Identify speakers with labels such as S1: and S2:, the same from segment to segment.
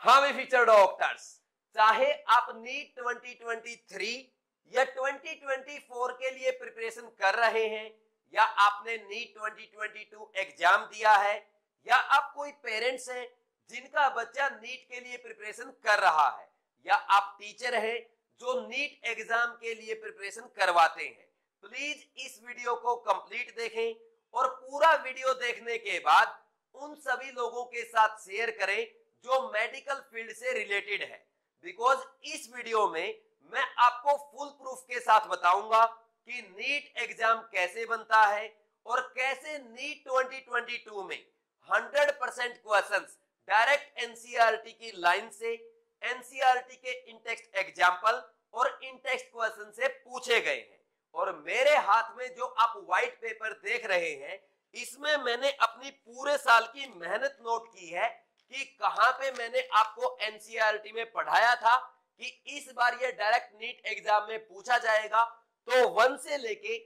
S1: हाँ भी future doctors, चाहे आप नीट 2023 या 2024 के लिए प्रिपरेशन कर रहे हैं, या आपने नीट 2022 एग्जाम दिया है, या आप कोई पेरेंट्स हैं जिनका बच्चा नीट के लिए प्रिपरेशन कर रहा है, या आप टीचर हैं जो नीट एग्जाम के लिए प्रिपरेशन करवाते हैं, प्लीज इस वीडियो को कंप्लीट देखें और पूरा वीडियो देखने के बाद उन सभी लोगों के साथ शेयर करें जो मेडिकल फील्ड से रिलेटेड है। बिकॉज इस वीडियो में मैं आपको फुल प्रूफ के साथ बताऊंगा कि नीट एग्जाम कैसे बनता है और कैसे नीट 2022 में 100% क्वेश्चंस डायरेक्ट एनसीईआरटी की लाइन से, एनसीईआरटी के इनटेक्स्ट एग्जाम्पल और इनटेक्स्ट क्वेश्चन से पूछे गए हैं। और मेरे हाथ में जो आप व्हाइट पेपर देख रहे हैं, इसमें मैंने अपनी पूरे साल की मेहनत नोट की है कि कहां पे मैंने आपको एनसीईआरटी में पढ़ाया था कि इस बार ये डायरेक्ट नीट एग्जाम में पूछा जाएगा। तो 1 से लेके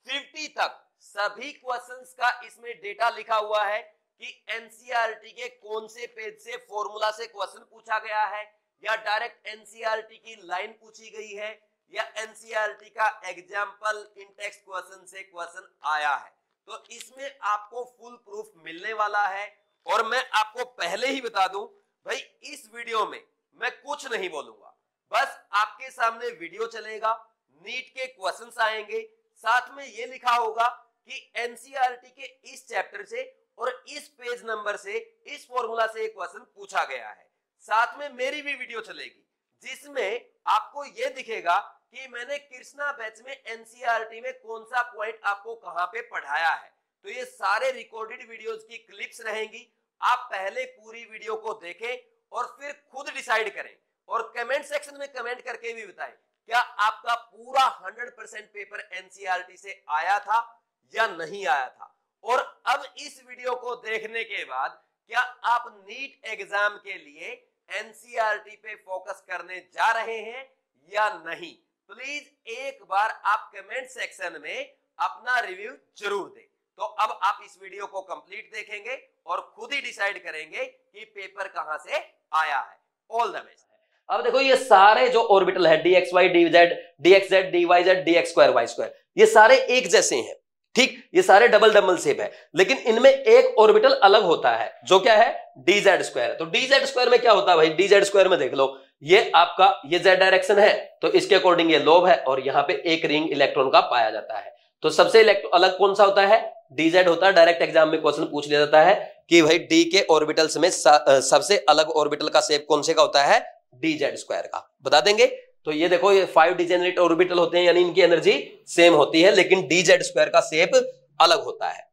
S1: 50 तक सभी क्वेश्चंस का इसमें डेटा लिखा हुआ है कि एनसीईआरटी के कौन से पेज से फॉर्मूला से क्वेश्चन पूछा गया है, या डायरेक्ट एनसीईआरटी की लाइन पूछी गई है, या एनसीईआरटी का एग्जाम्पल इनटेक्स्ट क्वेश्चन से क्वेश्चन आया है। तो इसमें आपको फुल प्रूफ मिलने वाला है। और मैं आपको पहले ही बता दूं भाई, इस वीडियो में मैं कुछ नहीं बोलूंगा, बस आपके सामने वीडियो चलेगा, नीट के क्वेश्चंस आएंगे, साथ में ये लिखा होगा कि एनसीईआरटी के इस चैप्टर से और इस पेज नंबर से, इस फॉर्मूला से एक क्वेश्चन पूछा गया है। साथ में मेरी भी वीडियो चलेगी जिसमें आपको यह दिखेगा कि मैंने कृष्णा बैच में एनसीईआरटी में कौन सा पॉइंट आपको कहां पे पढ़ाया है। तो ये सारे रिकॉर्डेड वीडियोस की क्लिप्स रहेंगी। आप पहले पूरी वीडियो को देखें और फिर खुद डिसाइड करें, और कमेंट सेक्शन में कमेंट करके भी बताएं क्या आपका पूरा 100% पेपर एनसीईआरटी से आया था या नहीं आया था। और अब इस वीडियो को देखने के बाद क्या आप नीट एग्जाम के लिए एनसीईआरटी पे फोकस करने जा रहे हैं या नहीं। प्लीज एक बार आप कमेंट सेक्शन में अपना रिव्यू जरूर दें। तो अब आप इस वीडियो को कंप्लीट देखेंगे और खुद ही डिसाइड करेंगे कि पेपर कहां से आया है। All the best. अब देखो ये सारे जो ऑर्बिटल है dxy dz dxz dyz dx square y square, ये सारे एक जैसे हैं, ठीक। ये सारे डबल डबल शेप है, लेकिन इनमें एक ऑर्बिटल अलग होता है जो क्या है, dz स्क्वायर। तो dz स्क्वायर में क्या होता है भाई, dz स्क्वायर में देख लो, ये आपका ये z डायरेक्शन है, तो इसके अकॉर्डिंग ये लोब है, और यहां पे एक रिंग इलेक्ट्रॉन का पाया जाता है। तो सबसे अलग कौन सा होता है, dz होता है। डायरेक्ट एग्जाम में क्वेश्चन पूछ लिया जाता है कि भाई d के ऑर्बिटल्स में सबसे अलग ऑर्बिटल का शेप कौन से का होता है, dz स्क्वायर का, बता देंगे। तो ये देखो, ये 5 डिजेनरेट ऑर्बिटल होते हैं, यानी इनकी एनर्जी सेम होती है, लेकिन dz स्क्वायर का शेप अलग होता है।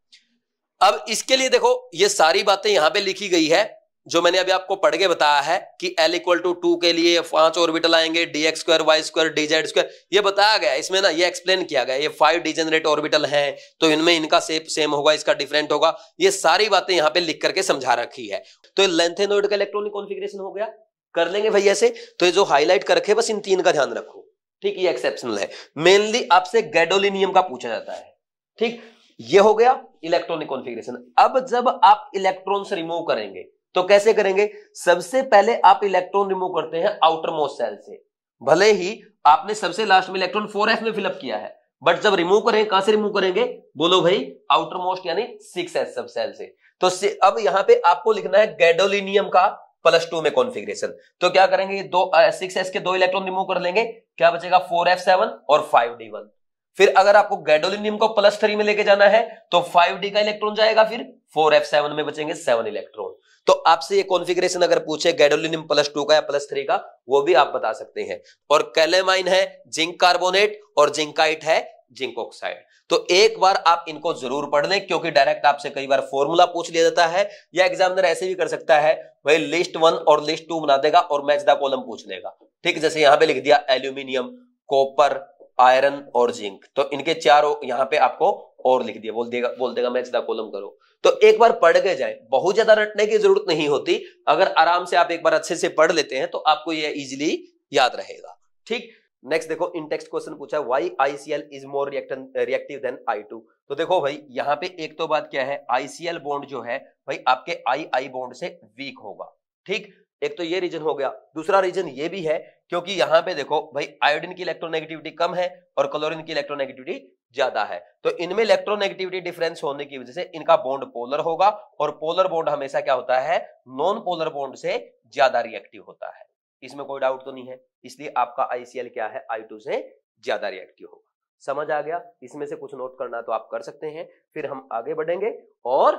S1: अब इसके लिए देखो, ये सारी बातें यहां पे लिखी गई है जो मैंने अभी आपको पढ़ के बताया है कि L = 2 के लिए 5 ऑर्बिटल आएंगे, dx square y square dz square, ये बताया गया इसमें ना, ये एक्सप्लेन किया गया। ये 5 डिजेनरेट ऑर्बिटल हैं तो इनमें इनका शेप सेम होगा, इसका डिफरेंट होगा, ये सारी बातें यहां पे लिख करके समझा रखी है। तो लेंथेनॉइड का इलेक्ट्रॉनिक कॉन्फ़िगरेशन हो गया, कर लेंगे भाई ऐसे। तो ये जो हाईलाइट कर रखे, बस इन 3 का ध्यान रखो, ठीक। ये एक्सेप्शनल है, मेनली आपसे गैडोलिनियम का पूछा जाता है, ठीक। ये हो गया इलेक्ट्रॉनिक कॉन्फ़िगरेशन। अब जब आप इलेक्ट्रॉन्स रिमूव करेंगे तो कैसे करेंगे, सबसे पहले आप इलेक्ट्रॉन रिमूव करते हैं आउटर मोस्ट सेल से। भले ही आपने सबसे लास्ट में इलेक्ट्रॉन 4s में फिलअप किया है, बट जब रिमूव करेंगे, कहां से रिमूव करेंगे, बोलो भाई, आउटर मोस्ट यानी 6s सब सेल से। तो अब यहां पे आपको लिखना है गैडोलिनियम का +2 में कॉन्फ़िगरेशन। तो क्या करेंगे, 6s के 2 इलेक्ट्रॉन रिमूव कर लेंगे, क्या बचेगा 4f7 और 5d1। फिर अगर आपको गैडोलिनियम को +3 में लेके जाना है तो 5d का इलेक्ट्रॉन जाएगा, फिर 4f7 में बचेंगे 7 इलेक्ट्रॉन। तो आपसे ये कॉन्फ़िगरेशन अगर पूछे गैडोलिनियम +2 का या +3 का, वो भी आप बता सकते हैं। और कैलेमाइन है जिंक कार्बोनेट, और जिंकाइट है जिंक ऑक्साइड। तो एक बार आप इनको जरूर पढ़ लें, क्योंकि डायरेक्ट आपसे कई बार फॉर्मूला पूछ लिया जाता है, या एग्जामिनर ऐसे भी कर सकता है भाई, लिस्ट 1 और लिस्ट 2 बना देगा और मैच द कॉलम पूछ लेगा, ठीक। जैसे यहां पे लिख दिया एल्यूमिनियम, कॉपर, आयरन और जिंक, तो इनके 4 यहां पे आपको और लिख दिया, बोल देगा मैच द कॉलम करो। तो एक बार पढ़ के जाए, बहुत ज्यादा रटने की जरूरत नहीं होती। अगर आराम से आप एक बार अच्छे से पढ़ लेते हैं तो आपको ये इजीली याद रहेगा, ठीक। नेक्स्ट देखो, इन टेक्स्ट क्वेश्चन पूछा है why ICl is more reactive than I2। तो देखो भाई, यहां पे एक तो बात क्या है, ICl बॉन्ड जो है भाई आपके II बॉन्ड से वीक होगा, ठीक। एक तो ये रीजन हो गया। दूसरा रीजन ये भी है क्योंकि यहाँ पे देखो भाई आयोडीन की इलेक्ट्रोनेगेटिविटी कम है और क्लोरीन की इलेक्ट्रोनेगेटिविटी ज्यादा है, तो इनमें इलेक्ट्रोनेगेटिविटी डिफरेंस होने की वजह से इनका बॉन्ड पोलर होगा और पोलर बॉन्ड हमेशा क्या होता है, नॉन पोलर बॉन्ड से ज्यादा रिएक्टिव होता है। इसमें कोई डाउट तो नहीं है, इसलिए आपका ICl क्या है, I2 से ज्यादा रिएक्टिव होगा। समझ आ गया? इसमें से कुछ नोट करना तो आप कर सकते हैं, फिर हम आगे बढ़ेंगे और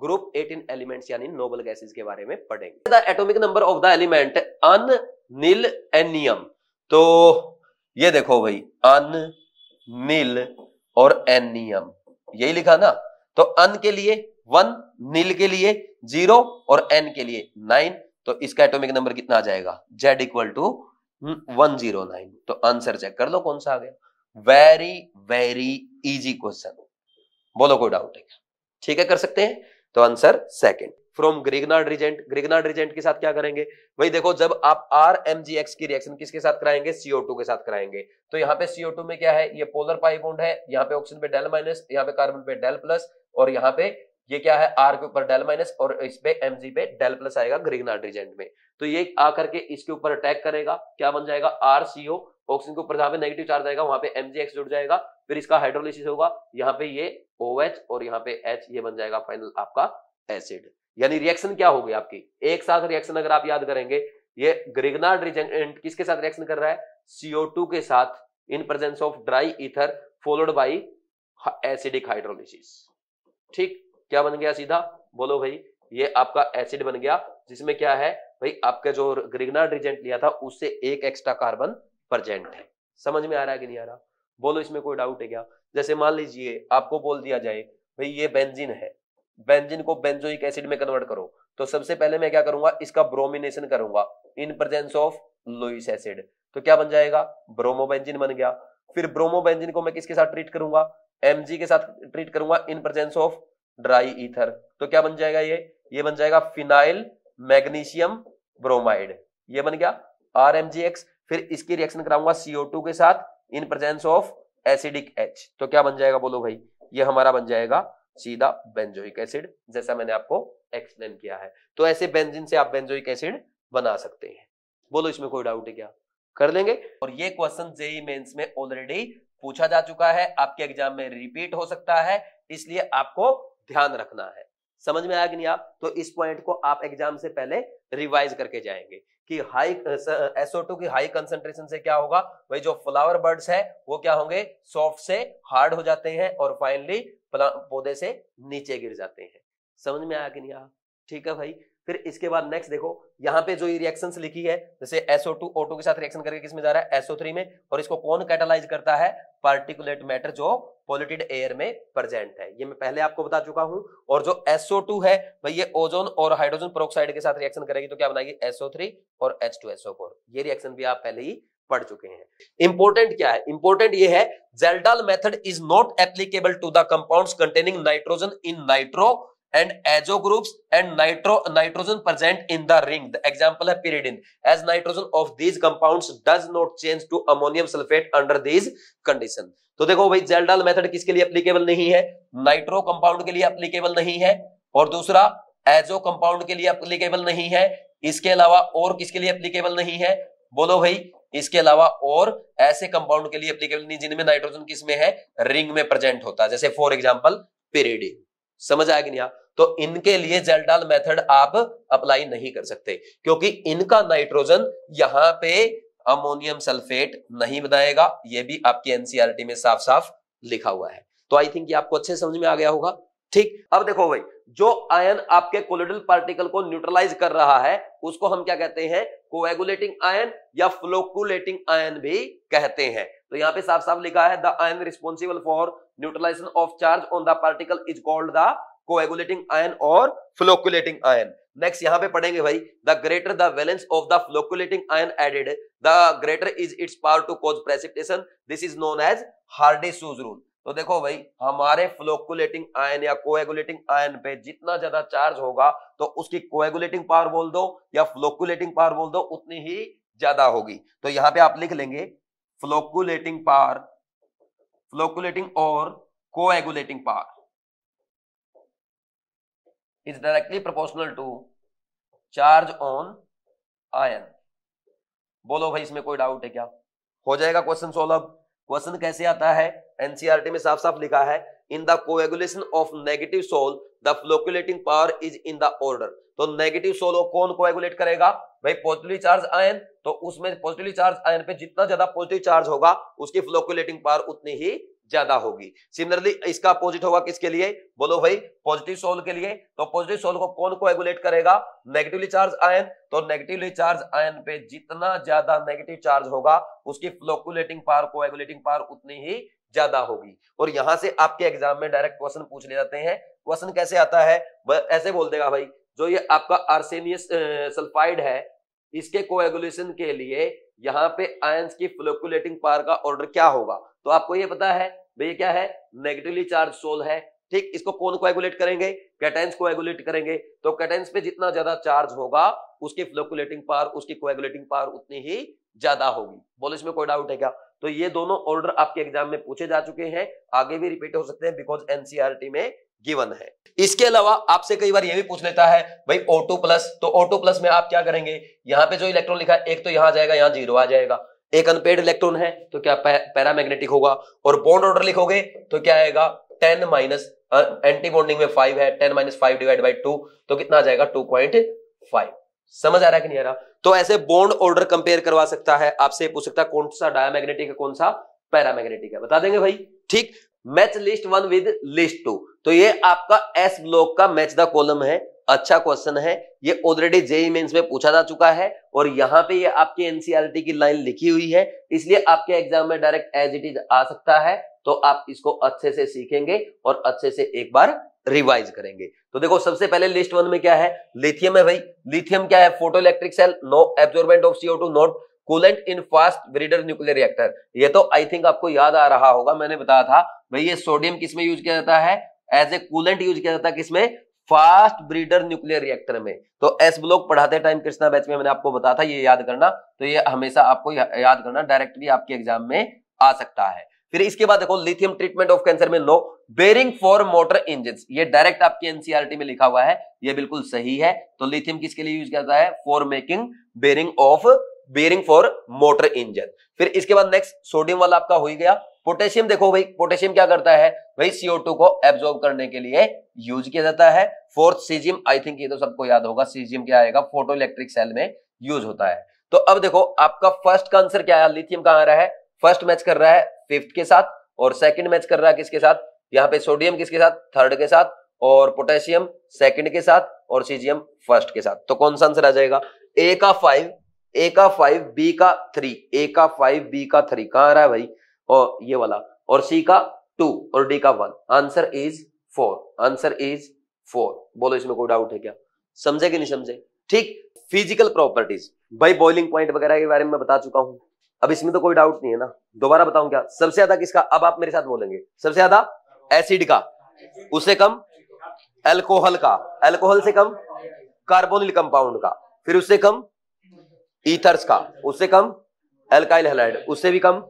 S1: ग्रुप 18 एलिमेंट्स यानी नोबल गैसेस के बारे में पढ़ेंगे। The atomic number of the element अनिल एनियम, तो ये देखो भाई अनिल और एनियम यही लिखा ना, तो अन के लिए 1, नील के लिए 0 और एन के लिए 9, तो इसका एटॉमिक नंबर कितना आ जाएगा, Z इक्वल टू 109। तो आंसर चेक कर लो कौन सा आ गया। वेरी वेरी इजी क्वेश्चन, बोलो कोई डाउट है क्या? ठीक है, कर सकते हैं। तो answer second from Grignard reagent. Grignard reagent के साथ क्या करेंगे भाई, देखो जब आप RMgX की रिएक्शन किसके साथ कराएंगे, CO2 के साथ कराएंगे, तो यहाँ पे CO2 में क्या है, ये पोलर पाई बॉन्ड है, यहाँ पे ऑक्सीजन पे डेल माइनस, यहाँ पे कार्बन पे डेल प्लस, और यहाँ पे ये क्या है, R के ऊपर डेल माइनस और इस पे Mg पे डेल प्लस आएगा ग्रिग्नार्ड रिजेंट में। तो ये आकर के इसके ऊपर अटैक करेगा, क्या बन जाएगा, RCO, ऑक्सीजन के ऊपर जहां पे नेगेटिव चार्ज आएगा वहां पे MgX जुड़ जाएगा, फिर इसका हाइड्रोलिसिस होगा, यहाँ पे ये OH और यहाँ पे H, ये बन जाएगा फाइनल आपका एसिड। यानी रिएक्शन क्या होगी आपकी, एक साथ रिएक्शन अगर आप याद करेंगे, ये ग्रिग्नार्ड रिजेंट किसके साथ रिएक्शन कर रहा है, CO2 के साथ इन presence of dry ether followed by acidic hydrolysis. ठीक, क्या बन गया सीधा, बोलो भाई, ये आपका एसिड बन गया, जिसमें क्या है भाई, आपका जो ग्रिग्नार्ड रिजेंट लिया था उससे एक एक्स्ट्रा कार्बन प्रेजेंट है। समझ में आ रहा है कि नहीं आ रहा, बोलो इसमें कोई डाउट है क्या? जैसे मान लीजिए आपको बोल दिया जाए भाई ये बेंजीन है, बेंजीन को बेंजोइक एसिड में कन्वर्ट करो, तो सबसे पहले मैं क्या करूंगा, इसका ब्रोमिनेशन करूंगा in presence of Lewis acid, तो क्या बन जाएगा, ब्रोमोबेंजीन बन गया। फिर ब्रोमोबेंजीन को मैं किसके साथ ट्रीट करूंगा, Mg के साथ ट्रीट करूंगा in presence of dry ether, तो क्या बन जाएगा, ये बन जाएगा फिनाइल मैग्नीशियम ब्रोमाइड, ये बन गया RMgX। फिर इसकी रिएक्शन कराऊंगा CO2 के साथ इन प्रेजेंस ऑफ एसिडिक H, तो क्या बन जाएगा, बोलो भाई, ये हमारा बन जाएगा सीधा बेंजोइक एसिड, जैसा मैंने आपको एक्सप्लेन किया है। तो ऐसे बेंजीन से आप बेंजोइक एसिड बना सकते हैं। बोलो इसमें कोई डाउट है क्या? कर लेंगे। और ये क्वेश्चन जेईई मेंस में ऑलरेडी पूछा जा चुका है, आपके एग्जाम में रिपीट हो सकता है, इसलिए आपको ध्यान रखना है। समझ में आया कि नहीं आप? तो इस पॉइंट को आप एग्जाम से पहले रिवाइज करके जाएंगे कि हाई SO2 की हाई कंसंट्रेशन से क्या होगा भाई, जो फ्लावर बर्ड्स है वो क्या होंगे, सॉफ्ट से हार्ड हो जाते हैं और फाइनली पौधे से नीचे गिर जाते हैं। समझ में आया कि नहीं आया? ठीक है भाई। फिर इसके बाद नेक्स्ट देखो, यहाँ पे जो ये रिएक्शंस लिखी है, जैसे SO2 O2 के साथ रिएक्शन करके किस में जा रहा है, SO3 में, और इसको कौन कैटालाइज करता है, पार्टिकुलेट मैटर जो पॉल्यूटेड एयर में प्रेजेंट है, ये मैं पहले आपको बता चुका हूं। और जो SO2 है भाई, ये ओजोन और हाइड्रोजन पेरोक्साइड के साथ रिएक्शन करेगी, तो क्या बनाएगी, SO3 और H2SO4। ये रिएक्शन भी आप पहले ही पढ़ चुके हैं। इंपोर्टेंट क्या है, इंपोर्टेंट ये है, Kjeldahl method is not applicable to the compounds containing nitrogen in nitro and azo groups and nitrogen present in the ring. The example है pyridine, as nitrogen of these compounds does not change to ammonium sulfate under these condition। तो देखो भाई, जेल्डाल method किसके लिए applicable नहीं है, nitro compound के लिए एप्लीकेबल नहीं है, और दूसरा एजो कंपाउंड के लिए एप्लीकेबल नहीं है, इसके अलावा और किसके लिए एप्लीकेबल नहीं है, बोलो भाई, इसके अलावा और ऐसे कंपाउंड के लिए एप्लीकेबल नहीं जिनमें नाइट्रोजन किसमें है, रिंग में प्रेजेंट होता है, जैसे फॉर एग्जांपल pyridine। समझ आया कि नहीं? तो इनके लिए जेल्डाल मेथड आप अप्लाई नहीं कर सकते, क्योंकि इनका नाइट्रोजन यहां पे अमोनियम सल्फेट नहीं बनाएगा, ये भी आपकी एनसीईआरटी में साफ साफ लिखा हुआ है। तो आई थिंक ये आपको अच्छे समझ में आ गया होगा। ठीक, अब देखो भाई, जो आयन आपके कोलोइडल पार्टिकल को न्यूट्रलाइज कर रहा है उसको हम क्या कहते हैं, कोएगुलेटिंग आयन या फ्लोकुलेटिंग आयन भी कहते हैं। तो यहाँ पे साफ साफ लिखा है, the ion responsible for neutralization of charge on the particle is called the coagulating ion और फ्लोकुलेटिंग आयन। नेक्स्ट यहाँ पे पढ़ेंगे भाई, the greater the valence of the flocculating ion added, the greater is its power to cause precipitation, this is known as Hardy Schulze rule. तो देखो भाई, हमारे flocculating ion या कोएगुलेटिंग आयन पे जितना ज्यादा चार्ज होगा तो उसकी कोएगुलेटिंग पावर बोल दो या फ्लोकुलेटिंग पावर बोल दो, उतनी ही ज्यादा होगी। तो यहाँ पे आप लिख लेंगे फ्लोकुलेटिंग पावर, फ्लोकुलेटिंग और coagulating power is directly proportional to charge on ion. बोलो भाई इसमें कोई डाउट है क्या? हो जाएगा क्वेश्चन सोल्व। क्वेश्चन कैसे आता है? एनसीईआरटी में साफ साफ लिखा है in the coagulation of negative sol the flocculating power is in the order. तो नेगेटिव सोल को कौन कोएगुलेट करेगा? भाई पॉजिटिवली चार्ज आयन। तो उसमें पॉजिटिवली चार्ज आयन पे जितना ज्यादा पॉजिटिव चार्ज होगा उसकी फ्लोकुलेटिंग पावर उतनी ही ज्यादा होगी। सिमिलरली इसका अपोजिट होगा किसके लिए? बोलो भाई पॉजिटिव सोल के लिए। तो पॉजिटिव सोल को कौन कोएगुलेट करेगा? Negatively charge ion. तो नेगेटिवली चार्ज आयन पे जितना ज्यादा नेगेटिव चार्ज होगा उसकी फ्लोकुलेटिंग पावर कोएगुलेटिंग पावर उतनी ही ज्यादा होगी। और यहां से आपके एग्जाम में डायरेक्ट क्वेश्चन पूछ ले जाते हैं। क्वेश्चन कैसे आता है? ऐसे बोल देगा भाई जो ये आपका आर्सेनियस सल्फाइड है इसके कोएगुलेशन के लिए यहाँ पे आयंस की फ्लोकुलेटिंग पावर का ऑर्डर क्या होगा? तो आपको ये पता है भाई क्या है? नेगेटिवली चार्ज सोल है। ठीक, इसको कौन कोएगुलेट करेंगे? कैटायंस कोएगुलेट करेंगे। तो कैटायंस पे जितना ज्यादा चार्ज होगा उसकी फ्लोकुलेटिंग पावर उसकी कोएगुलेटिंग पावर उतनी ही ज्यादा होगी। बोलो इसमें कोई डाउट है क्या? तो ये दोनों ऑर्डर आपके एग्जाम में पूछे जा चुके हैं, आगे भी रिपीट हो सकते हैं बिकॉज एनसीईआरटी में गिवन है। इसके अलावा आपसे कई बार ये भी पूछ लेता है भाई O2+, तो O2+ में आप क्या करेंगे? यहाँ पे जो इलेक्ट्रॉन लिखा है एक तो यहाँ जाएगा, यहाँ 0 आ जाएगा। एक अनपेड इलेक्ट्रॉन है तो क्या पैरामैग्नेटिक होगा। और बॉन्ड ऑर्डर लिखोगे तो क्या आएगा? 10- एंटी बॉन्डिंग में 5 है, 10 - 5 / 2 तो कितना आ जाएगा? 2.5। समझ आ रहा है कि नहीं आ रहा? तो ऐसे बॉन्ड ऑर्डर कंपेयर करवा सकता है, आपसे पूछ सकता है कौन सा डायमैग्नेटिक है कौन सा पैरामैग्नेटिक है, बता देंगे भाई। ठीक, मैच लिस्ट 1 विद लिस्ट 2। तो ये आपका एस ब्लॉक का मैच द कॉलम है। अच्छा क्वेश्चन है, ये ऑलरेडी जेईई मेंस में पूछा जा चुका है और यहाँ पे ये आपकी एनसीईआरटी की लाइन लिखी हुई है, इसलिए आपके एग्जाम में डायरेक्ट एज इट इज आ सकता है। तो आप इसको अच्छे से सीखेंगे और अच्छे से एक बार रिवाइज करेंगे। तो देखो सबसे पहले लिस्ट 1 में क्या है? लिथियम है भाई। लिथियम क्या है? Photo electric cell, no absorbent of CO2, not coolant in fast breeder nuclear reactor. ये तो आई थिंक आपको याद आ रहा होगा, मैंने बताया था भाई ये सोडियम किसमें यूज किया जाता है? एज ए कूलेंट यूज किया जाता है किसमें? फास्ट ब्रीडर न्यूक्लियर रिएक्टर में। तो एस ब्लॉक पढ़ाते टाइम कृष्णा बैच में मैंने आपको बताया था, ये याद करना। तो ये हमेशा आपको याद करना, डायरेक्टली आपके एग्जाम में आ सकता है। फिर इसके बाद देखो लिथियम ट्रीटमेंट ऑफ कैंसर में no bearing for motor engine, ये डायरेक्ट आपकी एनसीईआरटी में लिखा हुआ है, ये बिल्कुल सही है। तो लिथियम किसके लिए यूज किया जाता है? For making bearing for motor engine. फिर इसके बाद नेक्स्ट सोडियम वाला आपका हो ही गया। पोटेशियम देखो भाई, पोटेशियम क्या करता है भाई? CO2 को एब्जॉर्ब करने के लिए यूज किया जाता है। फोर्थ सीजियम, आई थिंक ये तो सबको याद होगा, सीजियम क्या आएगा? फोटो इलेक्ट्रिक सेल में यूज होता है। तो अब देखो आपका फर्स्ट का आंसर क्या है? लिथियम कहां आ रहा है? फर्स्ट मैच कर रहा है 5th के साथ और सेकंड मैच कर रहा है किसके साथ? यहाँ पे सोडियम किसके साथ? 3rd के साथ और पोटेशियम 2nd के साथ और सीजियम 1st के साथ। तो कौन सा आंसर आ जाएगा? A का 5, B का 3, A का 5, B का 3 कहां आ रहा है भाई? और ये वाला, और C का 2 और D का 1। Answer is 4, answer is 4। बोलो इसमें कोई डाउट है क्या? समझे कि नहीं समझे? ठीक, फिजिकल प्रॉपर्टीज भाई बॉइलिंग पॉइंट वगैरह के बारे में बता चुका हूं, अब इसमें तो कोई डाउट नहीं है ना। दोबारा बताऊं क्या? सबसे ज्यादा किसका? अब आप मेरे साथ बोलेंगे, सबसे ज्यादा एसिड का, उससे कम अल्कोहल का, अल्कोहल से कम कार्बोनिल कंपाउंड का, फिर उससे कम ईथर्स का, उससे कम एल्काइल हैलाइड, उससे भी कम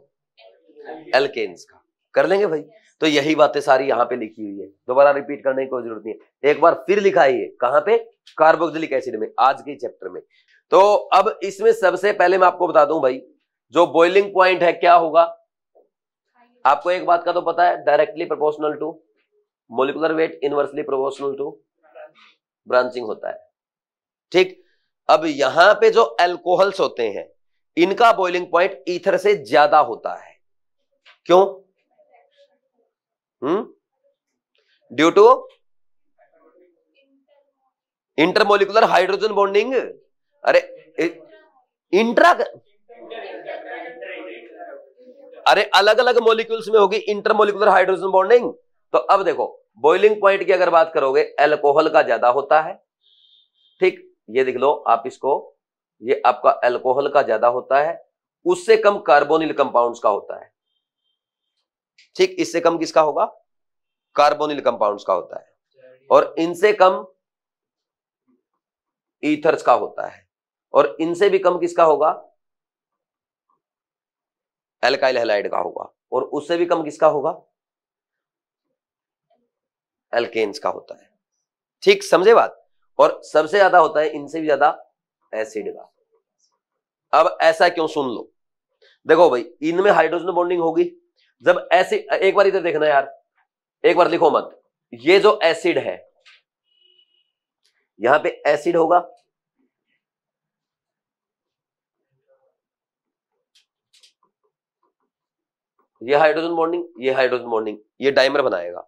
S1: एल्केन्स का। कर लेंगे भाई। तो यही बातें सारी यहाँ पे लिखी हुई है, दोबारा रिपीट करने की कोई जरूरत नहीं है। एक बार फिर लिखा है ये कहां पे? कार्बोक्सिलिक एसिड में, आज के चैप्टर में। तो अब इसमें सबसे पहले मैं आपको बता दूं भाई, जो बॉइलिंग पॉइंट है क्या होगा? आपको एक बात का तो पता है, directly proportional to molecular weight, inversely proportional to branching होता है। ठीक, अब यहां पे जो अल्कोहल्स होते हैं इनका बॉइलिंग पॉइंट ईथर से ज्यादा होता है। क्यों? Due to intermolecular hydrogen bonding. अरे इंट्रा, अरे अलग अलग मॉलिक्यूल्स में होगी इंटरमोलिकुलर हाइड्रोजन बॉन्डिंग। तो अब देखो बॉइलिंग पॉइंट की अगर बात करोगे अल्कोहल का ज्यादा होता है। ठीक, ये देख लो आप इसको, ये आपका अल्कोहल का ज्यादा होता है, उससे कम कार्बोनिल कंपाउंड्स का होता है। ठीक, इससे कम किसका होगा? कार्बोनिल कंपाउंड्स का होता है, और इनसे कम ईथर्स का होता है, और इनसे भी कम किसका होगा? एल्काइल हैलाइड का होगा, और उससे भी कम किसका होगा? एल्केन्स का होता है। ठीक, समझे बात? और सबसे ज्यादा होता है इनसे भी ज्यादा एसिड का। अब ऐसा क्यों, सुन लो, देखो भाई इनमें हाइड्रोजन बॉन्डिंग होगी जब ऐसे, एक बार इधर देखना यार, एक बार लिखो मत, ये जो एसिड है यहां पे एसिड होगा, ये हाइड्रोजन बॉन्डिंग, ये हाइड्रोजन बॉन्डिंग, ये डाइमर बनाएगा,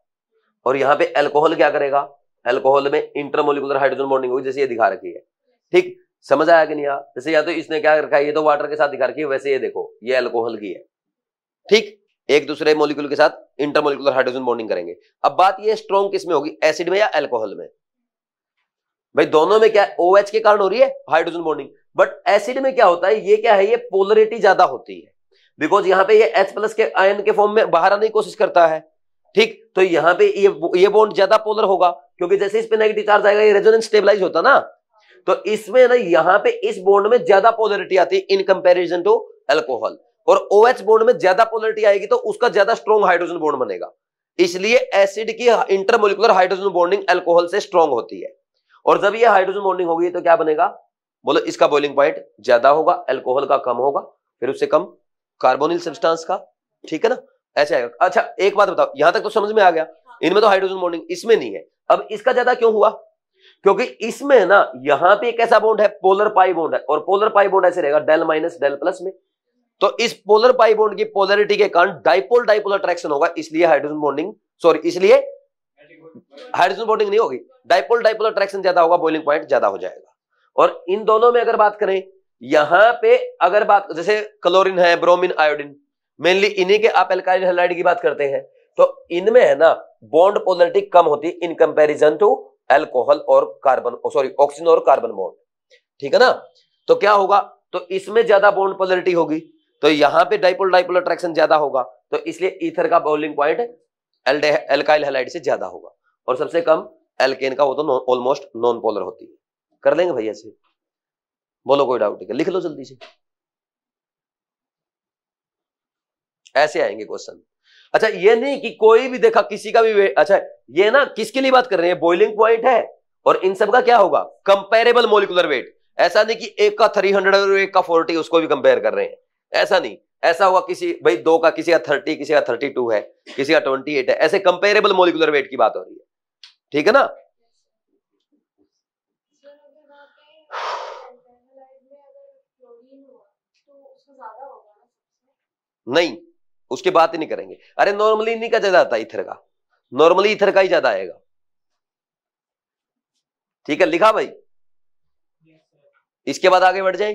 S1: और यहां पे अल्कोहल क्या करेगा, अल्कोहल में इंटरमोलिकुलर हाइड्रोजन बॉन्डिंग होगी जैसे ये दिखा रखी है। ठीक, समझ आया कि नहीं यार? जैसे या तो इसने क्या रखा है, ये तो वाटर के साथ दिखा रखी है, वैसे ये देखो ये अल्कोहल की है। ठीक, एक दूसरे मॉलिक्यूल के साथ इंटरमोलिकुलर हाइड्रोजन बॉन्डिंग करेंगे। अब बात ये स्ट्रॉन्ग किस में होगी, एसिड में या अल्कोहल में? भाई दोनों में क्या है, OH के कारण हो रही है हाइड्रोजन बॉन्डिंग, बट एसिड में क्या होता है, ये क्या है, ये पोलरिटी ज्यादा होती है, बिकॉज यहाँ पे ये H+ के आयन के फॉर्म में बाहर आने की कोशिश करता है। ठीक, तो यहाँ पे ये बॉन्ड ज्यादा पोलर होगा, क्योंकि जैसे इस पे नेगेटिव चार्ज आएगा ये रेजोनेंस स्टेबलाइज होता ना, तो इसमें ना यहाँ पे इस बॉन्ड में ज्यादा पोलरिटी आती है इन कंपैरिजन टू अल्कोहल, और OH बॉन्ड में ज्यादा पोलरिटी आएगी तो उसका ज्यादा स्ट्रॉन्ग हाइड्रोजन बॉन्ड बनेगा, इसलिए एसिड की इंटरमोलिकुलर हाइड्रोजन बॉन्डिंग अल्कोहल से स्ट्रॉन्ग होती है। और जब ये हाइड्रोजन बॉन्डिंग होगी तो क्या बनेगा, बोलो, इसका बॉइलिंग पॉइंट ज्यादा होगा, अल्कोहल का कम होगा, फिर उससे कम कार्बोनिल सब्सटेंस का। ठीक है ना, ऐसे आएगा। अच्छा एक बात बताओ, यहां तक तो समझ में आ गया, इनमें तो हाइड्रोजन बॉन्डिंग, इसमें नहीं है। अब इसका ज्यादा क्यों हुआ, क्योंकि इसमें ना यहां पे एक ऐसा बॉन्ड है, पोलर पाई बॉन्ड है, और पोलर पाई बॉन्ड ऐसे रहेगा डेल माइनस डेल प्लस में, तो इस पोलर पाई बॉन्ड की पोलरिटी के कारण डाइपोल डाइपोल अट्रैक्शन होगा, इसलिए हाइड्रोजन बॉन्डिंग, सॉरी, इसलिए हाइड्रोजन बॉन्डिंग नहीं होगी, डाइपोल डाइपोल अट्रैक्शन ज्यादा होगा, बॉइलिंग पॉइंट ज्यादा हो जाएगा। और इन दोनों में अगर बात करें, यहां पे अगर बात, जैसे क्लोरीन है, ब्रोमीन, आयोडीन, मेनली इन्हीं के आप एल्काइल हैलाइड की बात करते हैं, तो इनमें है ना बॉन्ड पोलरिटी कम होती है इन कंपैरिजन टू अल्कोहल और कार्बन, सॉरी ऑक्सीजन और कार्बन बॉन्ड। ठीक है ना, तो क्या होगा, तो इसमें ज्यादा बॉन्ड पोलरिटी होगी, तो यहां पे डाइपोल डाइपोल अट्रैक्शन ज्यादा होगा, तो इसलिए ईथर का बॉइलिंग पॉइंट एल्काइल हैलाइड से ज्यादा होगा, और सबसे कम एल्केन का, वो तो ऑलमोस्ट नॉन पोलर होती है। कर लेंगे भैया से, बोलो कोई डाउट है, लिख लो जल्दी से, ऐसे आएंगे क्वेश्चन। अच्छा ये नहीं कि कोई भी देखा किसी का भी, अच्छा ये ना किसके लिए बात कर रहे हैं, बॉइलिंग पॉइंट है, और इन सब का क्या होगा, कंपेरेबल मोलिकुलर वेट। ऐसा नहीं कि एक का 300 और एक का 40 उसको भी कंपेयर कर रहे हैं, ऐसा नहीं, ऐसा हुआ किसी भाई दो का, किसी का 30, किसी का 32 है, किसी का 28 है, ऐसे कंपेरेबल मोलिकुलर वेट की बात हो रही है। ठीक है ना, नहीं उसकी बात ही नहीं करेंगे। अरे नॉर्मली इन्हीं का ज्यादा आता है ईथर का, नॉर्मली ईथर का ही ज्यादा आएगा। ठीक है, लिखा भाई, इसके बाद आगे बढ़ जाए।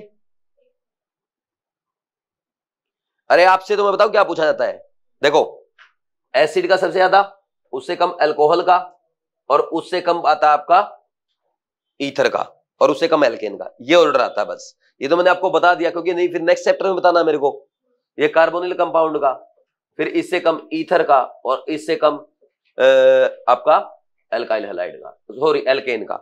S1: अरे आपसे तो मैं बताऊं क्या पूछा जाता है, देखो एसिड का सबसे ज्यादा, उससे कम अल्कोहल का, और उससे कम आता है आपका ईथर का, और उससे कम एल्केन का, ये ऑर्डर आता है बस। ये तो मैंने आपको बता दिया, क्योंकि नहीं फिर नेक्स्ट चैप्टर में बताना मेरे को, ये कार्बोनिल कंपाउंड का, फिर इससे कम ईथर का, और इससे कम आपका एल्काइल हैलाइड का, सॉरी एल्केन का,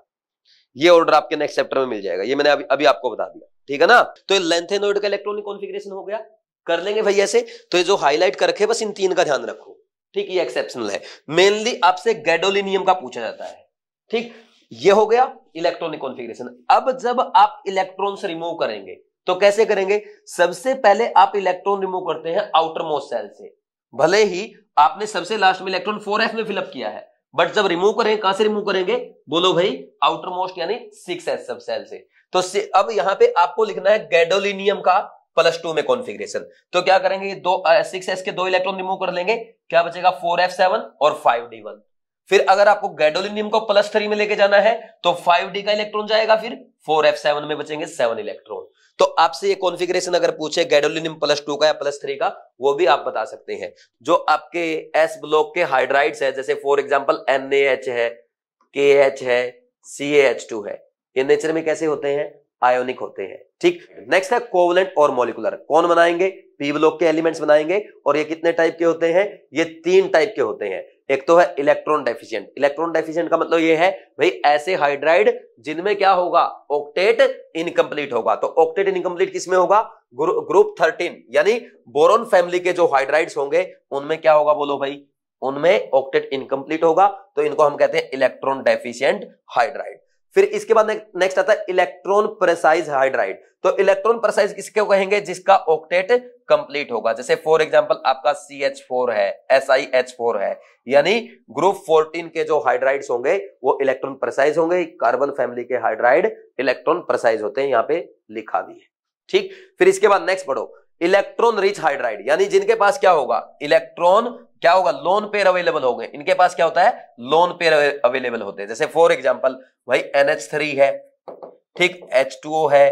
S1: ये ऑर्डर आपके नेक्स्ट चैप्टर में मिल जाएगा, ये मैंने अभी आपको बता दिया। ठीक है ना, तो लेंथेनॉइड का इलेक्ट्रॉनिक कॉन्फ़िगरेशन हो गया, कर लेंगे भैया से। तो ये जो हाईलाइट कर रखे बस इन तीन का ध्यान रखो। ठीक, ये एक्सेप्शनल है, मेनली आपसे गैडोलिनियम का पूछा जाता है। ठीक, ये हो गया इलेक्ट्रॉनिक कॉन्फ़िगरेशन। अब जब आप इलेक्ट्रॉन्स रिमूव करेंगे तो कैसे करेंगे, सबसे पहले आप इलेक्ट्रॉन रिमूव करते हैं आउटर मोस्ट सेल से, भले ही आपने सबसे लास्ट में इलेक्ट्रॉन 4f में फिलअप किया है, बट जब रिमूव करेंगे कहां से रिमूव करेंगे, बोलो भाई आउटर मोस्ट यानी 6s सब सेल से। तो अब यहां पे आपको लिखना है गैडोलिनियम का +2 में कॉन्फ़िगरेशन। तो क्या करेंगे, 6s के 2 इलेक्ट्रॉन रिमूव कर लेंगे, क्या बचेगा 4f7 और 5d1। फिर अगर आपको गैडोलिनियम को +3 में लेके जाना है तो 5d का इलेक्ट्रॉन जाएगा, फिर 4f7 में बचेंगे 7 इलेक्ट्रॉन। तो आपसे ये कॉन्फ़िगरेशन अगर पूछे गैडोलिनियम +2 का या +3 का, वो भी आप बता सकते हैं। जो आपके S ब्लॉक के हाइड्राइड्स है, जैसे फॉर एग्जांपल NaH है, KH है, CaH2 है, ये नेचर में कैसे होते हैं, आयोनिक होते हैं। ठीक, नेक्स्ट है कोवलेंट और मॉलिक्यूलर। कौन बनाएंगे, पी ब्लॉक के एलिमेंट्स बनाएंगे, और ये कितने टाइप के होते हैं, ये 3 टाइप के होते हैं। एक तो है इलेक्ट्रॉन डेफिशिएंट। इलेक्ट्रॉन डेफिशिएंट का मतलब ये है भाई ऐसे हाइड्राइड जिनमें क्या होगा, ऑक्टेट इनकम्प्लीट होगा। तो ऑक्टेट इनकम्प्लीट किसमें होगा, ग्रुप 13 यानी बोरोन फैमिली के जो हाइड्राइड्स होंगे उनमें क्या होगा, बोलो भाई, उनमें ऑक्टेट इनकम्प्लीट होगा, तो इनको हम कहते हैं इलेक्ट्रॉन डेफिशिएंट हाइड्राइड। फिर इसके बाद नेक्स्ट आता है इलेक्ट्रॉन प्रेसाइज हाइड्राइड। तो इलेक्ट्रॉन प्रेसाइज किसको कहेंगे? जिसका ऑक्टेट कंप्लीट होगा। जैसे फॉर एग्जांपल आपका CH4 है, SiH4 है, यानी ग्रुप 14 के जो हाइड्राइड्स होंगे वो इलेक्ट्रॉन प्रेसाइज होंगे। कार्बन फैमिली के हाइड्राइड इलेक्ट्रॉन प्रेसाइज होते हैं, यहां पे लिखा भी है। ठीक, फिर इसके बाद नेक्स्ट पढ़ो, इलेक्ट्रॉन रिच हाइड्राइड, यानी जिनके पास क्या होगा? इलेक्ट्रॉन क्या होगा? लोन पेयर अवेलेबल होंगे। इनके पास क्या होता है? लोन पेयर अवेलेबल होते हैं। जैसे फॉर एग्जांपल भाई NH3 है, ठीक, H2O है,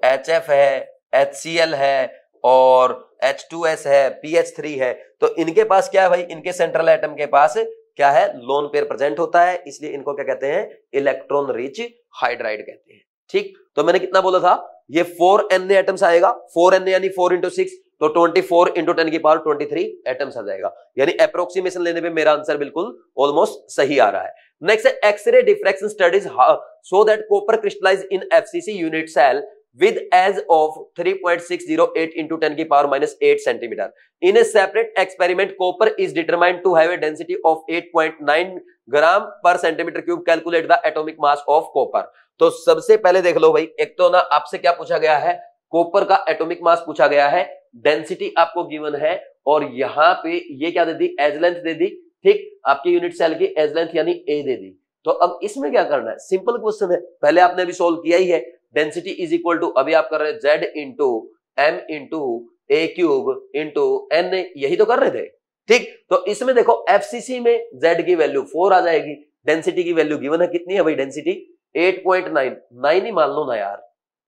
S1: HF है, HCl है और H2S है, PH3 है। तो इनके पास क्या है भाई? इनके सेंट्रल एटम के पास क्या है? लोन पेयर प्रेजेंट होता है, इसलिए इनको क्या कहते हैं? इलेक्ट्रॉन रिच हाइड्राइड कहते हैं। ठीक, तो मैंने कितना बोला था? ये 4 Na एटम्स आएगा, 4 Na यानी 4 into 6, तो 24 into 10 की पावर 23 एटम्स आ जाएगा। यानी अप्रोक्सीमेशन लेने पे मेरा आंसर बिल्कुल ऑलमोस्ट सही आ रहा है। नेक्स्ट है X ray diffraction studies so that copper crystallize in FCC unit cell with as of 3.608 into 10 की power minus 8 centimeter. In a separate experiment, copper is determined to have a density of 8.9 gram per centimeter cube. Calculate the atomic mass of copper. तो सबसे पहले देख लो भाई, एक तो ना आपसे क्या पूछा गया है? कॉपर का एटॉमिक मास पूछा गया है, डेंसिटी आपको गिवन है, और यहां पे ये क्या दे दी? एज लेंथ दे दी। ठीक, आपकी यूनिट सेल की एज लेंथ यानी ए दे दी। तो अब इसमें क्या करना है? सिंपल क्वेश्चन है, पहले आपने अभी सोल्व किया ही है। डेंसिटी इज इक्वल टू, अभी आप कर रहे हैं Z into M into A cube into N, यही तो कर रहे थे। ठीक, तो इसमें देखो FCC में Z की वैल्यू 4 आ जाएगी, डेंसिटी की वैल्यू गिवन है, कितनी है भाई डेंसिटी? 8.9, 9 ही मान लो ना यार,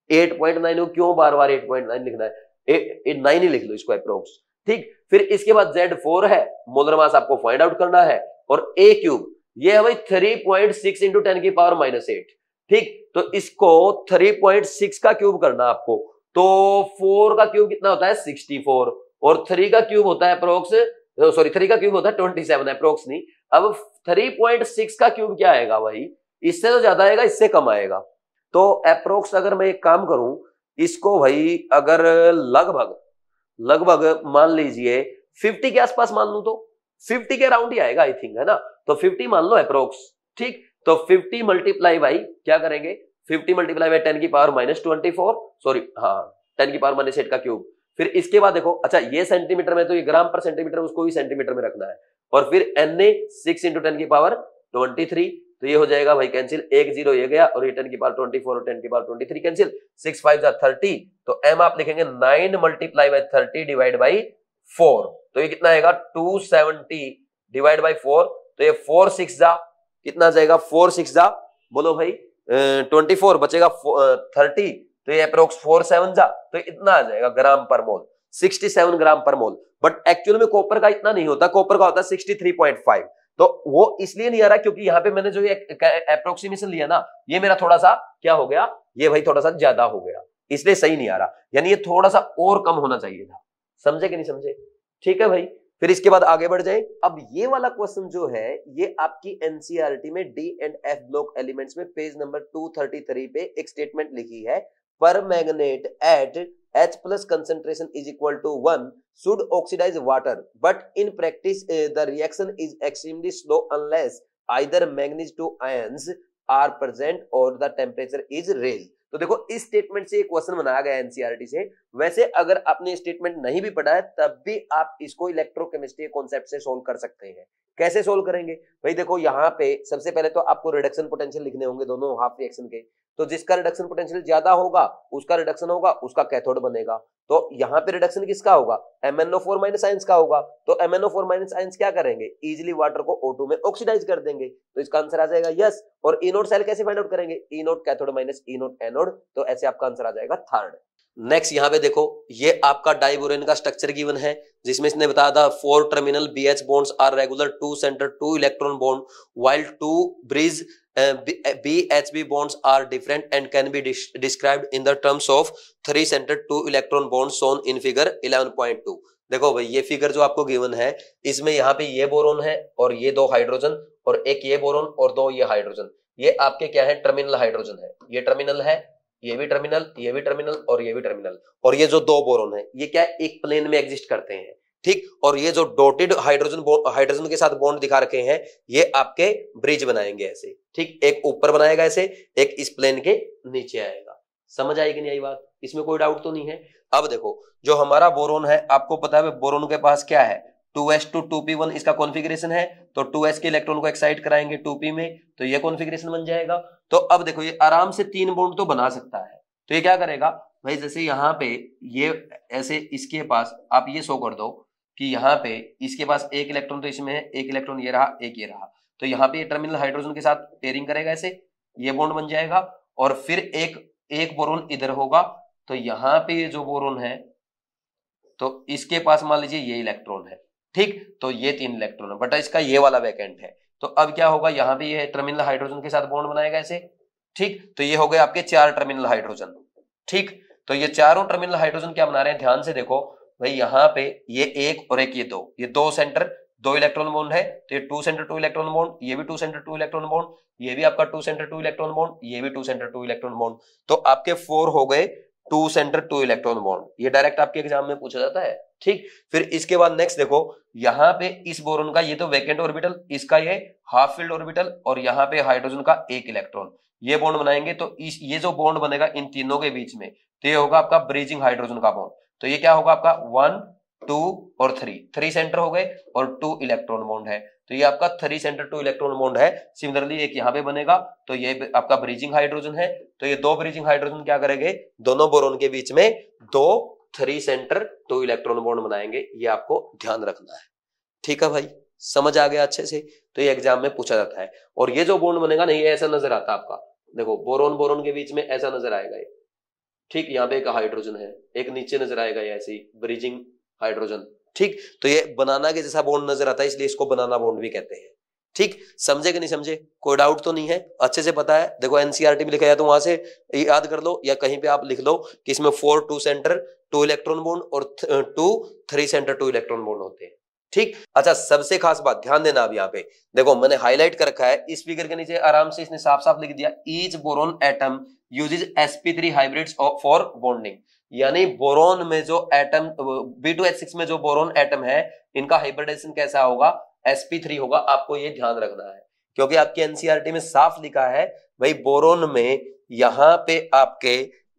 S1: 8.9 क्यों बार बार 8.9 लिखना है? 9 ही लिख लो इसको अप्रोक्स। ठीक, फिर इसके बाद Z4 है, मोलर मास आपको फाइंड आउट करना है, और A क्यूब ये है भाई 3.6 इंटू 10 की पावर माइनस 8। ठीक, तो इसको 3.6 का क्यूब करना आपको, तो 4 का क्यूब कितना होता है? 64, और 3 का क्यूब होता है अप्रोक्स, सॉरी 3 का क्यूब होता है 27, अप्रोक्स नहीं। अब 3.6 का क्यूब क्या आएगा भाई? इससे तो ज्यादा आएगा, इससे कम आएगा। तो अप्रोक्स अगर मैं एक काम करूं, इसको भाई अगर लगभग मान लीजिए 50 के आसपास मान लूं, तो 50 के अराउंड ही आएगा आई थिंक, है ना? तो 50 मान लो अप्रोक्स। ठीक, तो 50 मल्टीप्लाई भाई क्या करेंगे? 50 मल्टीप्लाई बाई 10 की पावर माइनस 24, सॉरी हाँ 10 की पावर माइनस 8 का क्यूब। फिर इसके बाद देखो, अच्छा ये सेंटीमीटर में, तो ये ग्राम पर सेंटीमीटर, उसको भी सेंटीमीटर में रखना है। और फिर Na 6 इंटू 10 की पावर 23, तो ये हो जाएगा भाई कैंसिल, 1 0 ये गया, और ये 10 की पावर 24 और 10 की पावर 23 कैंसिल, 6 5 30। तो M आप लिखेंगे 9 मल्टीप्लाई बाई 30 डिवाइड बाई 4, तो ये कितना आएगा? 270 डिवाइड बाई 4, तो ये 4 6 जा कितना जाएगा? 4 6 जा बोलो भाई 24 बचेगा 30, तो ये अप्रोक्स 4 7 जा, तो इतना आ जाएगा ग्राम पर मोल, 67 ग्राम पर मोल। बट एक्चुअल में कॉपर का इतना नहीं होता, कॉपर का होता है 63.5। तो वो इसलिए नहीं आ रहा क्योंकि यहाँ पे मैंने जो ये अप्रोक्सीमेशन लिया ना, ये मेरा थोड़ा सा क्या हो गया? ये भाई थोड़ा सा ज्यादा हो गया, इसलिए सही नहीं आ रहा। यानी ये थोड़ा सा और कम होना चाहिए था। समझे कि नहीं समझे? ठीक है भाई, फिर इसके बाद आगे बढ़ जाए। अब ये वाला क्वेश्चन जो है, ये आपकी एनसीईआरटी में D and F block elements में पेज नंबर 233 पे एक स्टेटमेंट लिखी है, permanganate at H plus concentration is equal to 1 should oxidize water, but in practice the reaction is extremely slow unless either manganese two ions are present or the temperature is raised। तो देखो इस statement से एक question बनाया गया NCERT से। वैसे अगर आपने स्टेटमेंट नहीं भी पढ़ा है तब भी आप इसको इलेक्ट्रोकेमिस्ट्री के कॉन्सेप्ट से सोल्व कर सकते हैं। कैसे सोल्व करेंगे भाई? देखो यहाँ पे सबसे पहले तो आपको रिडक्शन पोटेंशियल लिखने होंगे दोनों हाफ रिएक्शन के। तो जिसका रिडक्शन पोटेंशियल ज्यादा होगा उसका रिडक्शन होगा, उसका कैथोड बनेगा। तो यहाँ पे रिडक्शन किसका होगा? MnO4 माइनस आयंस का होगा। तो MnO4 माइनस आयंस क्या करेंगे? इजीली वाटर को O2 में ऑक्सीडाइज कर देंगे। तो इसका आंसर आ जाएगा यस। और E0 सेल कैसे फाइंड आउट करेंगे? E0 cathode minus E0 anode. तो ऐसे आपका आंसर आ जाएगा थर्ड। नेक्स्ट यहाँ पे देखो, ये आपका डाइबोरेन का स्ट्रक्चर गिवन है, जिसमें इसने बताया था 4 terminal BH bonds are regular, 2 center 2 electron bond, while 2 bridge BHB bonds are different and can be described in the terms of 3 center 2 electron bonds shown in figure 11.2। देखो भाई ये figure जो आपको गिवन है, इसमें यहाँ पे ये बोरोन है और ये 2 हाइड्रोजन, और एक ये बोरोन और 2 ये हाइड्रोजन। ये आपके क्या है? टर्मिनल हाइड्रोजन है। ये टर्मिनल है, ये भी टर्मिनल, ये भी टर्मिनल और ये भी टर्मिनल। और ये जो 2 बोरोन है ये क्या है? एक प्लेन में एग्जिस्ट करते हैं। ठीक, और ये जो डॉटेड हाइड्रोजन के साथ बॉन्ड दिखा रखे हैं, ये आपके ब्रिज बनाएंगे ऐसे। ठीक, एक ऊपर बनाएगा ऐसे, एक इस प्लेन के नीचे आएगा। समझ आएगी नहीं आई बात? इसमें कोई डाउट तो नहीं है। अब देखो जो हमारा बोरोन है, आपको पता है बोरोन के पास क्या है, 2s to 2p1 इसका कॉन्फ़िगरेशन है, तो 2s के इलेक्ट्रॉन को एक्साइट कराएंगे 2p में, तो ये कॉन्फ़िगरेशन बन जाएगा। तो अब देखो ये आराम से 3 बॉन्ड तो बना सकता है। तो ये क्या करेगा भाई, जैसे यहाँ पे ये ऐसे इसके पास आप ये शो कर दो कि यहाँ पे इसके पास एक इलेक्ट्रॉन तो इसमें है, एक इलेक्ट्रॉन ये रहा, एक ये रहा, तो यहाँ पे टर्मिनल हाइड्रोजन के साथ पेयरिंग करेगा, ऐसे ये बॉन्ड बन जाएगा। और फिर एक बोरोन इधर होगा, तो यहाँ पे ये जो बोरोन है तो इसके पास मान लीजिए ये इलेक्ट्रॉन है, ठीक, तो ये 3 इलेक्ट्रॉन है, बट इसका ये वाला वैकेंट है। तो अब क्या होगा, यहाँ पे ये टर्मिनल हाइड्रोजन के साथ बॉन्ड बनाएगा ऐसे, ठीक, तो ये हो गए आपके 4 टर्मिनल हाइड्रोजन, ठीक। तो ये चारों टर्मिनल हाइड्रोजन क्या बना रहे हैं, ध्यान से देखो भाई, यहाँ पे ये एक और एक ये दो, ये 2 सेंटर 2 इलेक्ट्रॉन बॉन्ड है, तो ये 2 सेंटर 2 इलेक्ट्रॉन बॉन्ड, ये भी 2 सेंटर 2 इलेक्ट्रॉन बॉन्ड, ये भी आपका 2 सेंटर 2 इलेक्ट्रॉन बॉन्ड, ये भी 2 सेंटर 2 इलेक्ट्रॉन बॉन्ड, तो आपके 4 हो गए 2 सेंटर 2 इलेक्ट्रॉन बॉन्ड। ये डायरेक्ट आपके एग्जाम में पूछा जाता है, ठीक। फिर इसके बाद नेक्स्ट देखो, यहाँ पे इस बोरोन का ये तो वैकेंट ऑर्बिटल, इसका ये हाफ फिल्ड ऑर्बिटल, और यहाँ पे हाइड्रोजन का एक इलेक्ट्रॉन, ये बॉन्ड बनाएंगे। तो ये जो बॉन्ड बनेगा इन तीनों के बीच में, तो ये होगा आपका ब्रीजिंग हाइड्रोजन का बॉन्ड। तो ये क्या होगा आपका 1 2 और 3 सेंटर हो गए और 2 इलेक्ट्रॉन बॉन्ड है, तो ये आपका 3 सेंटर 2 इलेक्ट्रॉन बॉन्ड है। सिमिलरली एक यहाँ पे बनेगा, तो ये आपका ब्रीजिंग हाइड्रोजन है, तो ये 2 ब्रीजिंग हाइड्रोजन क्या करेंगे, दोनों बोरोन के बीच में 2 3 सेंटर 2 इलेक्ट्रॉन बॉन्ड बनाएंगे। ये आपको ध्यान रखना है, ठीक है भाई, समझ आ गया अच्छे से। तो ये एग्जाम में पूछा जाता है। और ये जो बॉन्ड बनेगा ना, ये ऐसा नजर आता है आपका, देखो बोरोन बोरोन के बीच में ऐसा नजर आएगा ये, ठीक, यहाँ पे एक हाइड्रोजन है, एक नीचे नजर आएगा ये ऐसे ही ब्रीजिंग हाइड्रोजन, ठीक। तो ये बनाना के जैसा बॉन्ड नजर आता है, इसलिए इसको बनाना बॉन्ड भी कहते हैं, ठीक। समझे कि नहीं समझे, कोई डाउट तो नहीं है, अच्छे से पता है। देखो एनसीईआरटी में लिखा है तो वहां से याद कर लो, या कहीं पे आप लिख लो कि इसमें 4 2 सेंटर 2 इलेक्ट्रॉन बॉन्ड और 2 3 सेंटर 2 इलेक्ट्रॉन बॉन्ड होते हैं, ठीक। अच्छा, सबसे खास बात ध्यान देना, अब यहाँ पे देखो मैंने हाईलाइट कर रखा है, इस फिगर के नीचे आराम से इसने साफ साफ लिख दिया, each boron atom uses sp3 hybrids for bonding. यानी बोरोन में जो एटम B2H6 में जो बोरोन एटम है, इनका हाइब्रिडाइजेशन कैसा होगा, sp3 होगा। आपको ये ध्यान रखना है, क्योंकि आपकी एनसीईआरटी में साफ लिखा है भाई, बोरोन में यहाँ पे आपके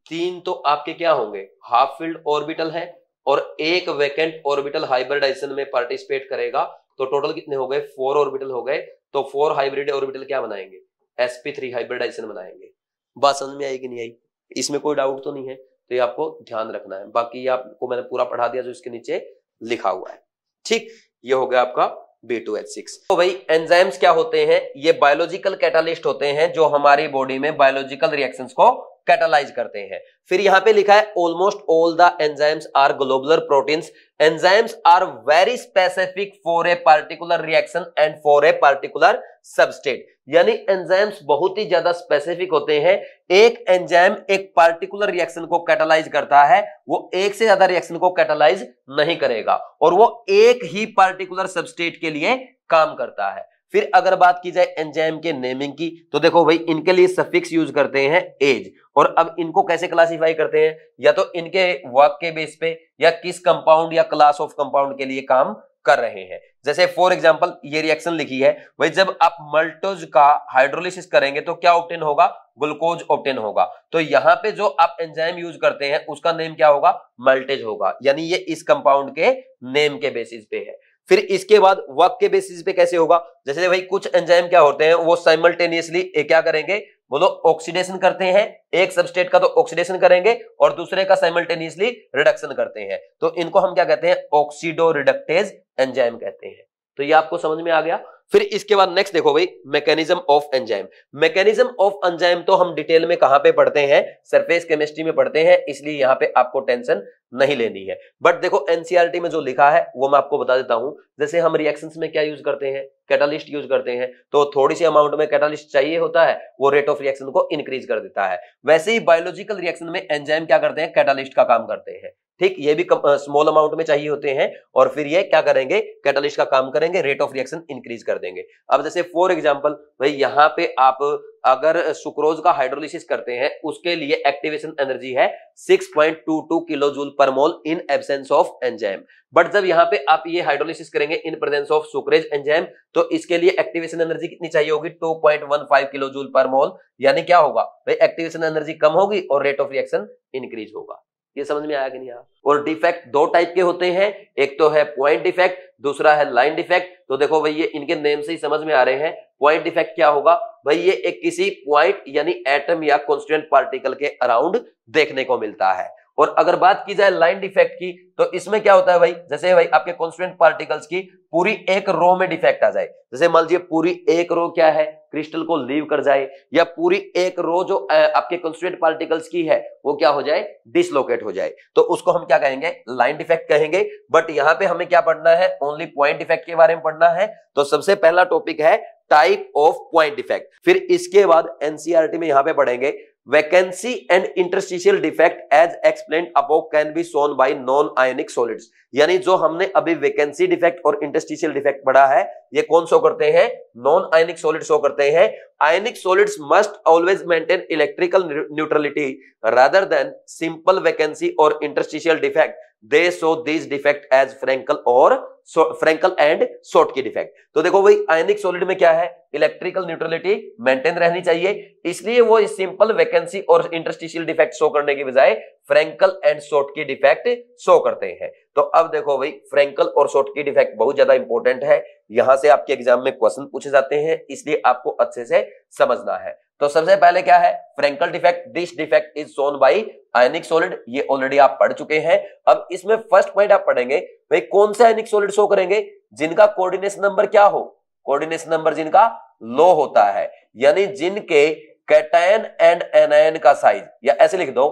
S1: 3 तो आपके क्या होंगे, हाफ फिल्ड ऑर्बिटल है, और एक वैकेंट ऑर्बिटल हाइब्रिडाइजेशन में पार्टिसिपेट करेगा। तो टोटल कितने हो गए, 4 ऑर्बिटल हो गए। तो 4 हाइब्रिड ऑर्बिटल क्या बनाएंगे, sp3 हाइब्रिडाइजेशन बनाएंगे। बात समझ में आई कि नहीं आई, इसमें कोई डाउट तो नहीं है। तो ये आपको ध्यान रखना है, बाकी आपको मैंने पूरा पढ़ा दिया जो इसके नीचे लिखा हुआ है, ठीक। ये हो गया आपका B2H6। तो भाई एंजाइम्स क्या होते हैं, ये बायोलॉजिकल कैटालिस्ट होते हैं जो हमारी बॉडी में बायोलॉजिकल रिएक्शंस को कैटालाइज करते हैं। फिर यहां पे लिखा है almost all the enzymes are globular proteins, enzymes are very specific for a particular reaction and for a particular substrate. यानी एंजाइम्स बहुत ही ज्यादा स्पेसिफिक होते हैं। एक एंजाइम एक पार्टिकुलर रिएक्शन को कैटालाइज करता है, वो एक से ज्यादा रिएक्शन को कैटालाइज नहीं करेगा, और वो एक ही पार्टिकुलर सबस्टेट के लिए काम करता है। फिर अगर बात की जाए एंजाइम के नेमिंग की, तो देखो भाई इनके लिए सफिक्स यूज करते हैं एज। और अब इनको कैसे क्लासिफाई करते हैं, या तो इनके वर्क के बेस पे, या किस कंपाउंड या क्लास ऑफ कंपाउंड के लिए काम कर रहे हैं। जैसे फॉर एग्जांपल ये रिएक्शन लिखी है भाई, जब आप मल्टोज का हाइड्रोलिसिस करेंगे तो क्या ऑब्टेन होगा, ग्लूकोज ऑब्टेन होगा। तो यहाँ पे जो आप एंजाइम यूज करते हैं उसका नेम क्या होगा, मल्टेज होगा। यानी ये इस कंपाउंड के नेम के बेसिस पे है। फिर इसके बाद वर्क के बेसिस पे कैसे होगा, जैसे भाई कुछ एंजाइम क्या होते हैं, वो साइमल्टेनियसली क्या करेंगे, बोलो ऑक्सीडेशन करते हैं। एक सबस्टेट का तो ऑक्सीडेशन करेंगे और दूसरे का साइमल्टेनियसली रिडक्शन करते हैं। तो इनको हम क्या कहते हैं, ऑक्सीडो रिडक्टेज एंजाइम कहते हैं। तो ये आपको समझ में आ गया। फिर इसके बाद नेक्स्ट देखो भाई, mechanism of enzyme. Mechanism of enzyme तो हम डिटेल में कहां पे पढ़ते हैं, सरफेस केमिस्ट्री में पढ़ते हैं, इसलिए यहां पे आपको टेंशन नहीं लेनी है। बट देखो एनसीईआरटी में जो लिखा है वो मैं आपको बता देता हूं। जैसे हम रिएक्शंस में क्या यूज करते हैं, कैटालिस्ट यूज करते हैं, तो थोड़ी सी अमाउंट में कैटालिस्ट चाहिए होता है, वो रेट ऑफ रिएक्शन को इंक्रीज कर देता है। वैसे ही बायोलॉजिकल रिएक्शन में एंजाइम क्या करते हैं, कैटालिस्ट का काम करते हैं। ठीक, ये भी स्मॉल अमाउंट में चाहिए होते हैं और फिर ये क्या करेंगे, कैटलिस्ट का काम करेंगे, रेट ऑफ रिएक्शन इंक्रीज कर देंगे। अब जैसे फॉर एग्जांपल भाई यहाँ पे आप अगर सुक्रोज का हाइड्रोलिसिस करते हैं उसके लिए एक्टिवेशन एनर्जी है 6.22 किलो जूल पर मोल in absence of enzyme. But जब यहाँ पे आप ये हाइड्रोलिसिस करेंगे इन प्रेजेंस ऑफ सुक्रेज एंजाइम तो इसके लिए एक्टिवेशन एनर्जी कितनी चाहिए होगी, 2.15 किलो जूल पर मोल। यानी क्या होगा भाई, एक्टिवेशन एनर्जी कम होगी और रेट ऑफ रिएक्शन इंक्रीज होगा। ये समझ में आया कि नहीं आया? और डिफेक्ट दो टाइप के होते हैं, एक तो है पॉइंट डिफेक्ट, दूसरा है लाइन डिफेक्ट। तो देखो भाई ये इनके नेम से ही समझ में आ रहे हैं। पॉइंट डिफेक्ट क्या होगा भाई, ये एक किसी पॉइंट यानी एटम या कॉन्स्टिट्यूएंट पार्टिकल के अराउंड देखने को मिलता है। और अगर बात की जाए लाइन डिफेक्ट की तो इसमें क्या होता है भाई, जैसे भाई आपके कॉन्स्टिट्यूएंट पार्टिकल्स की पूरी एक रो में डिफेक्ट आ जाए, जैसे मान लीजिए पूरी एक रो क्या है, क्रिस्टल को लीव कर जाए, या पूरी एक रो जो आपके कॉन्स्टिट्यूएंट पार्टिकल्स की है वो क्या हो जाए, डिसलोकेट हो जाए, तो उसको हम क्या कहेंगे, लाइन डिफेक्ट कहेंगे। बट यहाँ पे हमें क्या पढ़ना है, ओनली पॉइंट डिफेक्ट के बारे में पढ़ना है। तो सबसे पहला टॉपिक है टाइप ऑफ पॉइंट डिफेक्ट। फिर इसके बाद एनसीईआरटी में यहां पे पढ़ेंगे vacancy and interstitial defect as explained above can be shown by non ionic solids. यानी जो हमने अभी वैकेंसी डिफेक्ट और इंटरस्टिशियल डिफेक्ट पढ़ा है ये कौन शो करते हैं, नॉन आयनिक सॉलिड शो करते हैं। Ionic solids must always maintain electrical neutrality rather than simple vacancy और interstitial defect. They show this defect as Frenkel and Schottky defect. तो देखो भाई आयनिक सॉलिड में क्या है, इलेक्ट्रिकल न्यूट्रलिटी मेंटेन रहनी चाहिए, इसलिए वो सिंपल वैकेंसी और इंटरस्टिशियल डिफेक्ट शो करने की बजाय Frenkel and Schottky defect show करते हैं। तो अब देखो भाई फ्रैंकल और शॉर्टकी डिफेक्ट बहुत ज्यादा इंपॉर्टेंट है, यहां से आपके एग्जाम में क्वेश्चन पूछे जाते हैं, इसलिए आपको अच्छे से समझना है। तो सबसे पहले क्या है, Frenkel defect, this defect is shown by ionic solid, ये ऑलरेडी आप पढ़ चुके हैं। अब इसमें फर्स्ट पॉइंट आप पढ़ेंगे भाई कौन से आयनिक सॉलिड शो करेंगे, जिनका कोऑर्डिनेशन नंबर क्या हो, कोऑर्डिनेशन नंबर जिनका लो होता है, यानी जिनके कैटायन एंड एनायन का साइज, या ऐसे लिख दो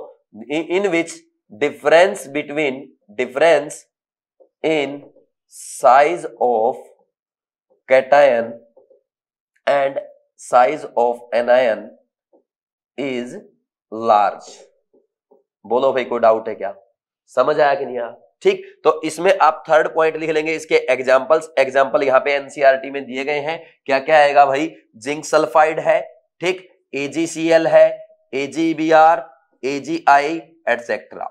S1: in which difference in size of cation and size of anion is large. बोलो भाई कोई डाउट है क्या, समझ आया कि नहीं आया? ठीक, तो इसमें आप थर्ड पॉइंट लिख लेंगे इसके एग्जांपल्स। एग्जांपल यहाँ पे एनसीईआरटी में दिए गए हैं, क्या क्या आएगा भाई, जिंक सल्फाइड है, ठीक, AgCl है, AgBr, AgI एटसेट्रा।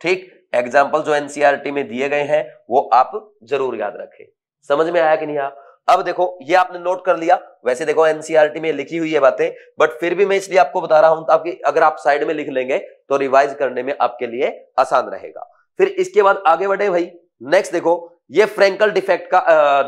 S1: ठीक, एग्जांपल जो एनसीईआरटी में दिए गए हैं वो आप जरूर याद रखें। समझ में आया कि नहीं आया? अब देखो ये आपने नोट कर लिया, वैसे देखो एनसीईआरटी में लिखी हुई है बातें, बट फिर भी मैं इसलिए आपको बता रहा हूं ताकि अगर आप साइड में लिख लेंगे तो रिवाइज करने में आपके लिए आसान रहेगा। फिर इसके बाद आगे बढ़े भाई, नेक्स्ट देखो ये फ्रैंकल डिफेक्ट का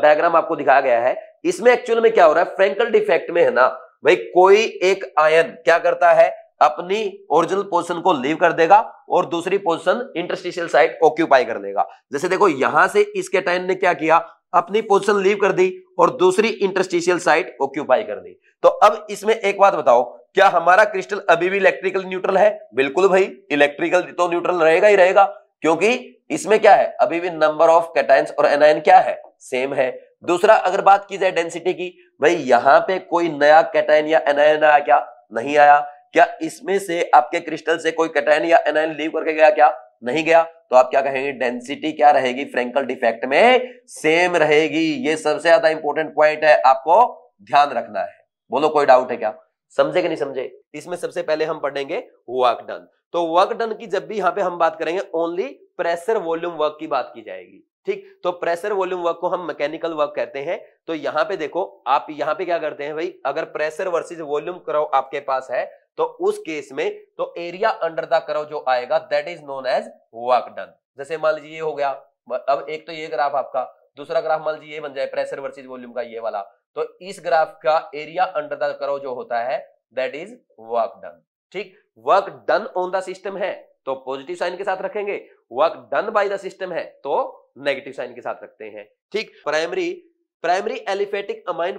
S1: डायग्राम आपको दिखाया गया है। इसमें एक्चुअल में क्या हो रहा है, फ्रैंकल डिफेक्ट में है ना भाई, कोई एक आयन क्या करता है, अपनी ओरिजिनल पोजीशन को लीव कर देगा और दूसरी पोजीशन इंटरस्टिशियल साइड ऑक्यूपाई कर लेगा। जैसे देखो यहां से इस कैटायन ने क्या किया, अपनी पोजीशन लीव कर दी और दूसरी इंटरस्टिशियल साइड ऑक्यूपाई कर दी। तो अब इसमें एक बात बताओ, क्या हमारा क्रिस्टल अभी भी इलेक्ट्रिकल न्यूट्रल है? बिल्कुल भाई, इलेक्ट्रिकल तो न्यूट्रल रहेगा ही रहेगा, क्योंकि इसमें क्या है, अभी भी नंबर ऑफ कैटायंस और एनायन क्या है, सेम है। दूसरा अगर बात की जाए डेंसिटी की, भाई यहां पे कोई नया कैटायन या एनायन आया क्या, नहीं आया। क्या इसमें से आपके क्रिस्टल से कोई कैटायन या एनायन लीव करके गया क्या, नहीं गया। तो आप क्या कहेंगे, डेंसिटी क्या रहेगी फ्रैंकल डिफेक्ट में, सेम रहेगी। ये सबसे ज्यादा इंपॉर्टेंट पॉइंट है, आपको ध्यान रखना है। बोलो कोई डाउट है क्या, समझे कि नहीं समझे? इसमें सबसे पहले हम पढ़ेंगे वर्क डन। तो वर्क डन की जब भी यहां पे हम बात करेंगे ओनली प्रेशर वॉल्यूम वर्क की बात की जाएगी। ठीक, तो प्रेशर वॉल्यूम वर्क को हम मैकेनिकल वर्क कहते हैं। तो यहां पे देखो आप यहां पे क्या करते हैं भाई, अगर प्रेशर वर्सेस वॉल्यूम कर्व आपके पास है तो उस केस में तो एरिया अंडर द कर्व जो आएगा that is known as work done. जैसे मान लीजिए ये हो गया, अब एक तो ये ग्राफ आपका, दूसरा ग्राफ मान लीजिए ये बन जाए प्रेशर वर्सेस वॉल्यूम का ये वाला, तो इस ग्राफ का एरिया अंडर द कर्व जो होता है दैट इज वर्क डन। ठीक, work done on the system है तो पॉजिटिव साइन के साथ रखेंगे, work done by the system है तो नेगेटिव साइन के साथ रखते हैं। ठीक, primary aliphatic amine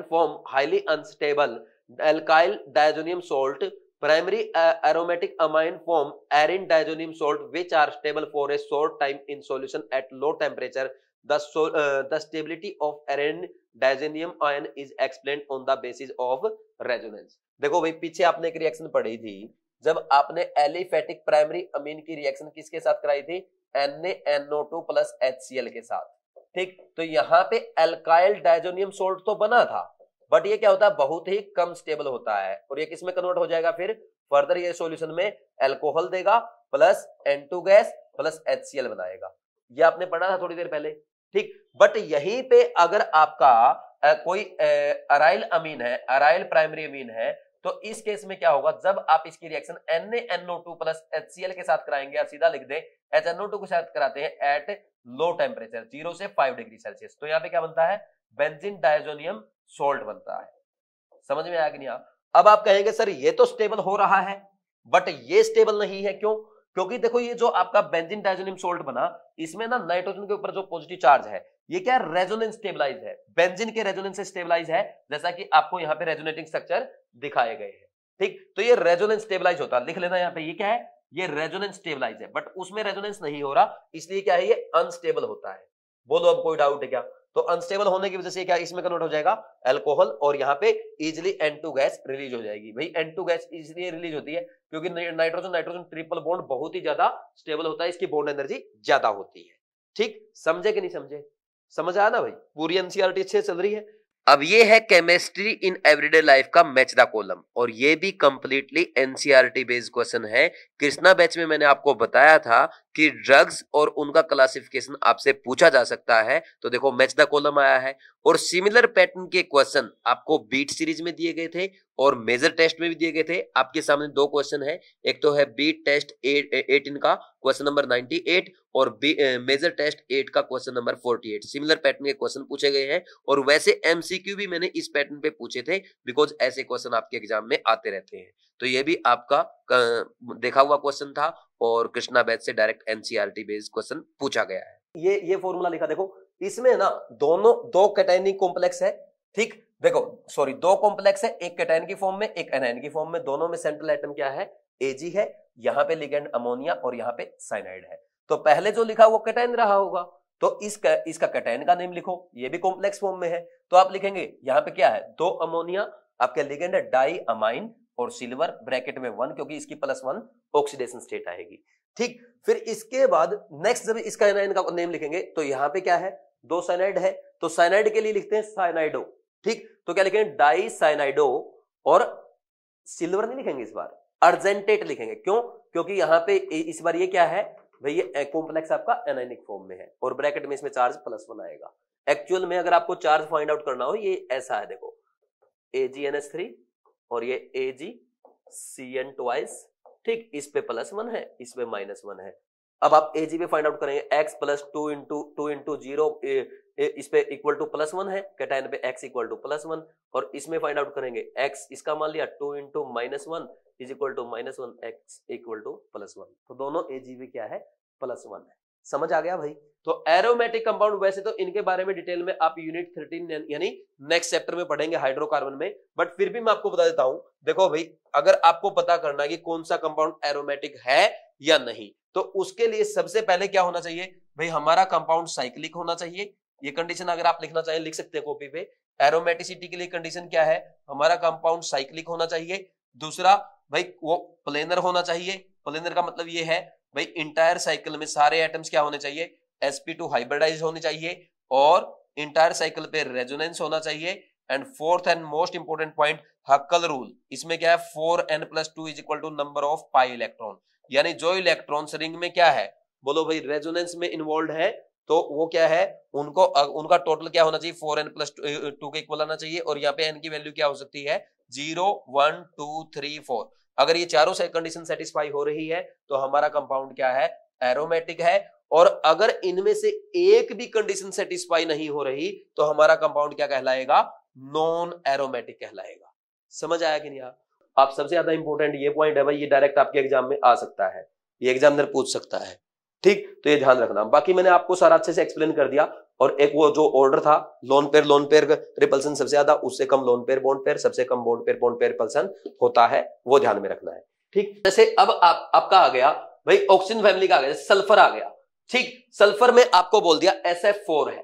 S1: form highly unstable alkyl diazonium salt, primary aromatic amine form arine diazonium salt which are stable for a short time in solution at low temperature. The stability of arine diazonium ion is explained on the basis of resonance. देखो भाई पीछे आपने एक reaction पढ़ी थी, जब आपने aliphatic primary amine की रिएक्शन किसके साथ कराई थी, NaNO2 प्लस HCl के साथ। ठीक, तो यहाँ पे एल्काइल डायजोनियम सोल्ट तो बना था, बट ये क्या होता है, बहुत ही कम स्टेबल होता है, और ये किसमें कन्वर्ट हो जाएगा, फिर फर्दर ये सॉल्यूशन में अल्कोहल देगा plus N2 gas plus HCl बनाएगा। ये आपने पढ़ा था थोड़ी देर पहले। ठीक, बट यहीं पे अगर आपका कोई अराइल अमीन है, अराइल प्राइमरी अमीन है, तो इस केस में क्या होगा, जब आप इसकी रिएक्शन NaNO2 प्लस HCl के साथ कराएंगे, आप सीधा लिख दें HNO2 के साथ कराते हैं एट लो टेम्परेचर 0 से 5 डिग्री सेल्सियस, तो यहाँ पे क्या बनता है, बेंजीन डायजोनियम सोल्ट बनता है। समझ में आया कि नहीं? अब आप कहेंगे सर ये तो स्टेबल हो रहा है, बट ये स्टेबल नहीं है, क्यों? क्योंकि देखो ये जो आपका बेंजीन डायजोनियम सोल्ट बना, इसमें ना नाइट्रोजन के ऊपर जो पॉजिटिव चार्ज है, ये क्या रेजोनेंस स्टेबलाइज है, बेंजीन के रेजोनेंस से स्टेबलाइज है, जैसा कि आपको यहाँ पे रेजोनेटिंग स्ट्रक्चर दिखाए गए हैं। ठीक, तो ये रेजोनेंस स्टेबलाइज होता है, लिख लेना यहाँ पे, ये क्या है, ये रेजोनेंस स्टेबलाइज है, बट उसमें रेजोनेंस नहीं हो रहा, इसलिए क्या है, ये अनस्टेबल होता है। बोलो अब कोई डाउट है क्या? तो अनस्टेबल होने की वजह से क्या इसमें कन्वर्ट हो जाएगा अल्कोहल, और यहाँ पे इजिली N2 गैस रिलीज हो जाएगी। भाई N2 गैस इसलिए रिलीज होती है क्योंकि नाइट्रोजन नाइट्रोजन ट्रिपल बॉन्ड बहुत ही ज्यादा स्टेबल होता है, इसकी बॉन्ड एनर्जी ज्यादा होती है। ठीक, समझे कि नहीं समझे? समझ आया ना भाई? पूरी एनसीईआरटी अच्छे चल रही है। अब ये है केमिस्ट्री इन एवरीडे लाइफ का मैच द कॉलम, और ये भी कंप्लीटली एनसीईआरटी बेस्ड क्वेश्चन है। कृष्णा बैच में मैंने आपको बताया था कि ड्रग्स और उनका क्लासिफिकेशन आपसे पूछा जा सकता है, तो देखो मैच द कॉलम आया है, और सिमिलर पैटर्न के क्वेश्चन आपको बीट सीरीज में दिए गए थे और मेजर टेस्ट में भी दिए गए थे। आपके सामने दो क्वेश्चन है, एक तो है बीट टेस्ट 18 का क्वेश्चन नंबर 98 और मेजर टेस्ट 8 का क्वेश्चन नंबर 48। सिमिलर पैटर्न के क्वेश्चन पूछे गए हैं, और वैसे एमसीक्यू भी मैंने इस पैटर्न पे पूछे थे, बिकॉज ऐसे क्वेश्चन आपके एग्जाम में आते रहते हैं। तो ये भी आपका देखा हुआ क्वेश्चन था, और कृष्णा बैच से डायरेक्ट एनसीईआरटी बेस्ड क्वेश्चन पूछा गया है। ये फॉर्मूला लिखा, देखो इसमें ना दो कैटायनिक कॉम्प्लेक्स है। ठीक, देखो सॉरी, दो कॉम्प्लेक्स है, एक कैटायन की फॉर्म में, एक एनायन की फॉर्म में, दोनों में सेंट्रल एटम क्या है, Ag है, यहाँ पे लिगेंड अमोनिया और यहाँ पे साइनाइड है। तो पहले जो लिखा वो कैटायन रहा होगा, तो इसका कैटायन का नेम लिखो, ये भी कॉम्प्लेक्स फॉर्म में है, तो आप लिखेंगे यहाँ पे क्या है, 2 अमोनिया, आपके लिगेंड है डाई अमाइन, और सिल्वर ब्रैकेट में 1, क्योंकि इसकी +1 ऑक्सीडेशन स्टेट आएगी। ठीक, फिर इसके बाद नेक्स्ट जब इसका एनायन का नेम लिखेंगे, तो यहाँ पे क्या है, 2 साइनाइड है, तो साइनाइड के लिए लिखते हैं साइनाइडो। ठीक, तो क्या लिखेंगे, डाई साइनाइडो, और सिल्वर नहीं लिखेंगे इस बार, अर्जेंटेट लिखेंगे। क्यों? क्योंकि यहाँ पे इस बार ये क्या है भाई, ये कॉम्प्लेक्स आपका एनायनिक फॉर्म में है, और ब्रैकेट में इसमें चार्ज +1 आएगा। एक्चुअल में अगर आपको चार्ज फाइंड आउट करना हो, ये ऐसा है, देखो AgNH3 और ये AgCN ट्वाइस। ठीक, इस पे +1 है, इस पे -1 है। अब आप Ag पे फाइंड आउट करेंगे, x + 2 × 0 इस पे इक्वल टू +1 है, कैटायन पे x इक्वल टू +1, और इसमें फाइंड आउट करेंगे x, इसका मान लिया 2 × -1 is equal to -1, x equal to +1, तो दोनों Ag भी क्या है, +1 है। समझ आ गया भाई? तो एरोमेटिक कंपाउंड, वैसे तो इनके बारे में डिटेल में आप यूनिट 13 यानी नेक्स्ट चैप्टर में पढ़ेंगे हाइड्रोकार्बन में, बट फिर भी मैं आपको बता देता हूं। देखो भाई, अगर आपको पता करना है कि कौन सा कंपाउंड एरोमेटिक है या नहीं, तो उसके लिए सबसे पहले क्या होना चाहिए भाई, हमारा कंपाउंड साइक्लिक होना चाहिए। ये कंडीशन अगर आप लिखना चाहें लिख सकते हैं कॉपी पे। एरोमेटिसिटी के लिए कंडीशन क्या है, हमारा कंपाउंड साइक्लिक होना चाहिए। दूसरा भाई वो प्लेनर होना चाहिए। प्लेनर का मतलब ये है भाई इंटायर साइकिल में सारे एटम्स क्या होने चाहिए, sp2 हाइब्रिडाइज होने चाहिए, और इंटायर साइकिल पे रेजोनेंस होना चाहिए। And fourth and most important point, Huckel rule, इसमें क्या है, 4n+2 is equal to number of pi electron, यानी जो इलेक्ट्रॉन्स रिंग में क्या है, बोलो भाई रेजोनेंस में इन्वॉल्व है, तो वो क्या है, उनका टोटल क्या होना चाहिए, 4n+2 के इक्वल आना चाहिए, और यहाँ पे n की वैल्यू क्या हो सकती है, 0 1 2 3 4। अगर ये चारों कंडीशन सेटिस्फाई हो रही है तो हमारा कंपाउंड क्या है, एरोमेटिक है। और अगर इनमें से एक भी कंडीशन सेटिस्फाई नहीं हो रही तो हमारा कंपाउंड क्या कहलाएगा, नॉन एरोमेटिक कहलाएगा। समझ आया कि नहीं? आप सबसे ज्यादा इंपॉर्टेंट ये पॉइंट है भाई, ये डायरेक्ट आपके एग्जाम में आ सकता है, ये एग्जामिनर पूछ सकता है। ठीक, तो ये ध्यान रखना। बाकी मैंने आपको सारा अच्छे से एक्सप्लेन कर दिया। और एक वो जो ऑर्डर था, लोन पेयर रिपल्सन सबसे ज्यादा, उससे कम लोन पेयर बॉन्ड पेयर, सबसे कम बॉन्ड पेयर रिपल्सन होता है, वो ध्यान में रखना है। ठीक, जैसे अब आपका आ गया भाई ऑक्सीजन फैमिली का आ गया, सल्फर आ गया। ठीक, सल्फर में आपको बोल दिया SF4 है।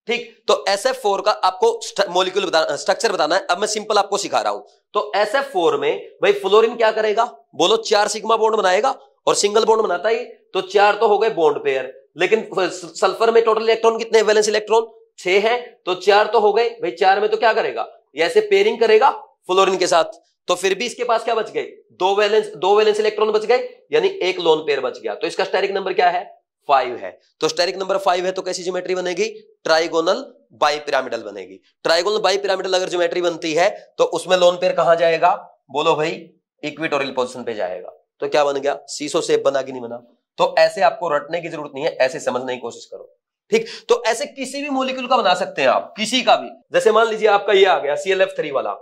S1: ठीक, तो SF4 का आपको मॉलिक्यूल स्ट्रक्चर बताना है। अब मैं सिंपल आपको सिखा रहा हूं। तो SF4 में भाई फ्लोरीन क्या करेगा, बोलो 4 सिग्मा बॉन्ड बनाएगा और सिंगल बॉन्ड बनाता ही, तो 4 तो हो गए बॉन्ड पेयर। लेकिन सल्फर में टोटल इलेक्ट्रॉन कितने, वैलेंस इलेक्ट्रॉन 6 हैं, तो 4 तो हो गए भाई। 4 में तो क्या करेगा, ऐसे पेयरिंग करेगा फ्लोरीन के साथ, तो फिर भी इसके पास क्या बच गए, दो वैलेंस इलेक्ट्रॉन बच गए, यानी एक लोन पेयर बच गया। तो इसका स्टेरिक नंबर क्या है, 5 है। तो स्टेरिक नंबर 5 है, तो कैसी ज्योमेट्री बनेगी, ट्राइगोनल बाइपिरामिडल बनेगी। ट्राइगोनल बाइपिरामिडल अगर ज्योमेट्री बनती है तो उसमें लोन पेयर कहां जाएगा, बोलो भाई इक्वेटोरियल पोजीशन पे जाएगा। तो क्या बन गया, सीसो शेप बना कि नहीं बना। तो ऐसे आपको रटने की जरूरत नहीं है, ऐसे समझने की कोशिश करो, ठीक। तो ऐसे किसी भी मॉलिक्यूल का बना सकते हैं आप, किसी का भी। जैसे मान लीजिए आपका ये आ गया ClF3 वाला,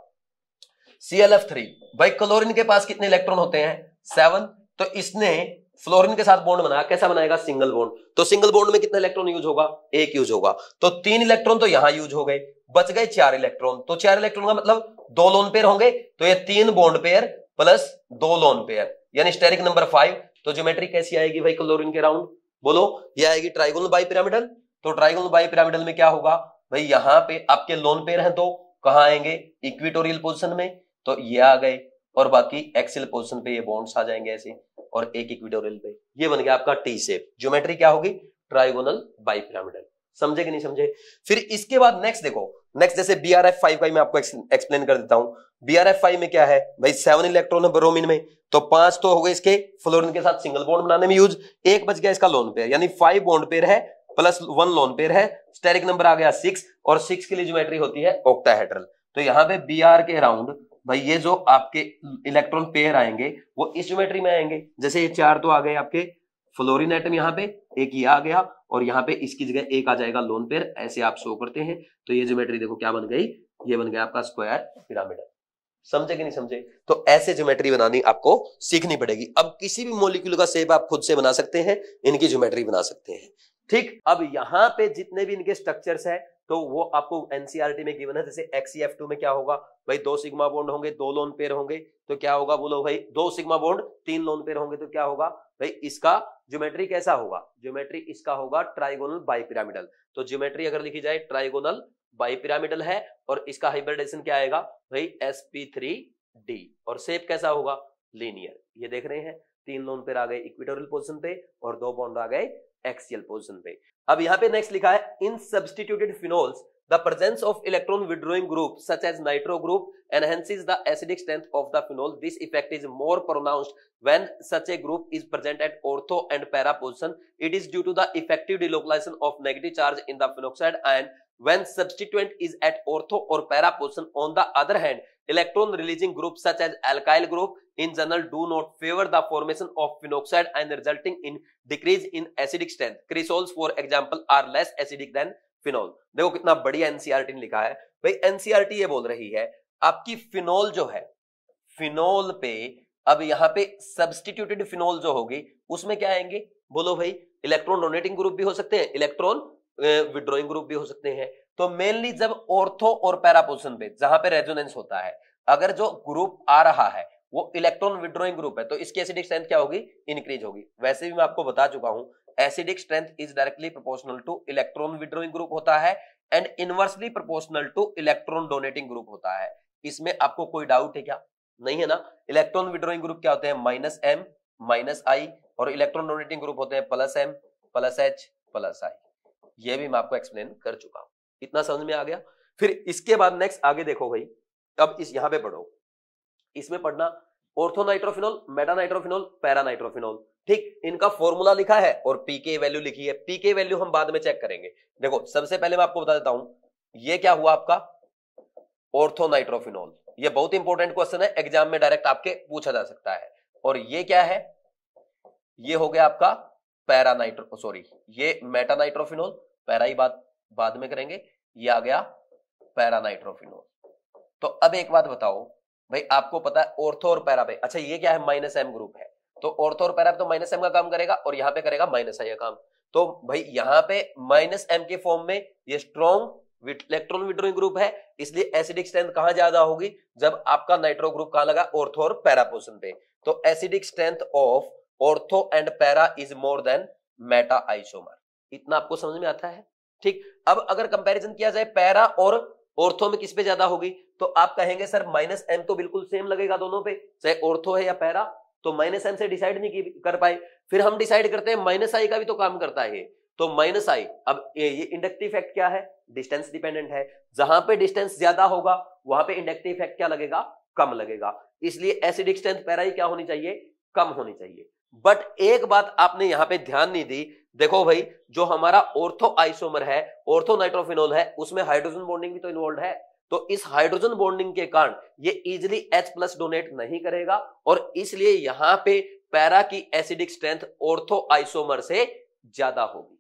S1: ClF3 भाई, क्लोरीन के पास कितने इलेक्ट्रॉन होते हैं, 7। तो इसने फ्लोरीन के साथ बॉन्ड बनाया, कैसा बनाएगा, सिंगल बॉन्ड। तो सिंगल बॉन्ड में कितना इलेक्ट्रॉन यूज होगा, एक यूज होगा। तो 3 इलेक्ट्रॉन तो यहां यूज हो गए, बच गए 4 इलेक्ट्रॉन। तो 4 इलेक्ट्रॉन का मतलब 2 लोन पेयर होंगे, तो ये 3 bond pair plus 2 lone pair, यानी स्टेरिक नंबर 5। तो ज्योमेट्री कैसी आएगी भाई क्लोरीन के राउंड, बोलो ये आएगी ट्राइगोनल बाइपिरामिडल। तो ट्राइगोनल बाइपिरामिडल में क्या होगा भाई, यहां पे आपके लोन पेयर हैं 2, कहां आएंगे, इक्वेटोरियल पोजीशन में, तो ये आ गए, और बाकी एक्सियल पोजीशन पे ये बॉन्ड्स आ जाएंगे ऐसे, और एक इक्वेटोरियल पे। ये बन गया आपका टी शेप। ज्योमेट्री क्या होगी, ट्राइगोनल बाइपिरामिडल। समझे कि नहीं समझे। फिर इसके बाद नेक्स्ट देखो, नेक्स्ट जैसे BrF5 का मैं आपको एक्सप्लेन कर देता हूं। BrF5 में क्या है भाई, 7 इलेक्ट्रॉन है ब्रोमीन में, तो 5 तो हो गए इसके फ्लोरीन के साथ सिंगल बॉन्ड बनाने में यूज, एक बच गया इसका लोन पेयर, यानी 5 बॉन्ड पेयर है प्लस 1 लोन पेयर है। स्टेरिक नंबर आ गया 6, और 6 के लिए ज्योमेट्री होती है ऑक्टाहेड्रल। तो यहाँ पे Br के अराउंड भाई ये जो आपके इलेक्ट्रॉन पेयर आएंगे वो इस ज्योमेट्री में आएंगे। जैसे ये 4 तो आ गए आपके फ्लोरीन एटम, यहाँ पे एक ये आ गया, और यहाँ पे इसकी जगह एक आ जाएगा लोन पेयर, ऐसे आप शो करते हैं। तो ये ज्योमेट्री देखो क्या बन गई, ये बन गया आपका स्क्वायर पिरामिड। समझे कि नहीं समझे। तो ऐसे ज्योमेट्री बनानी आपको सीखनी पड़ेगी। अब किसी भी मॉलिक्यूल का शेप आप खुद से बना सकते हैं, इनकी ज्योमेट्री बना सकते हैं, ठीक। अब यहाँ पे जितने भी इनके स्ट्रक्चर्स है तो वो आपको एनसीईआरटी में गिवन है। जैसे XeF2 में क्या होगा भाई, 2 सिग्मा बॉन्ड होंगे, 2 लोन पेयर होंगे, तो क्या होगा बोलो भाई, 2 सिग्मा बॉन्ड 3 लोन पेयर होंगे, तो क्या होगा भाई, इसका ज्योमेट्री कैसा होगा, ज्योमेट्री इसका होगा ट्राइगोनल बाइपिरामिडल। तो ज्योमेट्री अगर लिखी जाए ट्राइगोनल बाइपिरामिडल है, और इसका हाइब्रिडेशन क्या आएगा भाई, sp3d, और शेप कैसा होगा, लीनियर। ये देख रहे हैं 3 लोन पेयर आ गए इक्वेटोरियल पोजीशन पे, और 2 बॉन्ड आ गए एक्सियल पोजीशन पे। अब यहाँ पे नेक्स्ट लिखा है, in substituted phenols the presence of electron withdrawing group such as nitro group enhances the acidic strength of the phenol. This effect is more pronounced when such a group is present at ortho and para position. It is due to the effective delocalization of negative charge in the phenoxide ion when substituent is at ortho or para position. On the other hand, electron releasing groups such as alkyl group in general do not favor the formation of phenoxide ion, resulting in decrease in acidic strength. Cresols for example are less acidic than phenol. देखो कितना बढ़िया NCERT ने लिखा है भाई। NCERT ये बोल रही है आपकी फिनोल जो है, फिनोल पे अब यहाँ पे सब्स्टिट्यूटेड फिनोल जो होगी उसमें क्या आएंगे बोलो भाई, इलेक्ट्रॉन डोनेटिंग ग्रुप भी हो सकते हैं, इलेक्ट्रॉन विड्रॉइंग ग्रुप भी हो सकते हैं। तो मेनली जब ऑर्थो और पैरा पोजीशन पे जहां पे रेजोनेंस होता है, अगर जो ग्रुप आ रहा है वो इलेक्ट्रॉन विड्रॉइंग ग्रुप है, तो इसकी एसिडिक स्ट्रेंथ क्या होगी, इंक्रीज होगी। वैसे भी मैं आपको बता चुका हूं, acidic strength is directly proportional two electron withdrawing group होता है, and inversely proportional two electron donating group होता है। इसमें आपको कोई डाउट है क्या, नहीं है ना। इलेक्ट्रॉन विड्रॉइंग ग्रुप क्या होते हैं, -m -i, और इलेक्ट्रॉन डोनेटिंग ग्रुप होते हैं +m +h +i। ये भी मैं आपको एक्सप्लेन कर चुका हूं, इतना समझ में आ गया। फिर इसके बाद नेक्स्ट आगे देखो भाई, अब इस यहां पे पढ़ो, इसमें पढ़ना ऑर्थोनाइट्रोफिनोल, मेटानाइट्रोफिनोल, पैरानाइट्रोफिनोल, ठीक। इनका फॉर्मूला लिखा है और पीके वैल्यू लिखी है। पीके वैल्यू हम बाद में चेक करेंगे। देखो सबसे पहले मैं आपको बता देता हूं, ये क्या हुआ आपका ऑर्थोनाइट्रोफिनोल। ये बहुत इंपॉर्टेंट क्वेश्चन है, एग्जाम में डायरेक्ट आपके पूछा जा सकता है। और ये क्या है, ये हो गया आपका पैरानाइट्रो, सॉरी ये मेटानाइट्रोफिनोल, पैरा ही बात बाद में करेंगे। ये आ गया पैरानाइट्रोफिनोल। तो अब एक बात बताओ भाई, आपको पता है ऑर्थो और पैरा पे, अच्छा ये क्या है, -m ग्रुप है, तो ऑर्थो और पैरा पे तो -m का काम करेगा, और यहाँ पे करेगा -i का काम। तो भाई यहाँ पे -m के फॉर्म में ये स्ट्रॉन्ग इलेक्ट्रॉन विड्रॉइंग ग्रुप है, इसलिए एसिडिक स्ट्रेंथ कहां ज्यादा होगी, जब आपका नाइट्रो ग्रुप कहां लगा, ऑर्थो और पैरा पोजीशन पे। तो acidic strength of ortho and para is more than Meta isomer. इतना आपको समझ में आता है, ठीक। अब अगर कंपैरिजन किया जाए पैरा और ऑर्थो में किस पे ज्यादा होगी, तो आप कहेंगे सर -m तो बिल्कुल सेम लगेगा दोनों पे, चाहे ऑर्थो है या पैरा। तो माइनस एम से डिसाइड नहीं कर पाए। फिर हम डिसाइड करते हैं माइनस आई का भी तो काम करता है, तो माइनस आई। अब ये इंडक्टिव इफेक्ट क्या है, डिस्टेंस डिपेंडेंट है। जहां पे डिस्टेंस ज्यादा होगा वहां पे इंडक्टिव इफेक्ट क्या लगेगा, कम लगेगा। इसलिए एसिडिक स्ट्रेंथ पैरा क्या होनी चाहिए, कम होनी चाहिए। बट एक बात आपने यहां पे ध्यान नहीं दी, देखो भाई जो हमारा ऑर्थो आइसोमर है, ऑर्थो नाइट्रोफिनॉल है, उसमें हाइड्रोजन बॉन्डिंग भी तो इन्वॉल्व है। तो इस हाइड्रोजन बॉन्डिंग के कारण ये इजीली H+ डोनेट नहीं करेगा और इसलिए यहां पे पैरा की एसिडिक स्ट्रेंथ ऑर्थो आइसोमर से ज्यादा होगी।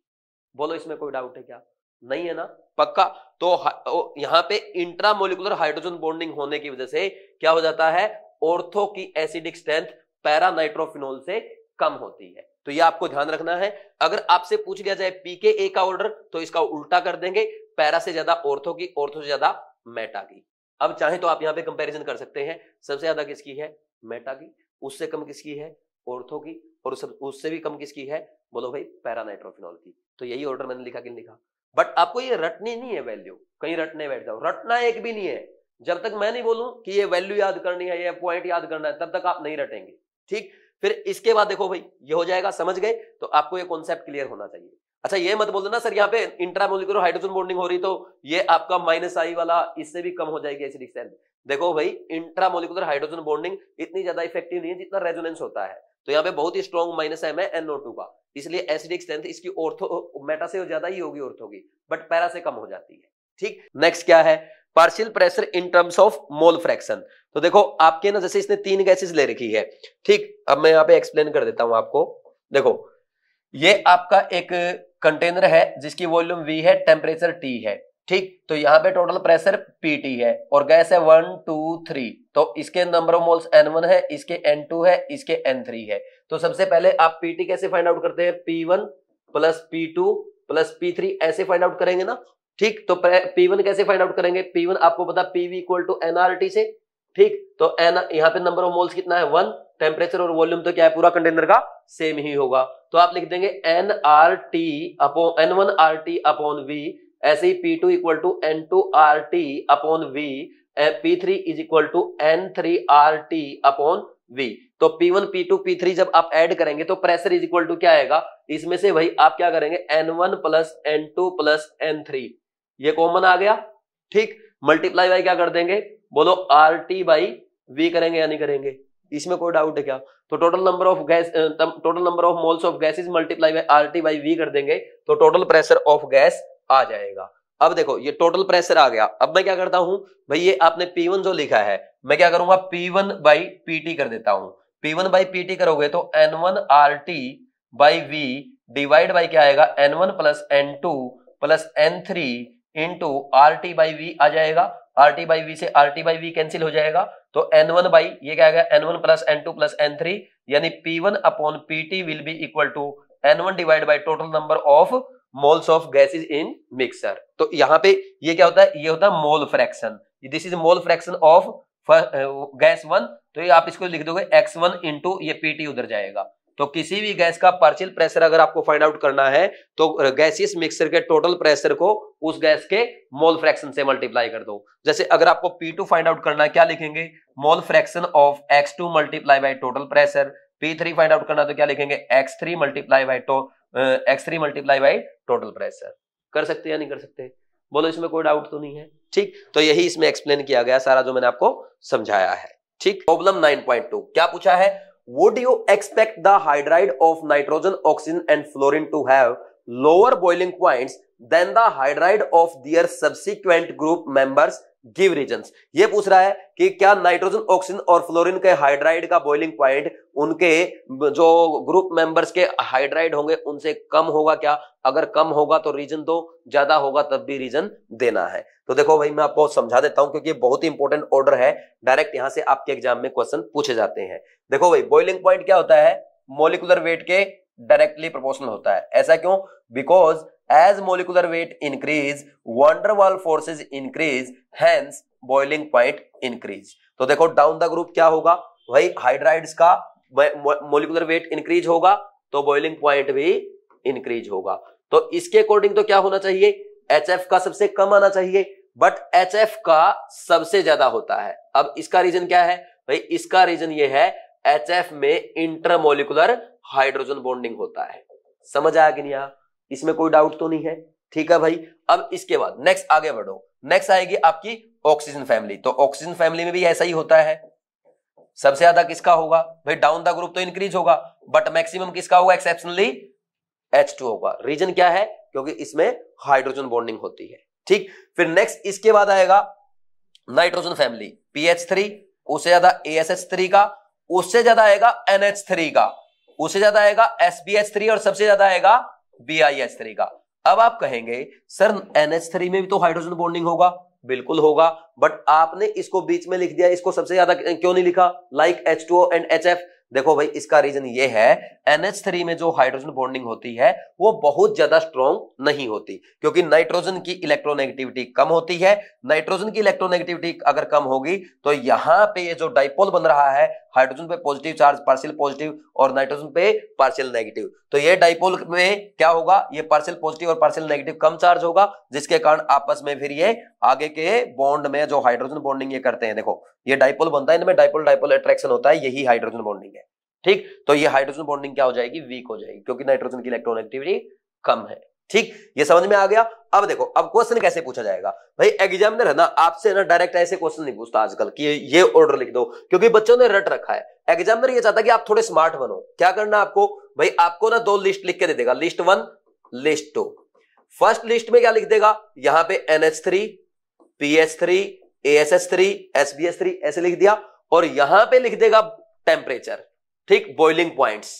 S1: बोलो इसमें कोई डाउट है क्या, नहीं है ना, पक्का। तो यहां पे इंट्रामोलिकुलर हाइड्रोजन बॉन्डिंग होने की वजह से क्या हो जाता है, ऑर्थो की एसिडिक स्ट्रेंथ पैरा नाइट्रोफिनॉल से कम होती है। तो ये आपको ध्यान रखना है। अगर आपसे पूछ लिया जाए pKa का ऑर्डर तो इसका उल्टा कर देंगे, पैरा से ज्यादा ऑर्थो की, ऑर्थो से ज्यादा मेटा की। अब चाहे तो आप यहां पे कंपैरिजन कर सकते हैं, सबसे ज्यादा किसकी है, मेटा की, उससे कम किसकी है, ऑर्थो की, और उससे भी कम किसकी है, बोलो भाई पैरा नाइट्रोफिनॉल की। तो यही ऑर्डर मैंने लिखा कि नहीं लिखा। बट आपको ये रटनी नहीं है वैल्यू, कहीं रटने बैठ जाओ, रटना एक भी नहीं है। जब तक मैं नहीं बोलूं कि ये वैल्यू याद करनी है, ये पॉइंट याद करना है, तब तक आप नहीं रटेंगे, ठीक। फिर इसके बाद देखो भाई ये हो जाएगा, समझ गए, तो आपको ये कॉन्सेप्ट क्लियर होना चाहिए। अच्छा ये मत बोल देना सर यहाँ पे इंट्रामोलिकुलर हाइड्रोजन बॉन्डिंग हो रही तो ये आपका माइनस आई वाला इससे भी कम हो जाएगी एसिडिक स्ट्रेंथ। देखो भाई इंट्रामोलिकुलर हाइड्रोजन बॉन्डिंग इतनी ज्यादा इफेक्टिव नहीं है जितना रेजोनेंस होता है। तो यहाँ पे बहुत ही स्ट्रॉन्ग माइनस एम है NO2 का, इसलिए एसिडिक स्ट्रेंथ इसकी ऑर्थो मेटा से ज्यादा ही होगी ऑर्थो की, बट पैरा से कम हो जाती है, ठीक। नेक्स्ट क्या है, partial pressure in terms of mole fraction. तो देखो आपके ना जैसे इसने 3 गैसेस ले रखी है, ठीक। अब मैं यहाँ पे एक्सप्लेन कर देता हूं आपको। देखो ये आपका एक कंटेनर है जिसकी वॉल्यूम V है, टेम्परेचर T है, ठीक। तो यहाँ पे टोटल प्रेशर PT है और गैस है 1 2 3। तो इसके नंबर ऑफ मोल्स N1 है, इसके N2 है, इसके N3 है। तो सबसे पहले आप PT कैसे फाइंड आउट करते हैं, P1 plus P2 plus P3 ऐसे फाइंड आउट करेंगे ना, ठीक। तो P1 कैसे फाइंड आउट करेंगे, P1 आपको पता PV इक्वल टू NRT से, ठीक। तो N यहाँ पे नंबर ऑफ मोल्स कितना है 1, टेम्परेचर और वॉल्यूम तो क्या है पूरा कंटेनर का सेम ही होगा। तो आप लिख देंगे NRT upon N1RT upon V, ऐसे ही P2 equal to N2RT upon V, P3 is equal to N3RT upon V। तो P1 P2 P3 जब आप ऐड करेंगे तो प्रेशर इज इक्वल टू क्या आएगा, इसमें से वही आप क्या करेंगे N1 plus N2 plus N3, ये कॉमन आ गया, ठीक। मल्टीप्लाई बाई क्या कर देंगे, बोलो RT बाई V करेंगे या नहीं करेंगे, इसमें कोई डाउट है क्या। तो total number of gas, total number of moles of gases multiply by RT by V कर देंगे तो टोटल प्रेशर ऑफ गैस आ जाएगा। अब देखो ये टोटल प्रेशर आ गया। अब मैं क्या करता हूं भाई, ये आपने P1 जो लिखा है मैं क्या करूंगा P1 बाई PT कर देता हूं। P1 बाई PT करोगे तो N1RT by V divide by क्या आएगा N1 plus N2 plus N3 into RT by V आ जाएगा। RT बाई V से RT बाई V कैंसिल हो जाएगा तो N1 बाई ये क्या आ गया N1 plus N2 plus N3, यानी P1 upon PT will be equal to N1 divide by total number of moles of gases in mixture. तो यहाँ पे ये क्या होता है, ये होता है mole fraction, this is mole fraction of gas 1। तो ये आप इसको लिख दोगे X1 इंटू ये PT उधर जाएगा। तो किसी भी गैस का पार्शियल प्रेशर अगर आपको फाइंड आउट करना है तो गैसियस मिक्सर के टोटल प्रेशर को उस गैस के मोल फ्रैक्शन से मल्टीप्लाई कर दो। जैसे अगर आपको P2 फाइंड आउट करना है क्या लिखेंगे, mole fraction of X2 multiply by total pressure. P3 find out करना तो क्या लिखेंगे X3 multiply by total pressure. कर सकते या नहीं कर सकते, बोलो इसमें कोई डाउट तो नहीं है, ठीक। तो यही इसमें एक्सप्लेन किया गया सारा जो मैंने आपको समझाया है, ठीक। प्रॉब्लम 9.2 क्या पूछा है, would you expect the hydride of nitrogen, oxygen and fluorine to have lower boiling points than the hydride of their subsequent group members? Give reasons. ये पूछ रहा है कि क्या नाइट्रोजन, ऑक्सीजन और फ्लोरीन के हाइड्राइड का बॉइलिंग पॉइंट उनके जो ग्रुप मेंबर्स के हाइड्राइड होंगे उनसे कम होगा क्या, अगर कम होगा तो रीजन दो, ज्यादा होगा तब भी रीजन देना है। तो देखो भाई मैं आपको समझा देता हूं क्योंकि ये बहुत ही इंपॉर्टेंट ऑर्डर है, डायरेक्ट यहां से आपके एग्जाम में क्वेश्चन पूछे जाते हैं। देखो भाई बॉइलिंग पॉइंट क्या होता है, मोलिकुलर वेट के डायरेक्टली प्रोपोर्शनल होता है। ऐसा क्यों, because as molecular weight increase van der Waals forces increase, hence boiling point increase। तो देखो डाउन द ग्रुप क्या होगा भाई, हाइड्राइड्स का मोलिकुलर वेट इंक्रीज होगा तो बॉइलिंग पॉइंट भी इंक्रीज होगा। तो इसके अकॉर्डिंग तो क्या होना चाहिए, HF का सबसे कम आना चाहिए, बट HF का सबसे ज्यादा होता है। अब इसका रीजन क्या है भाई, इसका रीजन ये है HF में इंटरमोलिकुलर हाइड्रोजन बॉन्डिंग होता है। समझ आया कि नहीं आया? इसमें कोई डाउट तो नहीं है? ठीक है भाई। अब इसके बाद नेक्स्ट आगे बढ़ो, नेक्स्ट आएगी आपकी ऑक्सीजन फैमिली। तो ऑक्सीजन फैमिली में भी ऐसा ही होता है, सबसे ज्यादा किसका होगा भाई? डाउन द ग्रुप तो इंक्रीज होगा, बट मैक्सिमम किसका होगा? एक्सेप्शनली H2 होगा। रीजन क्या है? क्योंकि इसमें हाइड्रोजन बॉन्डिंग होती है। ठीक, फिर नेक्स्ट इसके बाद आएगा नाइट्रोजन फैमिली, PH3, उससे ज्यादा ASH3 का, उससे ज्यादा आएगा NH3 का, उससे ज्यादा आएगा SBH3 और सबसे ज्यादा आएगा BiH3 का। अब आप कहेंगे सर NH3 में भी तो हाइड्रोजन बॉन्डिंग होगा। बिल्कुल होगा, बट आपने इसको बीच में लिख दिया, इसको सबसे ज्यादा क्यों नहीं लिखा? Like H2O and HF। देखो भाई, इसका रीजन ये है, NH3 में जो हाइड्रोजन बॉन्डिंग होती है वो बहुत ज्यादा स्ट्रॉन्ग नहीं होती, क्योंकि नाइट्रोजन की इलेक्ट्रोनेगेटिविटी कम होती है। नाइट्रोजन की इलेक्ट्रोनेगेटिविटी अगर कम होगी तो यहां पे ये जो डाइपोल बन रहा है, हाइड्रोजन पे पॉजिटिव चार्ज पार्शियल पॉजिटिव और नाइट्रोजन पे पार्शियल नेगेटिव, तो ये डाइपोल में क्या होगा? ये पार्शियल पॉजिटिव और पार्शियल नेगेटिव कम चार्ज होगा, जिसके कारण आपस में फिर ये आगे के बॉन्ड में जो हाइड्रोजन बॉन्डिंग ये करते हैं, देखो ये डाइपोल बनता है, इनमें डाइपोल डाइपोल अट्रैक्शन होता है, यही हाइड्रोजन बॉन्डिंग है। ठीक, तो ये हाइड्रोजन बॉन्डिंग क्या हो जाएगी? वीक हो जाएगी, क्योंकि नाइट्रोजन की इलेक्ट्रोनेगेटिविटी कम है। ठीक, ये समझ में आ गया? अब देखो, अब क्वेश्चन कैसे पूछा जाएगा भाई? एग्जामिनर है ना, आपसे ना डायरेक्ट ऐसे क्वेश्चन नहीं पूछता आजकल कि ये ऑर्डर लिख दो, क्योंकि बच्चों ने रट रखा है। एग्जामिनर ये चाहता है कि आप थोड़े स्मार्ट बनो। क्या करना आपको भाई? आपको ना 2 लिस्ट लिख के दे देगा, लिस्ट 1 लिस्ट 2। फर्स्ट लिस्ट में क्या लिख देगा? यहां पे NH3, PH3, ASH3, SBH3 ऐसे लिख दिया, और यहां पे लिख देगा टेम्परेचर, ठीक, बॉइलिंग पॉइंट्स,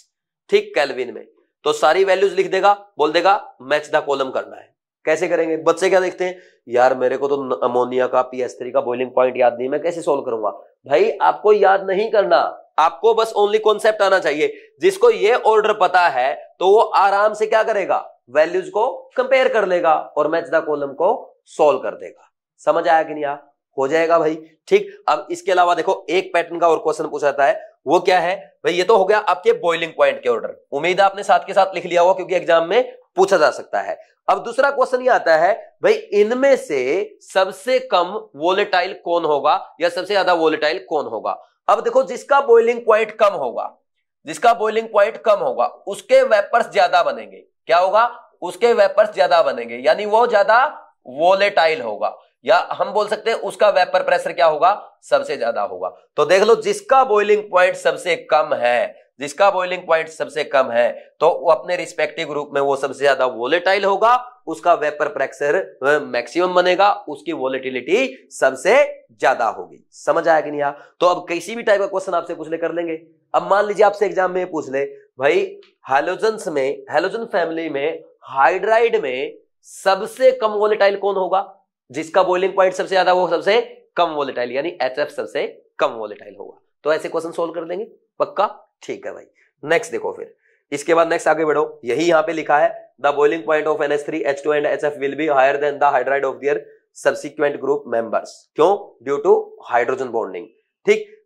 S1: ठीक, केल्विन में। तो सारी वैल्यूज लिख देगा, बोल देगा मैच द कॉलम करना है। कैसे करेंगे? बच्चे क्या देखते हैं, यार मेरे को तो अमोनिया का PH3 का बॉइलिंग पॉइंट याद नहीं, मैं कैसे सोल्व करूंगा? भाई आपको याद नहीं करना, आपको बस ओनली कॉन्सेप्ट आना चाहिए। जिसको ये ऑर्डर पता है तो वो आराम से क्या करेगा? वैल्यूज को कंपेयर कर लेगा और मैच द कॉलम को सोल्व कर देगा। समझ आया कि नहीं आया? हो जाएगा भाई। ठीक, अब इसके अलावा देखो एक पैटर्न का और क्वेश्चन पूछा जाता है, वो क्या है भाई? ये तो हो गया आपके बॉइलिंग पॉइंट के ऑर्डर, उम्मीद है आपने साथ के साथ लिख लिया होगा, क्योंकि एग्जाम में पूछा जा सकता है। अब दूसरा क्वेश्चन ये आता है भाई, इनमें से सबसे कम वोलेटाइल कौन होगा या सबसे ज्यादा वोलेटाइल कौन होगा? अब देखो, जिसका बॉइलिंग पॉइंट कम होगा, जिसका बॉइलिंग पॉइंट कम होगा उसके वेपर्स ज्यादा बनेंगे। क्या होगा? उसके वेपर्स ज्यादा बनेंगे, यानी वो ज्यादा वोलेटाइल होगा, या हम बोल सकते हैं उसका वेपर प्रेशर क्या होगा? सबसे ज्यादा होगा। तो देख लो, जिसका बॉइलिंग पॉइंट सबसे कम है, जिसका बॉइलिंग पॉइंट सबसे कम है, तो वो अपने रिस्पेक्टिव ग्रुप में वो सबसे ज्यादा वोलेटाइल होगा, उसका वेपर प्रेशर मैक्सिमम बनेगा, उसकी वोलेटिलिटी सबसे ज्यादा होगी। समझ आया कि नहीं? तो अब किसी भी टाइप का क्वेश्चन आपसे पूछ ले, कर लेंगे। अब मान लीजिए आपसे एग्जाम में पूछ ले भाई, हैलोजन्स में, हैलोजन फैमिली में हाइड्राइड में सबसे कम वोलेटाइल कौन होगा? जिसका बॉइलिंग पॉइंट सबसे ज्यादा, वो सबसे कम वोलेटाइल, यानी HF सबसे कम वोलेटाइल होगा। तो ऐसे क्वेश्चन सोल्व कर देंगे पक्का? ठीक है भाई। नेक्स्ट देखो, फिर इसके बाद नेक्स्ट आगे बढ़ो, यही यहां पे लिखा है, the boiling point of NH3, H2 and HF will be higher than the hydride of their subsequent group members. क्यों? Due to hydrogen bonding. ठीक,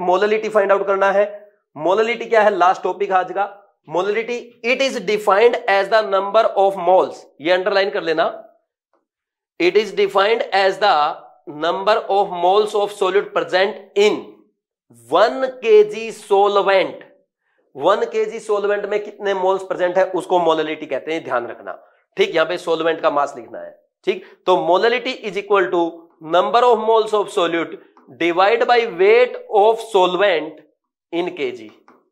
S1: मोललिटी फाइंड आउट करना है। मोललिटी क्या है? लास्ट टॉपिक आज का। Molality, it is defined as the number of moles, ये underline कर लेना। It is defined as the number of moles of solute present in 1 kg solvent। 1 kg solvent में कितने मोल्स प्रेजेंट है उसको मोललिटी कहते हैं, ध्यान रखना। ठीक, यहां पे सोलवेंट का मास लिखना है। ठीक, तो molality is equal to number of moles of solute divide by weight of solvent in KG.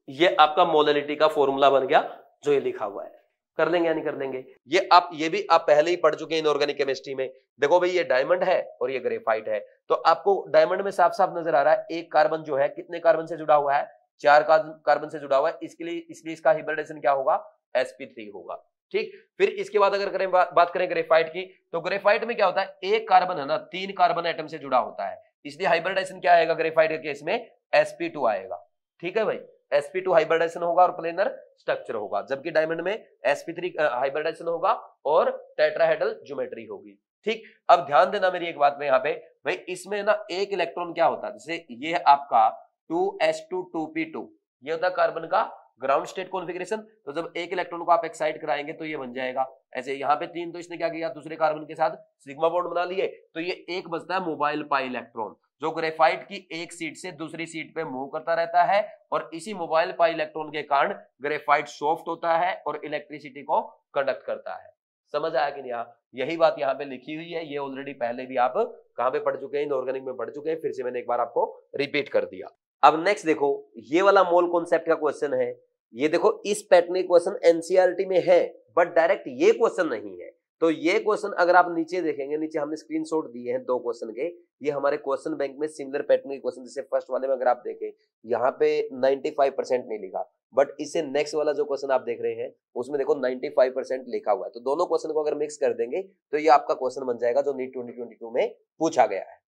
S1: ये आपका मोललिटी का फॉर्मूला बन गया, जो ये लिखा हुआ है। कर लेंगे या नहीं कर लेंगे? ये भी आप पहले ही पढ़ चुके हैं इनऑर्गेनिक केमिस्ट्री में। देखो भाई, ये डायमंड है और ये ग्रेफाइट है, तो आपको डायमंड में साफ साफ नजर आ रहा है, एक कार्बन जो है कितने कार्बन से जुड़ा हुआ है? 4 कार्बन से जुड़ा हुआ है। इसलिए इसका हाइब्रिडेशन क्या होगा? sp3 होगा। ठीक, फिर इसके बाद अगर करें बात करें ग्रेफाइट की, तो ग्रेफाइट में क्या होता है? एक कार्बन है ना, 3 कार्बन एटम से जुड़ा होता है, इसलिए हाइब्रिडेशन क्या आएगा ग्रेफाइट के केस में? sp2 आएगा। ठीक है भाई, sp2 हाइब्रिडेशन होगा और प्लेनर स्ट्रक्चर होगा, जबकि डायमंड में sp3 हाइब्रिडेशन होगा और टेट्राहेड्रल ज्योमेट्री होगी। ठीक, अब ध्यान देना मेरी एक बात में यहाँ पे भाई, इसमें ना एक इलेक्ट्रॉन क्या होता है? जैसे ये है आपका 2s2 2p2, ये होता है कार्बन का ग्राउंड स्टेट कॉन्फ़िगरेशन। तो जब एक इलेक्ट्रॉन को आप एक्साइट कराएंगे तो ये बन जाएगा ऐसे। यहाँ पे 3, तो इसने क्या किया? दूसरे कार्बन के साथ सिग्मा बॉन्ड बना लिए, तो ये एक बचता है मोबाइल पाई इलेक्ट्रॉन। जो ग्रेफाइट की एक सीट से दूसरी सीट पे मूव करता रहता है और इसी मोबाइल पाई इलेक्ट्रॉन के कारण ग्रेफाइट सॉफ्ट होता है और इलेक्ट्रिसिटी को कंडक्ट करता है। समझ आया कि नहीं? यही बात यहाँ पे लिखी हुई है, ये ऑलरेडी पहले भी आप कहां पे पढ़ चुके हैं, इनऑर्गेनिक में पढ़ चुके हैं, फिर से मैंने एक बार आपको रिपीट कर दिया। अब नेक्स्ट देखो, ये वाला मोल कॉन्सेप्ट का क्वेश्चन है। ये देखो इस पैटर्न के क्वेश्चन एनसीईआरटी में है बट डायरेक्ट ये क्वेश्चन नहीं है। तो ये क्वेश्चन अगर आप नीचे देखेंगे, नीचे हमने स्क्रीनशॉट दिए हैं 2 क्वेश्चन के, ये हमारे क्वेश्चन बैंक में सिमिलर पैटर्न के क्वेश्चन, जैसे फर्स्ट वाले में अगर आप देखें यहाँ पे 95% नहीं लिखा, बट इससे नेक्स्ट वाला जो क्वेश्चन आप देख रहे हैं उसमें देखो 95% लिखा हुआ है। तो दोनों क्वेश्चन को अगर मिक्स कर देंगे तो ये आपका क्वेश्चन बन जाएगा जो नीट 2022 में पूछा गया है।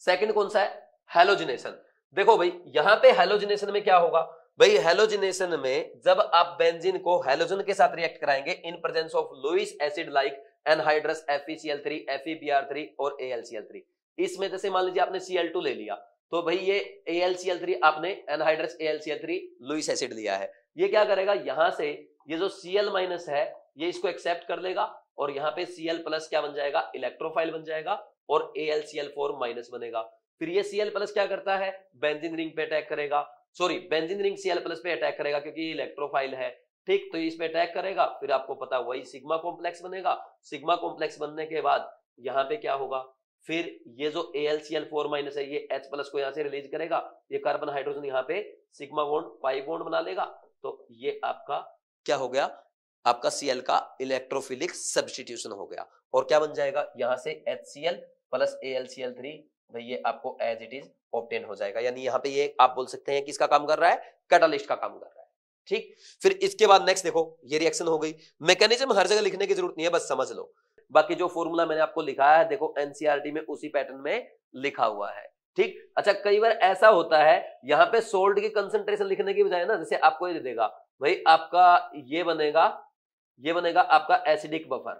S1: सेकंड कौन सा है? हैलोजिनेशन। देखो भाई यहाँ पे हैलोजिनेशन में क्या होगा भाई, हैलोजिनेशन में जब आप बेंजीन को हैलोजन के साथ रिएक्ट कराएंगे in presence of Lewis acid like anhydrous FeCl3, FeBr3 और AlCl3, इसमें जैसे मान लीजिए आपने Cl2 ले लिया तो भाई ये AlCl3 आपने एनहाइड्रस AlCl3 लुईस एसिड लिया है, ये क्या करेगा, यहां से ये जो Cl- है ये इसको एक्सेप्ट कर लेगा और यहाँ पे Cl+ क्या बन जाएगा, इलेक्ट्रोफाइल बन जाएगा और AlCl4- बनेगा। फिर ये Cl+ क्या करता है, बेंजीन रिंग पे अटैक करेगा, सॉरी बेंजीन रिंग Cl+ पे अटैक करेगा क्योंकि ये इलेक्ट्रोफाइल है, ठीक। तो इस पे अटैक करेगा, फिर आपको पता वही सिग्मा कॉम्प्लेक्स बनेगा। सिग्मा कॉम्प्लेक्स बनने के बाद यहाँ पे क्या होगा, फिर ये जो AlCl4- है ये H+ को यहाँ से रिलीज करेगा, ये कार्बन हाइड्रोजन यहाँ पे सिग्मा बॉन्ड पाई बॉन्ड बना लेगा, तो ये आपका क्या हो गया, आपका Cl का इलेक्ट्रोफिलिक सब्स्टिट्यूशन हो गया और क्या बन जाएगा, यहाँ से HCl + AlCl3 भाई ये आपको एज इट इज ऑब्टेन हो जाएगा। यानी यहाँ पे ये आप बोल सकते हैं किसका काम कर रहा है, कैटालिस्ट का काम कर रहा है, ठीक। फिर इसके बाद नेक्स्ट देखो, ये रिएक्शन हो गई। मैकेनिज्म हर जगह लिखने की जरूरत नहीं है, बस समझ लो। बाकी जो फॉर्मूला मैंने आपको लिखा है देखो एनसीईआरटी में उसी पैटर्न में लिखा हुआ है, ठीक। अच्छा कई बार ऐसा होता है यहाँ पे सोल्ट की कंसंट्रेशन लिखने की बजाय ना, जैसे आपको ये देगा भाई आपका ये बनेगा आपका एसिडिक बफर,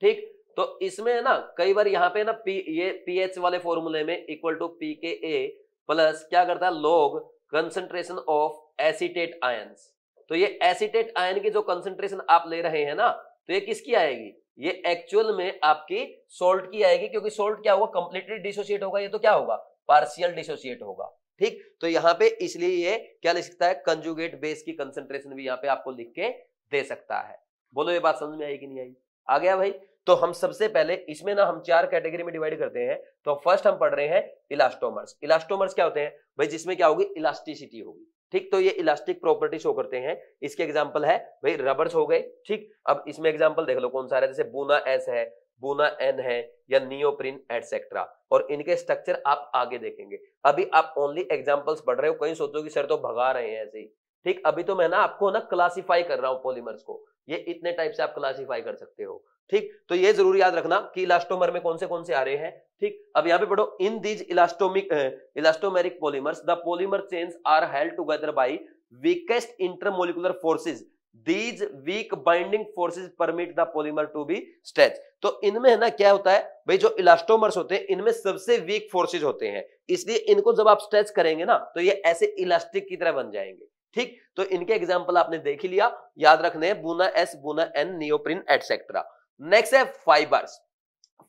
S1: ठीक। तो इसमें है ना कई बार यहाँ पे ना ये पीएच वाले फॉर्मूले में इक्वल टू pKa प्लस क्या करता है, log concentration of acetate ions. तो ये एसीटेट आयन की जो कंसंट्रेशन आप ले रहे हैं ना, तो ये किसकी आएगी, ये एक्चुअल में आपकी सोल्ट की आएगी, क्योंकि सोल्ट क्या होगा, कंप्लीटली डिसोसिएट होगा, ये तो क्या होगा, पार्शियल डिसोसिएट होगा, ठीक। तो यहाँ पे इसलिए ये क्या लिख सकता है, कंजुगेट बेस की कंसंट्रेशन भी यहाँ पे आपको लिख के दे सकता है। बोलो ये बात समझ में आई कि नहीं आई? आ गया भाई। तो हम सबसे पहले इसमें ना हम 4 कैटेगरी में डिवाइड करते हैं। तो फर्स्ट हम पढ़ रहे हैं इलास्टोमर्स। इलास्टोमर्स क्या होते हैं भाई, जिसमें क्या होगी, इलास्टिसिटी होगी, ठीक। तो ये इलास्टिक प्रॉपर्टी शो करते हैं। इसके एग्जांपल है भाई रबर्स हो गए, ठीक। अब इसमें एग्जांपल देख लो कौन सा है, जैसे बूना S है, बूना N है या नियोप्रिन एटसेट्रा, और इनके स्ट्रक्चर आप आगे देखेंगे। अभी आप ओनली एग्जांपल्स पढ़ रहे हो, कहीं सोचो कि सर तो भगा रहे हैं ऐसे ही, ठीक। अभी तो मैं ना आपको ना क्लासिफाई कर रहा हूं पॉलीमर्स को, ये इतने टाइप से आप क्लासिफाई कर सकते हो, ठीक। तो ये जरूर याद रखना कि इलास्टोमर में कौन से आ रहे हैं, ठीक। अब यहाँ पे पढ़ो, in these elastomeric polymers the polymer chains are held together by weakest intermolecular forces, these weak binding forces permit the polymer to be stretch. तो इनमें है ना क्या होता है भाई, जो इलास्टोमर्स होते हैं इनमें सबसे वीक फोर्सेज होते हैं, इसलिए इनको जब आप स्ट्रेच करेंगे ना तो ये ऐसे इलास्टिक की तरह बन जाएंगे, ठीक। तो इनके एग्जाम्पल आपने देख ही लिया, याद रखने हैं, Buna S, Buna N, neoprene etcetera. Next है fibres.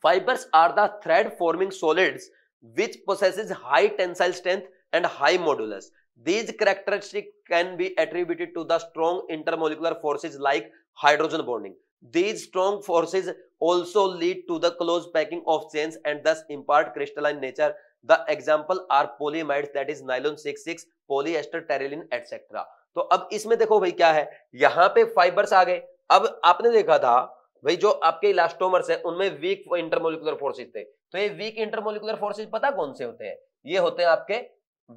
S1: Fibres are the thread forming solids which possesses high tensile strength and high modulus. These characteristics can be attributed to the strong intermolecular forces like hydrogen bonding. These strong forces also lead to the close packing of chains and thus impart crystalline nature. The example are polyamides, that is nylon 6,6, polyester, terylene, etc. तो अब इसमें देखो भाई क्या है, यहाँ पे fibres आ गए। अब आपने देखा था भाई जो आपके इलास्टोमर्स है उनमें वीक इंटरमोलिकुलर फोर्सेज थे, तो ये वीक इंटरमोलिकुलर फोर्सेज पता कौन से होते हैं, ये होते हैं आपके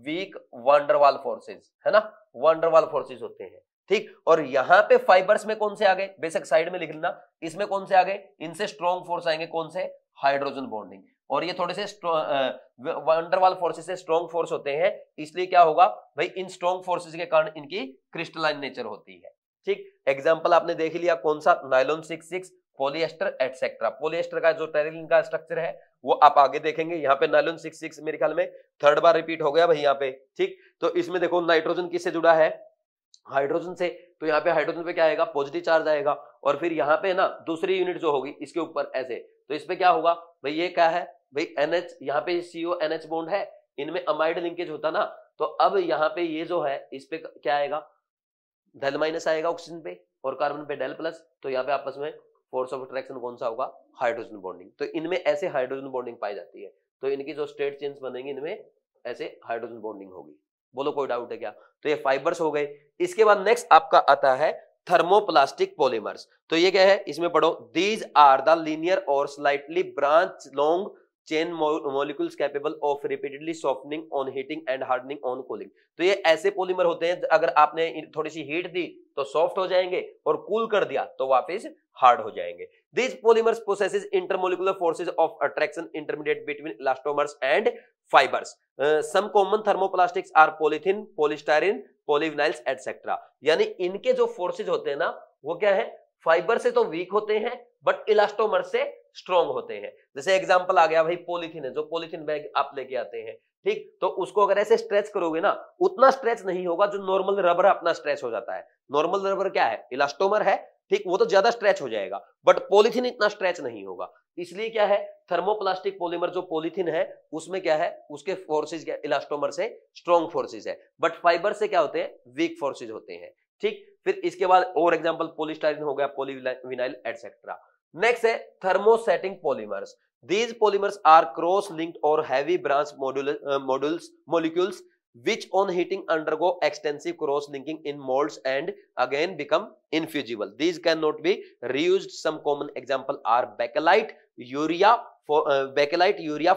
S1: वीक वांडरवाल फोर्सेज, है ना, वांडरवाल फोर्सेज होते हैं, ठीक। और यहाँ पे फाइबर्स में कौन से आ गए, बेशक साइड में लिख लेना, इसमें कौन से आ गए, इनसे स्ट्रॉन्ग फोर्स आएंगे, कौन से, हाइड्रोजन बॉन्डिंग, और ये थोड़े से वांडरवाल फोर्सेज से स्ट्रॉन्ग फोर्स होते हैं, इसलिए क्या होगा भाई, इन स्ट्रॉन्ग फोर्सेज के कारण इनकी क्रिस्टलाइन नेचर होती है, ठीक। एग्जाम्पल आपने देख लिया कौन सा, नायलॉन 6,6, पॉलिएस्टर एटसेट्रा। पॉलिएस्टर का जो टेरिलिन का स्ट्रक्चर है वो आप आगे देखेंगे। यहाँ पे नायलॉन 6,6 मेरे ख्याल में 3rd बार रिपीट हो गया भाई यहाँ पे, ठीक। तो इसमें देखो नाइट्रोजन किससे जुड़ा है, हाइड्रोजन से, तो यहाँ पे हाइड्रोजन पे क्या आएगा, पॉजिटिव चार्ज आएगा, और फिर यहाँ पे ना दूसरी यूनिट जो होगी इसके ऊपर ऐसे, तो इस पे क्या होगा भाई, ये क्या है भाई NH, यहाँ पे CONH बॉन्ड है, इनमें अमाइड लिंकेज होता ना, तो अब यहाँ पे ये जो है इस पे क्या आएगा, डेल माइनस आएगा ऑक्सीजन पे और कार्बन पे डेल प्लस, तो यहाँ पे आपस में फोर्स ऑफ अट्रैक्शन कौन सा होगा, हाइड्रोजन बॉन्डिंग। तो इनमें ऐसे हाइड्रोजन बॉन्डिंग पाई जाती है, तो इनकी जो स्टेट चेंज बनेंगी इनमें ऐसे हाइड्रोजन बॉन्डिंग होगी। बोलो कोई डाउट है क्या? तो ये फाइबर्स हो गए। इसके बाद नेक्स्ट आपका आता है थर्मोप्लास्टिक पॉलीमर्स। तो ये क्या है, इसमें पढ़ो, दीज आर द लीनियर और slightly branch long chain molecules capable of repeatedly softening on heating and hardening on cooling. तो ये ऐसे पॉलीमर होते हैं अगर आपने थोड़ी सी हीट दी तो सॉफ्ट हो जाएंगे और कूल कर दिया तो वापस हार्ड हो जाएंगे। These polymers possesses intermolecular forces of attraction intermediate between elastomers and fibers. Some common thermoplastics are polythene, polystyrene, polyvinyls, etc. यानी इनके जो फोर्सेज होते हैं ना वो क्या है, फाइबर से तो वीक होते हैं बट इलास्टोमर से स्ट्रॉन्ग होते हैं। जैसे एग्जांपल आ गया भाई पॉलीथीन है, जो पॉलीथीन बैग आप लेके आते हैं, ठीक, तो उसको अगर ऐसे स्ट्रेच करोगे ना उतना स्ट्रेच नहीं होगा जो नॉर्मल रबर अपना स्ट्रेच हो जाता है। नॉर्मल रबर क्या है, इलास्टोमर है, ठीक, वो तो ज्यादा स्ट्रेच हो जाएगा बट पॉलीथीन इतना स्ट्रेच नहीं होगा। इसलिए क्या है, थर्मोप्लास्टिक पॉलीमर जो पॉलीथीन है उसमें क्या है, उसके फोर्सेज क्या, इलास्टोमर से स्ट्रॉन्ग फोर्सेज है बट फाइबर से क्या होते हैं, वीक फोर्सेज होते हैं, ठीक। फिर इसके बाद और एग्जांपल पॉलीस्टाइरीन हो गया, पॉलीविनाइल एटसेट्रा। नेक्स्ट है thermosetting polymers. These polymers are cross-linked or heavy branch molecules which on heating undergo extensive cross-linking in molds and again become infusible. These cannot be reused. Some common example are bakelite, urea,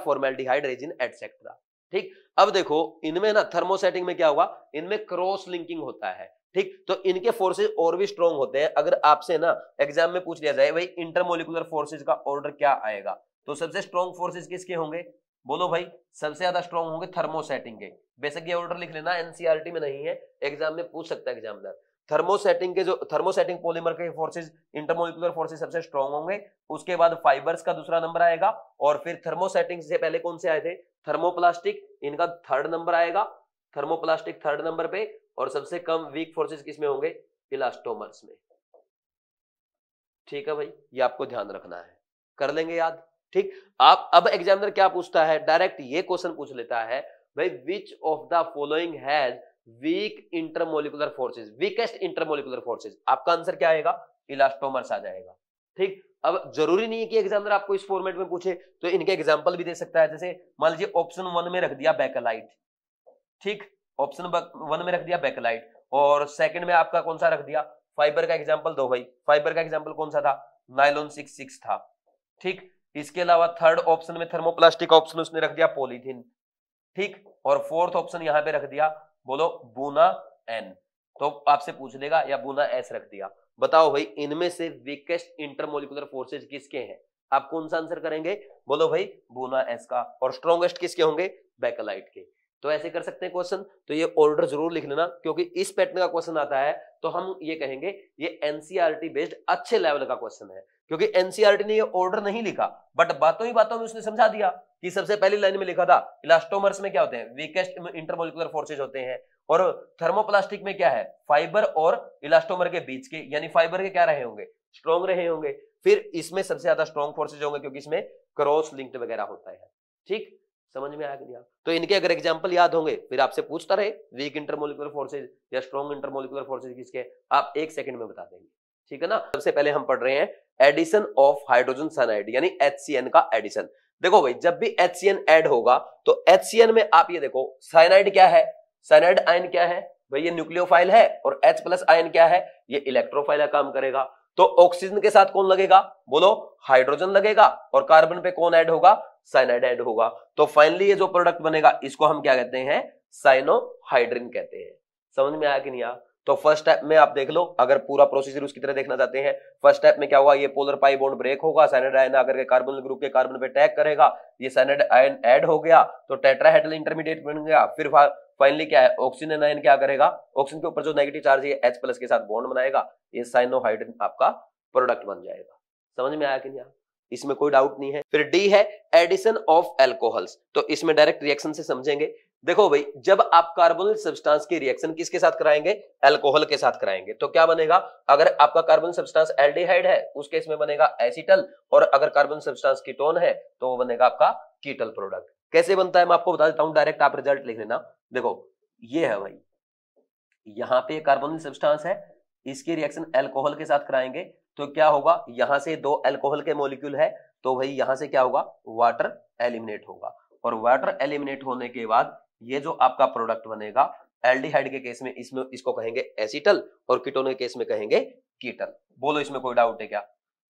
S1: formaldehyde resin, etc. ठीक, अब देखो इनमें ना thermosetting में क्या होगा, इनमें cross linking होता है, ठीक, तो इनके फोर्सेज और भी स्ट्रॉन्ग होते हैं। अगर आपसे ना एग्जाम में पूछ लिया जाए भाई इंटरमोलिकुलर फोर्सेज का ऑर्डर क्या आएगा, तो सबसे स्ट्रॉन्ग फोर्सेज किसके होंगे, बोलो भाई, सबसे ज्यादा स्ट्रॉन्ग होंगे थर्मोसेटिंग के। बेसिक ये ऑर्डर लिख लेना, एनसीईआरटी में नहीं है, एग्जाम में पूछ सकता है एग्जामिनर। थर्मोसेटिंग के जो थर्मोसेटिंग पॉलीमर के फोर्सेज, इंटरमोलिकुलर फोर्सेज सबसे स्ट्रॉन्ग होंगे, उसके बाद फाइबर्स का दूसरा नंबर आएगा और फिर थर्मोसेटिंग से पहले कौन से आए थे, थर्मोप्लास्टिक, इनका थर्ड नंबर आएगा, थर्मोप्लास्टिक थर्ड नंबर पे, और सबसे कम वीक फोर्सेज किसमें होंगे, इलास्टोमर्स में। ठीक है भाई, ये आपको ध्यान रखना है, कर लेंगे याद, ठीक। आप अब एग्जामिनर क्या पूछता है, डायरेक्ट ये क्वेश्चन पूछ लेता है भाई which of the following has week intermolecular forces, weakest intermolecular forces, आपका आंसर क्या आएगा, इलास्टोमर्स आ जाएगा, ठीक। अब जरूरी नहीं है कि एग्जामिनर आपको इस फॉर्मेट में पूछे, तो इनके एग्जांपल भी दे सकता है। जैसे मान लीजिए ऑप्शन 1 में रख दिया बेकेलाइट, ठीक, ऑप्शन 1 में रख दिया बेकेलाइट और सेकंड में आपका कौन सा रख दिया, फाइबर का एग्जांपल दो भाई, फाइबर का एग्जांपल कौन सा था, नायलॉन 6 था, ठीक। इसके अलावा थर्ड ऑप्शन में थर्मोप्लास्टिक ऑप्शन उसने रख दिया पॉलीथीन, ठीक, और फोर्थ ऑप्शन यहां पे रख दिया, बोलो बूना एन, तो आपसे पूछ लेगा या बूना एस रख दिया। बताओ भाई इनमें से वीकेस्ट इंटरमोलिकुलर फोर्सेज किसके हैं, आप कौन सा आंसर करेंगे, बोलो भाई बूना एस का, और स्ट्रॉन्गेस्ट किसके होंगे, बेकेलाइट के। तो ऐसे कर सकते हैं क्वेश्चन, तो ये ऑर्डर जरूर लिख लेना क्योंकि इस पैटर्न का क्वेश्चन आता है तो हम ये कहेंगे ये एनसीईआरटी बेस्ड अच्छे लेवल का क्वेश्चन है, क्योंकि एनसीईआरटी ने ये ऑर्डर नहीं लिखा बट बातों ही बातों में उसने समझा दिया कि सबसे पहली लाइन में लिखा था इलास्टोमर्स में क्या होते हैं, वीकेस्ट इंटरमोलिकुलर फोर्सेज होते हैं, और थर्मोप्लास्टिक में क्या है, फाइबर और इलास्टोमर के बीच के, यानी फाइबर के क्या रहे होंगे, स्ट्रॉन्ग रहे होंगे। फिर इसमें सबसे ज्यादा स्ट्रॉन्ग फोर्सेज होंगे क्योंकि इसमें क्रॉस लिंक्ड वगैरह होता है, ठीक, समझ में आ गया। तो इनके अगर एग्जांपल याद होंगे फिर आपसे पूछता रहे वीक इंटरमोलिकुलर फोर्सेज या स्ट्रॉन्ग इंटरमोलिकुलर फोर्सेज किसके, आप एक सेकंड में बता देंगे, ठीक है ना। सबसे पहले हम पढ़ रहे हैं एडिशन ऑफ हाइड्रोजन साइनाइड यानी HCN का एडिशन। देखो भाई जब भी HCN ऐड होगा तो HCN में आप ये देखो साइनाइड क्या है, साइनाइड आयन क्या है भाई, ये न्यूक्लियोफाइल है, और H प्लस आयन क्या है, ये इलेक्ट्रोफाइल का काम करेगा। तो ऑक्सीजन के साथ कौन लगेगा, बोलो हाइड्रोजन लगेगा, और कार्बन पे कौन ऐड होगा, साइनाइड ऐड होगा। तो फाइनली ये जो प्रोडक्ट बनेगा इसको हम क्या कहते हैं, साइनोहाइड्रिन कहते हैं। समझ में आया कि नहीं आया। तो फर्स्ट स्टेप में आप देख लो, अगर पूरा प्रोसीजर उसकी तरह देखना चाहते हैं, फर्स्ट स्टेप में क्या होगा, ये पोलर पाई बॉन्ड ब्रेक होगा, साइनाइड आयन आकर के कार्बन ग्रुप के कार्बन पे अटैक करेगा, ये साइनाइड आयन ऐड हो गया तो टेट्राहेड्रल इंटरमीडिएट बन गया। फिर फाइनली क्या है, ऑक्सीजन आयन क्या करेगा, ऑक्सीजन के ऊपर जो नेगेटिव चार्ज है H प्लस के साथ बॉन्ड बनाएगा, ये साइनोहाइड्रिन आपका प्रोडक्ट बन जाएगा। समझ में आया कि नहीं आया, इसमें कोई डाउट नहीं है। फिर डी है एडिशन ऑफ एल्कोहल्स, तो इसमें डायरेक्ट रिएक्शन से समझेंगे। देखो भाई जब आप कार्बोनिल सब्सटेंस की रिएक्शन किसके साथ कराएंगे, अल्कोहल के साथ कराएंगे, तो क्या बनेगा, अगर आपका कार्बन सब्सटेंस एल्डिहाइड है उस केस में बनेगा एसीटल, और अगर कार्बन सब्सटेंस कीटोन है तो वो बनेगा आपका कीटल प्रोडक्ट। कैसे बनता है मैं आपको बता देता हूं, डायरेक्ट आप रिजल्ट लिख लेना। देखो ये है भाई, यहाँ पे कार्बोनिल सब्सटेंस है, इसकी रिएक्शन अल्कोहल के साथ कराएंगे तो क्या होगा, यहां से 2 अल्कोहल के मॉलिक्यूल है तो भाई यहां से क्या होगा, वाटर एलिमिनेट होगा, और वाटर एलिमिनेट होने के बाद ये जो आपका प्रोडक्ट बनेगा, एल्डिहाइड के केस में इसमें इसको कहेंगे एसिटल और कीटोन के केस में कहेंगे कीटल। बोलो इसमें कोई डाउट है क्या,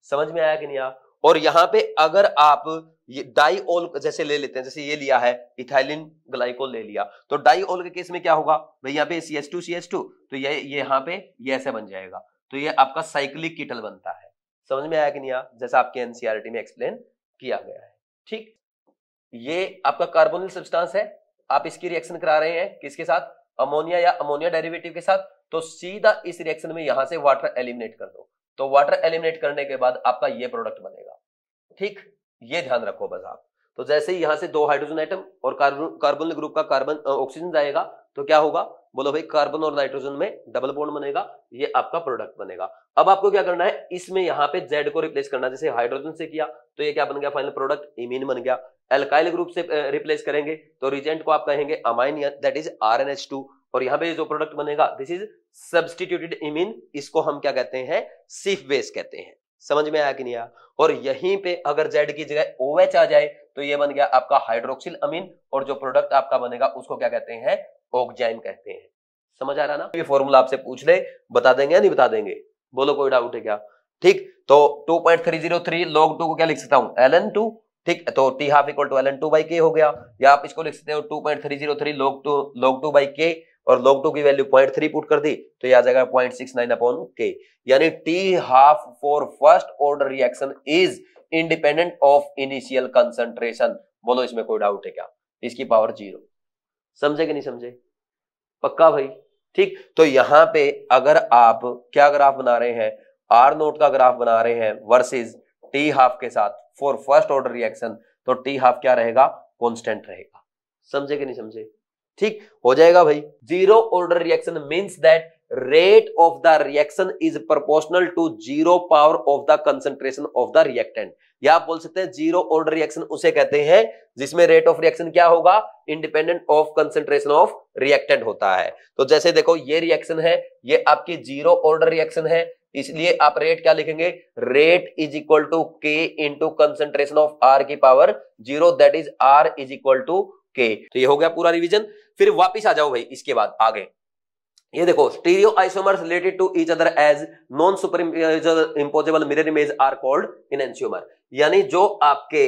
S1: समझ में आया कि नहीं आया? और यहाँ पे अगर आप ये डाइओल जैसे ले लेते हैं, जैसे ये लिया है इथाइलिन ग्लाइकोल ले लिया, तो डाइओल के केस में क्या होगा भाई, यहाँ पे CH2 तो ये यहाँ पे ये ऐसे बन जाएगा, तो ये आपका साइक्लिक कीटल बनता है। समझ में आया कि नहीं आया, जैसा आपके एनसीईआरटी में एक्सप्लेन किया गया है। ठीक, ये आपका कार्बोनिल सब्सटेंस है, आप इसकी रिएक्शन करा रहे हैं किसके साथ, अमोनिया या अमोनिया डेरिवेटिव के साथ, तो सीधा इस रिएक्शन में यहां से वाटर एलिमिनेट कर दो, तो वाटर एलिमिनेट करने के बाद आपका ये प्रोडक्ट बनेगा। ठीक, ये ध्यान रखो बस आप। तो जैसे ही यहां से 2 हाइड्रोजन आइटम और कार्बोनिल ग्रुप का कार्बन ऑक्सीजन जाएगा तो क्या होगा, बोलो भाई कार्बन और नाइट्रोजन में डबल बॉन्ड बनेगा, ये आपका प्रोडक्ट बनेगा। अब आपको क्या करना है, इसमें यहाँ पे Z को रिप्लेस करना, जैसे हाइड्रोजन से किया तो ये क्या बन गया, फाइनल प्रोडक्ट इमीन बन गया। एल्काइल ग्रुप से रिप्लेस करेंगे तो रिजेंट को आप कहेंगे अमाइन, दैट इज RNH2, और यहाँ पे जो प्रोडक्ट बनेगा दिस इज सब्स्टिट्यूटेड इमीन, इसको हम क्या कहते हैं, सिफ बेस कहते हैं। समझ में आया कि नहीं आया? और यहीं पे अगर Z की जगह OH आ जाए तो ये बन गया आपका हाइड्रोक्सिल अमीन, और जो प्रोडक्ट आपका बनेगा उसको क्या कहते हैं, ऑक्जाइम कहते हैं। समझ आ रहा ना? ये फॉर्मूला आपसे पूछ ले, बता देंगे या नहीं बता देंगे, बोलो कोई डाउट है क्या? ठीक, तो 2.303 log 2 को क्या लिख सकता हूं, ln2। ठीक, तो T half equal to ln2 by K हो गया, या आप इसको लिख सकते हो 2.303 log 2 बाई के, और log 2 की वैल्यू 0.3 पुट कर दी तो ये आ जाएगा 0.69 अपॉन के, यानी T half for first order reaction is independent of initial concentration. बोलो इसमें कोई डाउट है क्या, इसकी पावर 0। समझे कि नहीं समझे, पक्का भाई? ठीक, तो यहां पे अगर आप क्या ग्राफ बना रहे हैं, R0 का ग्राफ बना रहे हैं वर्सेस T हाफ के साथ फॉर फर्स्ट ऑर्डर रिएक्शन, तो T हाफ क्या रहेगा, कांस्टेंट रहेगा। समझे कि नहीं समझे? ठीक, हो जाएगा भाई। Zero order reaction means that rate of the reaction is proportional to 0 power of the concentration of the reactant, या आप बोल सकते हैं जीरो ऑर्डर रिएक्शन उसे कहते हैं जिसमें रेट ऑफ रिएक्शन क्या होगा, independent of concentration of reactant होता है। तो जैसे देखो ये रिएक्शन है, ये आपकी जीरो ऑर्डर रिएक्शन है, इसलिए आप रेट क्या लिखेंगे, rate is equal to K into concentration of R की power 0, that is R is equal to K। तो ये हो गया पूरा रिवीजन। फिर वापिस आ जाओ भाई इसके बाद आगे, ये देखो stereo isomers related to each other as non superimposable mirror image are called enantiomer, यानी जो आपके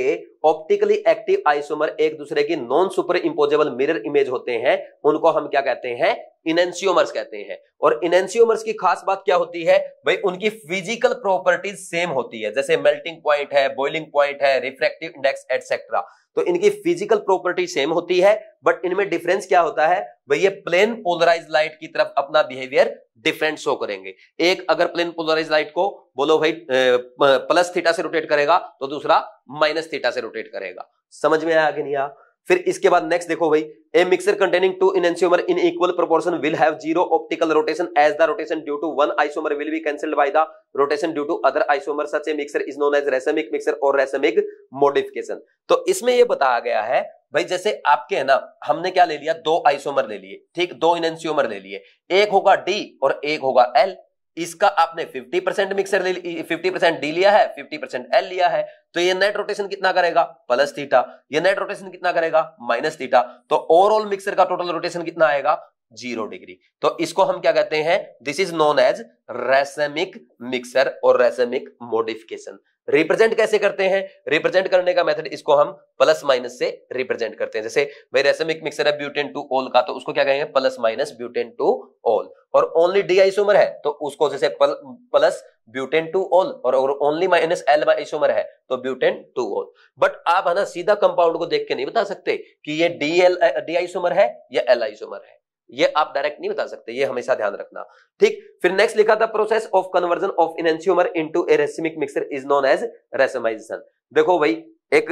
S1: ऑप्टिकली एक्टिव आइसोमर एक दूसरे की non superimposable mirror image होते हैं उनको हम क्या कहते हैं, इनएंशियोमर्स कहते हैं। और इनएंशियोमर्स की खास बात क्या होती है भाई, उनकी फिजिकल प्रॉपर्टीज सेम होती है, जैसे मेल्टिंग पॉइंट है, बॉइलिंग पॉइंट है, रिफ्रैक्टिव इंडेक्स एटसेट्रा, तो इनकी फिजिकल प्रॉपर्टी सेम होती है, बट इनमें डिफरेंस क्या होता है भाई, ये प्लेन पोलराइज लाइट की तरफ अपना बिहेवियर डिफरेंट शो करेंगे। एक अगर प्लेन पोलराइज लाइट को बोलो भाई प्लस थीटा से रोटेट करेगा तो दूसरा माइनस थीटा से रोटेट करेगा। समझ में आया कि नहीं आया? फिर इसके बाद नेक्स्ट देखो भाई, a mixture containing two enantiomer in equal proportion will have zero optical rotation as the rotation due to one isomer will be cancelled by the rotation due to other isomer, such a mixture is known as racemic mixture और racemic modification. तो इसमें यह बताया गया है भाई, जैसे आपके है ना, हमने क्या ले लिया, 2 आइसोमर ले लिए, ठीक, 2 इनएंशियोमर ले लिए, एक होगा D और एक होगा L, इसका आपने 50% मिक्सर ले 50% D लिया है, 50% L लिया है, तो ये नेट रोटेशन कितना करेगा, प्लस थीटा, ये नेट रोटेशन कितना करेगा, माइनस थीटा, तो ओवरऑल मिक्सर का टोटल रोटेशन कितना आएगा, 0 डिग्री। तो इसको हम क्या कहते हैं, this is known as racemic mixture और रेसमिक मॉडिफिकेशन। रिप्रेजेंट कैसे करते हैं, रिप्रेजेंट करने का मेथड इसको हम प्लस माइनस से रिप्रेजेंट करते हैं। जैसे भाई रेसमिक मिक्सर है ब्यूटेन टू ऑल का, तो उसको क्या कहेंगे, plus minus butane two all, और ओनली डी आइसोमर है तो उसको जैसे प्लस ब्यूटेन टू ऑल, और ओनली माइनस एल आइसोमर है तो ब्यूटेन टू ऑल। बट आप है ना सीधा कंपाउंड को देख के नहीं बता सकते कि ये डी आइसोमर है या एल आइसोमर है, ये आप डायरेक्ट नहीं बता सकते, ये हमेशा ध्यान रखना। ठीक, फिर नेक्स्ट लिखा था process of conversion of enantiomer into a racemic mixture is known as racemization. देखो भाई, एक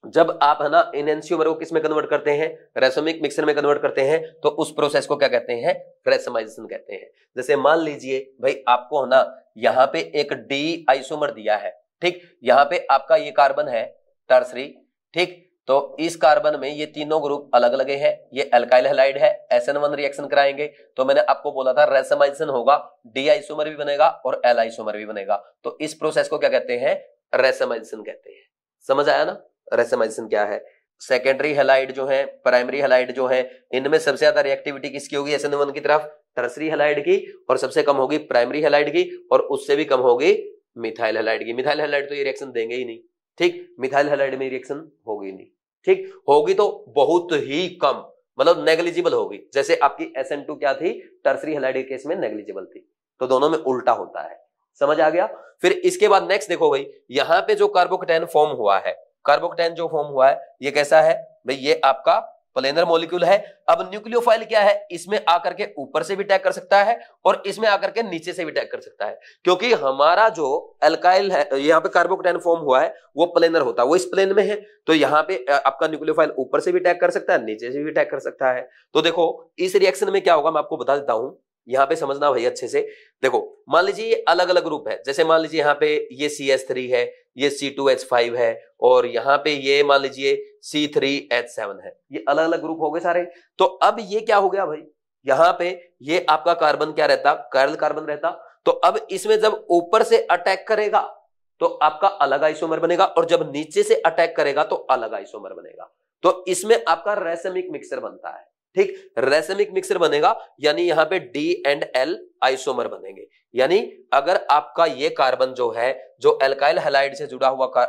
S1: जब आप है ना इनएंशियोमर को किस में कन्वर्ट करते हैं, रेसमिक मिक्सर में कन्वर्ट करते हैं, तो उस प्रोसेस को क्या कहते हैं, रेसमाइजेशन कहते हैं। जैसे मान लीजिए भाई आपको है ना यहाँ पे एक डी आइसोमर दिया है, ठीक, यहाँ पे आपका ये कार्बन है टर्सरी, ठीक, तो इस कार्बन में ये तीनों ग्रुप अलग अलग है, ये अल्काइल हैलाइड है, SN1 रिएक्शन कराएंगे तो मैंने आपको बोला था रेसमाइजेशन होगा, डी आइसोमर भी बनेगा और एल आइसोमर भी बनेगा। तो इस प्रोसेस को क्या कहते हैं? रेसमाइजेशन कहते हैं। समझ आया ना रेसमाइजेशन क्या है? सेकेंडरी हैलाइड जो है, प्राइमरी हैलाइड जो है, इनमें सबसे ज्यादा रिएक्टिविटी किसकी होगी? SN1 की तरफ, टर्सरी हैलाइड की, और सबसे कम होगी प्राइमरी हैलाइड की, और उससे भी कम होगी मिथाइल हैलाइड की। मिथाइल हैलाइड तो ये रिएक्शन देंगे ही नहीं, ठीक, मिथाइल हैलाइड में रिएक्शन होगी नहीं, ठीक, होगी तो बहुत ही कम, मतलब नेग्लिजिबल होगी। जैसे आपकी SN2 क्या थी? टर्सरी हैलाइड के केस में नेग्लिजिबल थी। तो दोनों में उल्टा होता है। समझ आ गया? फिर इसके बाद नेक्स्ट देखो भाई, यहां पे जो कार्बोकेटायन फॉर्म हुआ है, कार्बोकेटायन जो फॉर्म हुआ है ये कैसा है भाई? ये आपका प्लेनर मॉलिक्यूल है। अब न्यूक्लियोफाइल क्या है? इसमें आकर के ऊपर से भी अटैक कर सकता है और इसमें आकर के नीचे से भी अटैक कर सकता है, क्योंकि हमारा जो अल्काइल है, यहाँ पे कार्बोकेटायन फॉर्म हुआ है वो प्लेनर होता है, वो इस प्लेन में है। तो यहाँ पे आपका न्यूक्लियोफाइल ऊपर से भी अटैक कर सकता है, नीचे से भी अटैक कर सकता है। तो देखो इस रिएक्शन में क्या होगा मैं आपको बता देता हूं, यहाँ पे समझना भाई अच्छे से। देखो मान लीजिए ये अलग अलग ग्रुप है, जैसे मान लीजिए यहाँ पे ये CH3 है, ये C2H5 है, और यहाँ पे ये मान लीजिए C3H7 है, ये अलग अलग ग्रुप हो गए सारे। तो अब ये क्या हो गया भाई? यहाँ पे ये आपका कार्बन क्या रहता? कायरल कार्बन रहता। तो अब इसमें जब ऊपर से अटैक करेगा तो आपका अलग आइसोमर बनेगा, और जब नीचे से अटैक करेगा तो अलग आइसोमर बनेगा। तो इसमें आपका रेसमिक मिक्सर बनता है, ठीक, रेसमिक मिक्सर बनेगा, यानी यहां पे D एंड L आइसोमर बनेंगे। यानी अगर आपका ये कार्बन जो है, जो अल्काइल हैलाइड से जुड़ा हुआ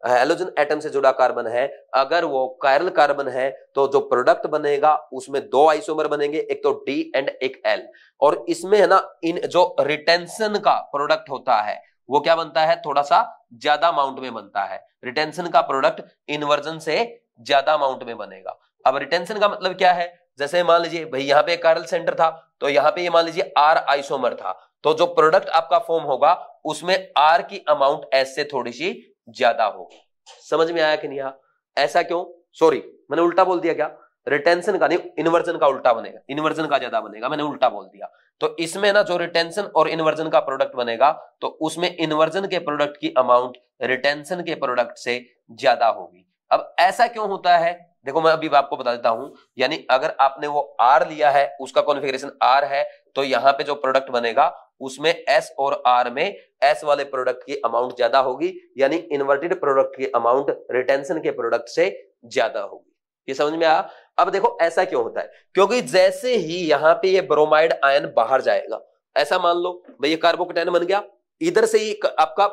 S1: हैलोजन एटम से जुड़ा कार्बन है, अगर वो कायरल कार्बन है तो जो प्रोडक्ट बनेगा उसमें 2 आइसोमर बनेंगे, एक तो D एंड एक L। और इसमें है ना, इन जो रिटेंशन का प्रोडक्ट होता है वो क्या बनता है? थोड़ा सा ज्यादा अमाउंट में बनता है। रिटेंशन का प्रोडक्ट इन्वर्जन से ज्यादा अमाउंट में बनेगा। अब रिटेंशन का मतलब क्या है? जैसे मान लीजिए भाई यहाँ पे कायरल सेंटर था, तो यहाँ पे ये मान लीजिए R आइसोमर था, तो जो प्रोडक्ट आपका फॉर्म होगा उसमें R की अमाउंट S से थोड़ी सी ज्यादा होगी। समझ में आया कि नहीं? ऐसा क्यों? सॉरी मैंने उल्टा बोल दिया क्या? रिटेंशन का नहीं, इन्वर्जन का उल्टा बनेगा, इन्वर्जन का ज्यादा बनेगा, मैंने उल्टा बोल दिया। तो इसमें ना जो रिटेंशन और इन्वर्जन का प्रोडक्ट बनेगा तो उसमें इन्वर्जन के प्रोडक्ट की अमाउंट रिटेंशन के प्रोडक्ट से ज्यादा होगी। अब ऐसा क्यों होता है? देखो मैं अभी आपको बता देता हूं, यानी अगर आपने वो R लिया है, उसका कॉन्फ़िगरेशन R है, तो यहां पे जो प्रोडक्ट बनेगा उसमें S और R में S वाले प्रोडक्ट की अमाउंट ज्यादा होगी, यानी इन्वर्टेड प्रोडक्ट की अमाउंट रिटेंशन के प्रोडक्ट से ज्यादा होगी। ये समझ में आया? अब देखो ऐसा क्यों होता है? क्योंकि जैसे ही यहां पे ये ब्रोमाइड आयन बाहर जाएगा, ऐसा मान लो भाई ये कार्बोकेटायन बन गया, इधर से ही आपका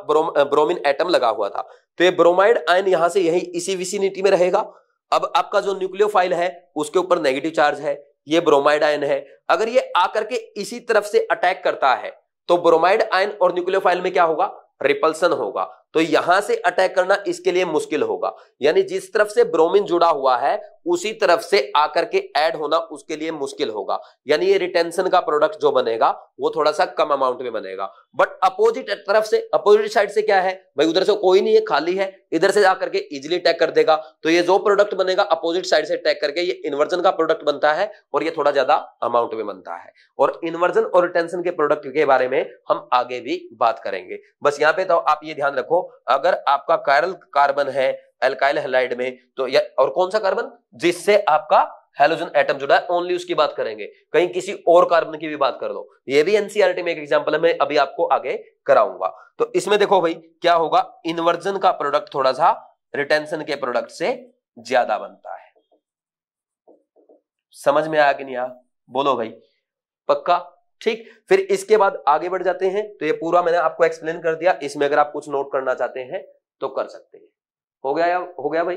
S1: ब्रोमीन एटम लगा हुआ था, तो ये ब्रोमाइड आयन यहां से यही इसी विसिनिटी में रहेगा। अब आपका जो न्यूक्लियोफाइल है उसके ऊपर नेगेटिव चार्ज है, ये ब्रोमाइड आयन है, अगर ये आकर के इसी तरफ से अटैक करता है तो ब्रोमाइड आयन और न्यूक्लियोफाइल में क्या होगा? रिपल्सन होगा। तो यहां से अटैक करना इसके लिए मुश्किल होगा, यानी जिस तरफ से ब्रोमीन जुड़ा हुआ है उसी तरफ से आकर के ऐड होना उसके लिए मुश्किल होगा, यानी ये रिटेंशन का प्रोडक्ट जो बनेगा वो थोड़ा सा कम अमाउंट में बनेगा। बट अपोजिट तरफ से, अपोजिट साइड से क्या है भाई? उधर से कोई नहीं है, खाली है, इधर से आकर के इजिली अटैक कर देगा। तो ये जो प्रोडक्ट बनेगा अपोजिट साइड से अटैक करके ये इन्वर्जन का प्रोडक्ट बनता है, और ये थोड़ा ज्यादा अमाउंट में बनता है। और इन्वर्जन और रिटेंशन के प्रोडक्ट के बारे में हम आगे भी बात करेंगे। बस यहाँ पे तो आप ये ध्यान रखो, अगर आपका कायरल कार्बन है अल्काइल हैलाइड में, तो और कौन सा कार्बन? जिससे आपका हैलोजन एटम जुड़ा है, ओनली उसकी बात करेंगे, कहीं किसी और कार्बन की भी बात कर दो। ये भी एनसीईआरटी में एक एग्जांपल है, मैं अभी आपको आगे कराऊंगा। तो इसमें देखो भाई क्या होगा, इन्वर्जन का प्रोडक्ट थोड़ा सा रिटेंशन के प्रोडक्ट से ज्यादा बनता है। समझ में आया कि नहीं आया? बोलो भाई, पक्का? ठीक, फिर इसके बाद आगे बढ़ जाते हैं। तो ये पूरा मैंने आपको एक्सप्लेन कर दिया, इसमें अगर आप कुछ नोट करना चाहते हैं तो कर सकते हैं। हो गया भाई,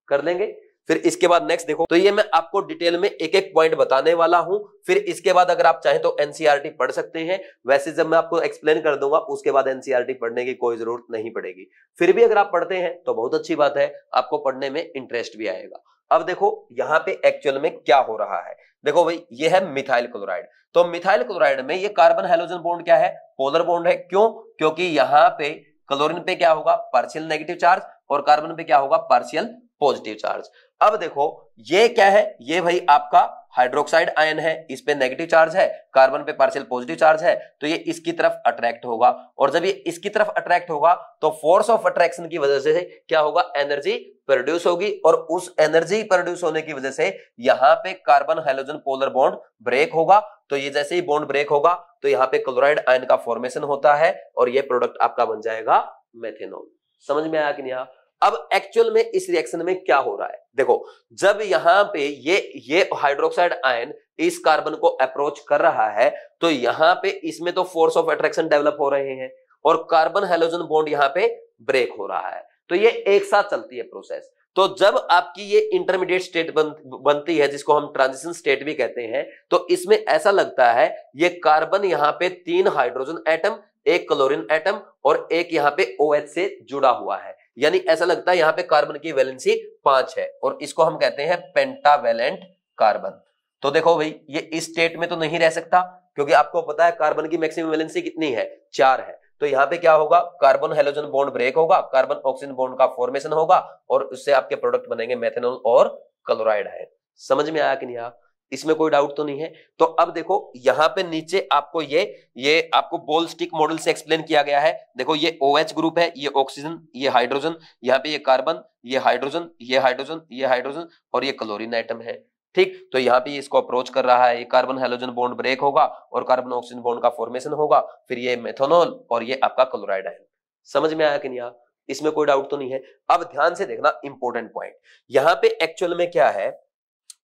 S1: कर लेंगे। फिर इसके बाद नेक्स्ट देखो, तो ये मैं आपको डिटेल में एक एक पॉइंट बताने वाला हूं। फिर इसके बाद अगर आप चाहें तो एनसीईआरटी पढ़ सकते हैं, वैसे जब मैं आपको एक्सप्लेन कर दूंगा उसके बाद एनसीईआरटी पढ़ने की कोई जरूरत नहीं पड़ेगी। फिर भी अगर आप पढ़ते हैं तो बहुत अच्छी बात है, आपको पढ़ने में इंटरेस्ट भी आएगा। अब देखो यहाँ पे एक्चुअल में क्या हो रहा है। देखो भाई ये है मिथाइल क्लोराइड, तो मिथाइल क्लोराइड में ये कार्बन हाइड्रोजन बॉन्ड क्या है? पोलर बॉन्ड है। क्यों? क्योंकि यहाँ पे क्लोरीन पे क्या होगा? पार्शियल नेगेटिव चार्ज, और कार्बन पे क्या होगा? Partial positive charge. अब देखो ये क्या है, ये भाई आपका हाइड्रोक्साइड आयन है, इस पे नेगेटिव चार्ज है, कार्बन पे पार्शियल पॉजिटिव चार्ज है, तो ये इसकी तरफ अट्रैक्ट होगा, और जब ये इसकी तरफ अट्रैक्ट होगा तो फोर्स ऑफ अट्रैक्शन की वजह से क्या होगा, एनर्जी प्रोड्यूस होगी, और उस एनर्जी प्रोड्यूस होने की वजह से यहाँ पे carbon hydrogen polar bond break होगा। तो ये जैसे ही बॉन्ड ब्रेक होगा तो यहाँ पे क्लोराइड आयन का फॉर्मेशन होता है, और ये प्रोडक्ट आपका बन जाएगा मेथेनॉल। समझ में आया कि नहीं? अब एक्चुअल में इस रिएक्शन में क्या हो रहा है, देखो जब यहां पे ये हाइड्रोक्साइड आयन इस कार्बन को अप्रोच कर रहा है तो यहां पे इसमें तो फोर्स ऑफ अट्रैक्शन डेवलप हो रहे हैं, और कार्बन हाइड्रोजन बॉन्ड यहां पे ब्रेक हो रहा है, तो ये एक साथ चलती है प्रोसेस। तो जब आपकी ये इंटरमीडिएट स्टेट बनती है, जिसको हम ट्रांजिशन स्टेट भी कहते हैं, तो इसमें ऐसा लगता है ये कार्बन यहां पे 3 हाइड्रोजन एटम, एक क्लोरीन एटम और एक यहाँ पे OH से जुड़ा हुआ है, यानी ऐसा लगता है यहाँ पे कार्बन की वैलेंसी 5 है, और इसको हम कहते हैं पेंटावैलेंट कार्बन। तो देखो भाई ये इस स्टेट में तो नहीं रह सकता, क्योंकि आपको पता है कार्बन की मैक्सिमम वैलेंसी कितनी है, 4 है। तो यहाँ पे क्या होगा, कार्बन हाइड्रोजन बॉन्ड ब्रेक होगा, कार्बन ऑक्सीजन बॉन्ड का फॉर्मेशन होगा, और उससे आपके प्रोडक्ट बनेंगे मेथेनॉल और क्लोराइड आयन। समझ में आया कि नहीं? इसमें कोई डाउट तो नहीं है। तो अब देखो यहाँ पे नीचे आपको ये आपको बॉल स्टिक मॉडल से एक्सप्लेन किया गया है। देखो ये OH ग्रुप है, ये ऑक्सीजन, ये हाइड्रोजन, यहाँ पे ये कार्बन, ये हाइड्रोजन, ये हाइड्रोजन, ये हाइड्रोजन, और ये क्लोरीन एटम है। ठीक, तो यहाँ पे इसको अप्रोच कर रहा है, ये कार्बन हाइड्रोजन बॉन्ड ब्रेक होगा और कार्बन ऑक्सीजन बॉन्ड का फॉर्मेशन होगा, फिर ये मेथेनॉल और ये आपका क्लोराइड आयन। समझ में आया कि नहीं? इसमें कोई डाउट तो नहीं है। अब ध्यान से देखना इंपॉर्टेंट पॉइंट, यहाँ पे एक्चुअल में क्या है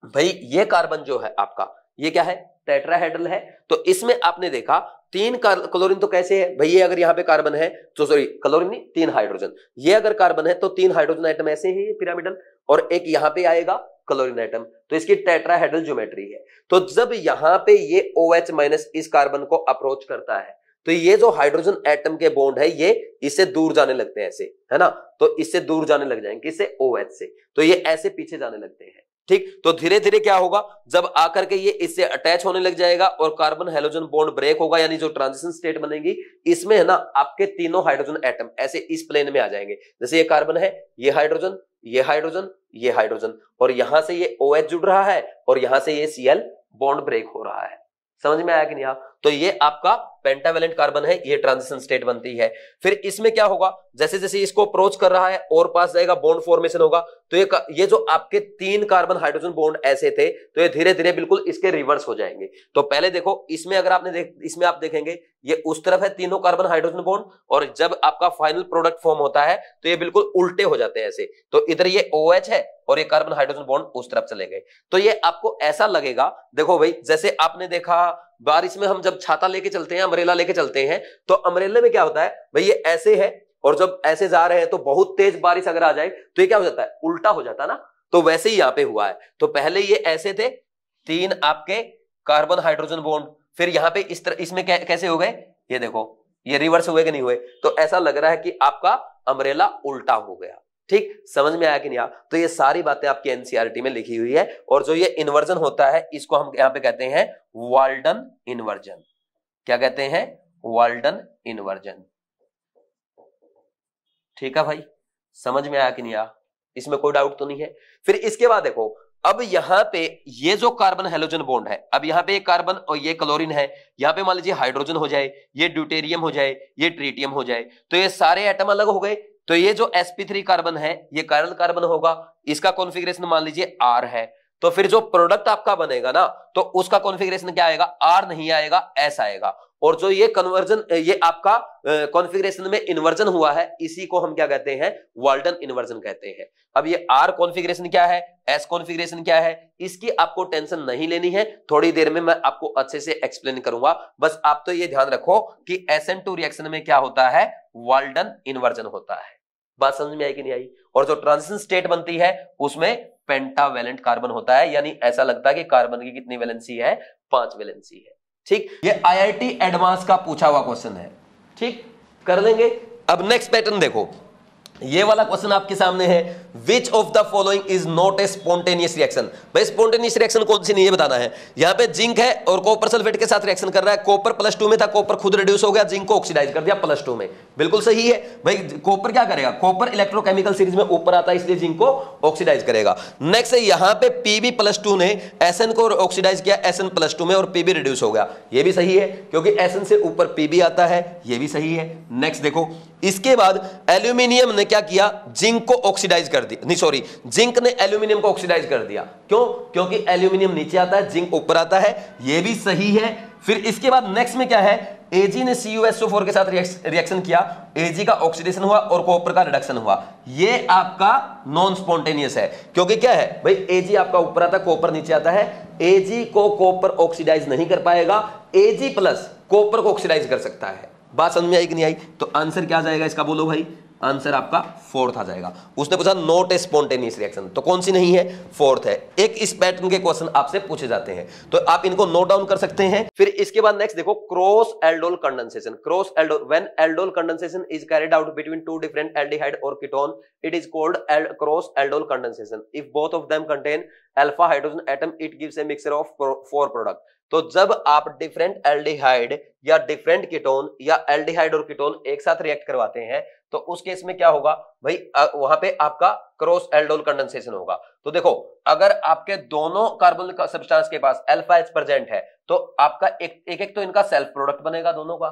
S1: भाई, ये कार्बन जो है आपका, ये क्या है, टेट्राहेड्रल है। तो इसमें आपने देखा 3 क्लोरीन तो कैसे है भाई, ये अगर यहाँ पे कार्बन है तो सॉरी क्लोरीन नहीं, 3 हाइड्रोजन, ये अगर कार्बन है तो 3 हाइड्रोजन एटम ऐसे ही पिरामिडल, और एक यहाँ पे आएगा क्लोरीन एटम, तो इसकी टेट्राहेड्रल ज्योमेट्री है। तो जब यहाँ पे ये OH माइनस इस कार्बन को अप्रोच करता है तो ये जो हाइड्रोजन एटम के बॉन्ड है ये इससे दूर जाने लगते हैं, ऐसे है ना, तो इससे दूर जाने लग जाएंगे, इससे OH से, तो ये ऐसे पीछे जाने लगते हैं। ठीक, तो धीरे धीरे क्या होगा, जब आकर के ये इससे अटैच होने लग जाएगा और कार्बन हाइड्रोजन बॉन्ड ब्रेक होगा, यानी जो ट्रांजिशन स्टेट बनेगी इसमें है ना आपके तीनों हाइड्रोजन एटम ऐसे इस प्लेन में आ जाएंगे। जैसे ये कार्बन है, ये हाइड्रोजन, ये हाइड्रोजन, ये हाइड्रोजन, और यहां से ये OH जुड़ रहा है और यहां से ये Cl बॉन्ड ब्रेक हो रहा है। समझ में आया कि नहीं? तो ये आपका पेंटावैलेंट कार्बन है, ये ट्रांजिशन स्टेट बनती है। फिर इसमें क्या होगा, जैसे जैसे इसको अप्रोच कर रहा है और पास जाएगा, बॉन्ड फॉर्मेशन होगा, तो ये जो आपके 3 कार्बन हाइड्रोजन बॉन्ड ऐसे थे तो ये धीरे धीरे बिल्कुल इसके रिवर्स हो जाएंगे। तो पहले देखो इसमें अगर आपने इसमें आप देखेंगे ये उस तरफ है तीनों कार्बन हाइड्रोजन बॉन्ड, और जब आपका फाइनल प्रोडक्ट फॉर्म होता है तो ये बिल्कुल उल्टे हो जाते हैं ऐसे, तो इधर ये OH है और ये कार्बन हाइड्रोजन बॉन्ड उस तरफ चले गए। तो ये आपको ऐसा लगेगा, देखो भाई जैसे आपने देखा बारिश में हम जब छाता लेके चलते हैं, अम्ब्रेला लेके चलते हैं, तो अम्ब्रेला में क्या होता है भाई, ये ऐसे है और जब ऐसे जा रहे हैं तो बहुत तेज बारिश अगर आ जाए तो ये क्या हो जाता है, उल्टा हो जाता है ना। तो वैसे ही यहाँ पे हुआ है, तो पहले ये ऐसे थे 3 आपके कार्बन हाइड्रोजन बॉन्ड, फिर यहाँ पे इस तरह इसमें कैसे हो गए, ये देखो ये रिवर्स हुए कि नहीं हुए, तो ऐसा लग रहा है कि आपका अम्ब्रेला उल्टा हो गया। ठीक, समझ में आया कि नहीं? तो ये सारी बातें आपकी एनसीईआरटी में लिखी हुई है, और जो ये इन्वर्जन होता है इसको हम यहाँ पे कहते हैं वाल्डन इन्वर्जन। क्या कहते हैं? Walden inversion. ठीक है भाई, समझ में आया कि नहीं? इसमें कोई डाउट तो नहीं है। फिर इसके बाद देखो, अब यहाँ पे ये जो कार्बन हाइड्रोजन बॉन्ड है, अब यहाँ पे कार्बन और ये क्लोरीन है, यहाँ पे मान लीजिए हाइड्रोजन हो जाए, ये ड्यूटेरियम हो जाए, ये ट्रिटियम हो जाए, तो ये सारे एटम अलग हो गए। तो ये जो sp3 कार्बन है ये कायरल कार्बन होगा, इसका कॉन्फ़िगरेशन मान लीजिए R है, तो फिर जो प्रोडक्ट आपका बनेगा ना तो उसका कॉन्फ़िगरेशन क्या आएगा, R नहीं आएगा, S आएगा। और जो ये कन्वर्जन, ये आपका कॉन्फ़िगरेशन में इन्वर्जन हुआ है, इसी को हम क्या कहते हैं, वाल्टन इन्वर्जन कहते हैं। अब ये R कॉन्फ़िगरेशन क्या है, S कॉन्फ़िगरेशन क्या है, इसकी आपको टेंशन नहीं लेनी है, थोड़ी देर में मैं आपको अच्छे से एक्सप्लेन करूंगा। बस आप तो ये ध्यान रखो कि SN2 रिएक्शन में क्या होता है, वाल्टन इन्वर्जन होता है। बात समझ में आई कि नहीं आई? और जो ट्रांजिशन स्टेट बनती है उसमें पेंटावैलेंट कार्बन होता है, यानी ऐसा लगता है कि कार्बन की कितनी वैलेंसी है, 5 वैलेंसी है। ठीक, ये IIT एडवांस का पूछा हुआ क्वेश्चन है। ठीक, कर लेंगे। अब नेक्स्ट पैटर्न देखो, ये वाला क्वेश्चन आपके सामने है, which of the following is not a spontaneous reaction. भाई स्पॉन्टेनियस रिएक्शन कौन सी नहीं है बताना है। यहाँ पे जिंक है और कॉपर सल्फेट के साथ रिएक्शन कर रहा है, कॉपर +2 में था, कॉपर खुद रिड्यूस हो गया, जिंक को ऑक्सीडाइज कर दिया +2 में, बिल्कुल सही है। भाई कॉपर क्या करेगा, कॉपर इलेक्ट्रोकेमिकल सीरीज में ऊपर आता है इसलिए जिंक को ऑक्सीडाइज करेगा। नेक्स्ट है यहाँ पे Pb+2 ने Sn को ऑक्सीडाइज किया Sn+2 में और Pb रिड्यूस हो गया, ये भी सही है क्योंकि Sn से ऊपर Pb आता है, ये भी सही है। नेक्स्ट देखो, इसके बाद एल्यूमिनियम ने क्या किया, जिंक को ऑक्सीडाइज कर दिया, नहीं सॉरी, जिंक ने एल्यूमिनियम को ऑक्सीडाइज कर दिया। क्यों? क्योंकि एल्यूमिनियम नीचे आता है, जिंक ऊपर आता है, ये भी सही है। फिर इसके बाद नेक्स्ट में क्या है, Ag ने CuSO4 के साथ रिएक्शन किया, Ag का ऑक्सीडेशन हुआ और कॉपर का रिडक्शन हुआ, ये आपका नॉन स्पॉन्टेनियस है। क्योंकि क्या है भाई, Ag आपका ऊपर आता है, कॉपर नीचे आता है, Ag को कॉपर ऑक्सीडाइज नहीं कर पाएगा, Ag प्लस कॉपर को ऑक्सीडाइज कर सकता है। बात समझ में आई कि नहीं आई? तो आंसर क्या आ जाएगा इसका, बोलो भाई। आंसर आपका फोर्थ आ जाएगा। उसने पूछा नॉट ए स्पॉन्टेनियस रिएक्शन, तो कौन सी नहीं है, फोर्थ है। एक इस पैटर्न के क्वेश्चन आपसे पूछे जाते हैं तो आप इनको नोट डाउन कर सकते हैं। फिर इसके बाद नेक्स्ट देखो, cross aldol condensation. Cross aldol, when aldol condensation is carried out between two different aldehyde और ketone, it is called cross aldol condensation. If both of them contain alpha hydrogen atom, it gives a mixture of 4 product. तो जब आप different aldehyde या different ketone या aldehyde और ketone एक साथ react करवाते हैं तो उस केस में क्या होगा भाई, वहां पे आपका क्रॉस एल्डोल कंडेंसेशन होगा। तो देखो, अगर आपके दोनों कार्बन सब्सटेंस के पास अल्फा H प्रेजेंट है तो आपका एक तो इनका सेल्फ प्रोडक्ट बनेगा दोनों का,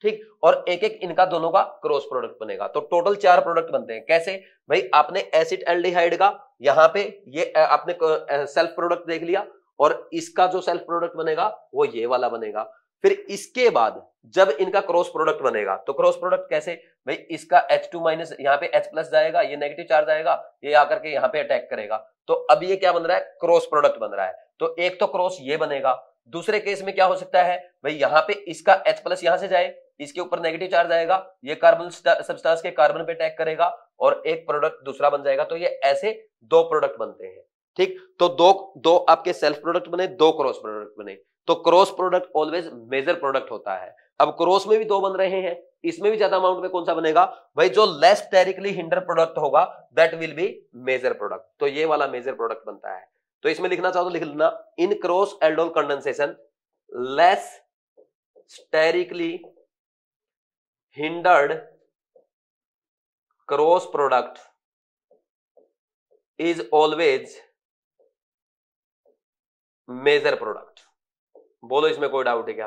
S1: ठीक, और एक इनका दोनों का क्रॉस प्रोडक्ट बनेगा। तो टोटल 4 प्रोडक्ट बनते हैं। कैसे भाई, आपने एसिड एल्डिहाइड का यहां पे ये आपने सेल्फ प्रोडक्ट देख लिया और इसका जो सेल्फ प्रोडक्ट बनेगा वो ये वाला बनेगा। फिर इसके बाद जब इनका क्रॉस प्रोडक्ट बनेगा तो क्रॉस प्रोडक्ट कैसे भाई, इसका H2- यहाँ पे H+ जाएगा, ये नेगेटिव चार्ज आएगा, ये आकर के यहाँ पे अटैक करेगा। तो अब ये क्या बन रहा है, क्रॉस प्रोडक्ट बन रहा है। तो एक तो क्रॉस ये बनेगा। दूसरे केस में क्या हो सकता है भाई, यहाँ पे इसका H+ यहां से जाए, इसके ऊपर नेगेटिव चार्ज आएगा, ये कार्बन सब्सटेंस के कार्बन पे अटैक करेगा और एक प्रोडक्ट दूसरा बन जाएगा। तो ये ऐसे 2 प्रोडक्ट बनते हैं, ठीक। तो दो आपके सेल्फ प्रोडक्ट बने, 2 क्रॉस प्रोडक्ट बने। तो cross product always major product होता है। अब क्रॉस में भी 2 बन रहे हैं, इसमें भी ज्यादा अमाउंट में कौन सा बनेगा भाई, जो लेस स्टेरिकली हिंडर प्रोडक्ट होगा that will be major product. तो ये वाला मेजर प्रोडक्ट बनता है। तो इसमें लिखना चाहो तो लिख लेना, in cross aldol condensation less sterically hindered cross product is always major product. बोलो इसमें कोई डाउट है क्या?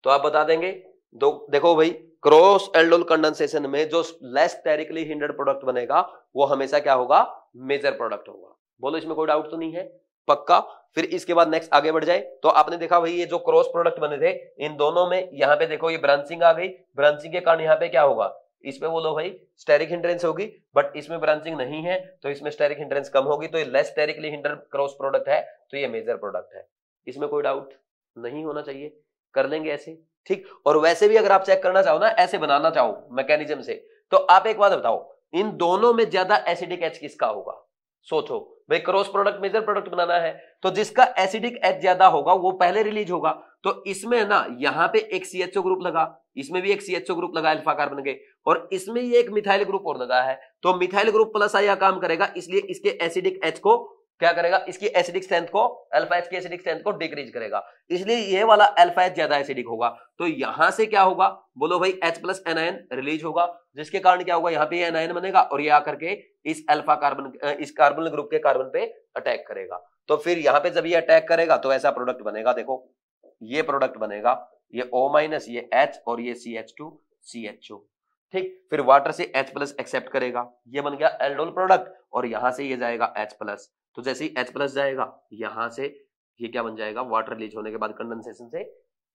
S1: तो आप बता देंगे। देखो भाई, क्रॉस एल्डोल कंडेंसेशन में जो लेस स्टेरिकली हिंडर्ड प्रोडक्ट बनेगा वो हमेशा क्या होगा, मेजर प्रोडक्ट होगा। बोलो इसमें कोई डाउट तो नहीं है, पक्का। फिर इसके बाद नेक्स्ट आगे बढ़ जाए तो आपने देखा भाई, ये जो क्रॉस प्रोडक्ट बने थे इन दोनों में यहाँ पे देखो ये ब्रांचिंग आ गई, ब्रांचिंग के कारण यहाँ पे क्या होगा, इसमें बोलो भाई स्टेरिक हिंड्रेंस होगी, बट इसमें ब्रांचिंग नहीं है तो इसमें स्टेरिक हिंड्रेंस कम होगी। तो ये less sterically hindered cross product है तो ये मेजर प्रोडक्ट है। इसमें कोई डाउट नहीं होना चाहिए, कर लेंगे ऐसे, ठीक। और वैसे भी अगर आप चेक करना चाहो ना, ऐसे बनाना चाहो मैकेनिज्म से, तो आप एक बात बताओ, इन दोनों में ज्यादा एसिडिक एच किसका होगा? सोचो भाई, क्रॉस प्रोडक्ट मेजर प्रोडक्ट बनाना है तो जिसका एसिडिक एच ज्यादा होगा वो पहले रिलीज होगा। तो इसमें ना यहाँ पे एक CHO ग्रुप लगा, इसमें भी एक CHO ग्रुप लगा अल्फा कार्बन के, और इसमें ये एक मिथाइल ग्रुप और लगा है। तो मिथाइल ग्रुप प्लस आया काम करेगा, इसलिए इसके एसिडिक एच को क्या करेगा, इसकी एसिडिक स्ट्रेंथ को, अल्फा एच की एसिडिक स्ट्रेंथ को डिक्रीज करेगा, इसलिए ये वाला अल्फा एच ज्यादा एसिडिक होगा। तो यहां से क्या होगा, बोलो भाई H+ एनायन रिलीज होगा, जिसके कारण क्या होगा, यहाँ पे एनायन बनेगा और ये आकर के इस अल्फा कार्बन, इस कार्बन ग्रुप के कार्बन पे अटैक करेगा। तो फिर यहाँ पे जब ये अटैक करेगा तो ऐसा प्रोडक्ट बनेगा, देखो ये प्रोडक्ट बनेगा, ये O-, ये H और ये CH2 CHO, ठीक। फिर वाटर से H+ एक्सेप्ट करेगा, ये बन गया एल्डोल प्रोडक्ट, और यहां से ये जाएगा H+। तो जैसे ही H+ जाएगा यहां से ये क्या बन जाएगा, वाटर रिलीज होने के बाद कंडेंसेशन से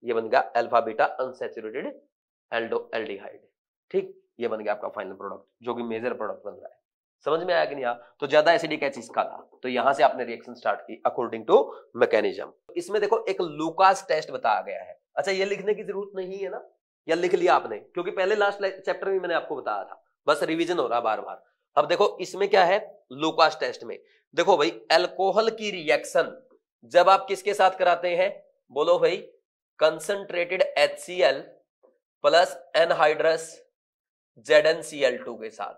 S1: ये बन गया अल्फा बीटा अनसैचुरेटेड एल्डिहाइड, ठीक। ये बन गया आपका फाइनल प्रोडक्ट जो कि मेजर प्रोडक्ट बन रहा है। समझ में आया कि नहीं? तो ज्यादा एसिडिक एच इसका था, तो यहां से आपने रिएक्शन स्टार्ट की अकॉर्डिंग टू मैकेनिज्म। इसमें देखो एक लूकास टेस्ट बताया गया है। अच्छा, ये लिखने की जरूरत नहीं है ना, या लिख लिया आपने, क्योंकि पहले लास्ट चैप्टर में मैंने आपको बताया था, बस रिवीजन हो रहा बार बार। अब देखो इसमें क्या है, लूकास टेस्ट में देखो भाई, अल्कोहल की रिएक्शन जब आप किसके साथ कराते हैं, बोलो भाई concentrated HCl plus anhydrous ZnCl2 के साथ,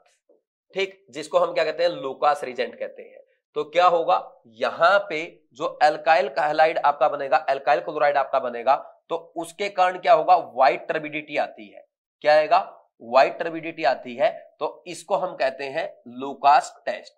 S1: ठीक, जिसको हम क्या कहते हैं, लूकास रीजेंट कहते हैं। तो क्या होगा, यहां पे जो एल्काइल हैलाइड आपका बनेगा, एल्काइल क्लोराइड आपका बनेगा, तो उसके कारण क्या होगा, व्हाइट टर्बिडिटी आती है। क्या आएगा, व्हाइट टर्बिडिटी आती है। तो इसको हम कहते हैं लूकास टेस्ट।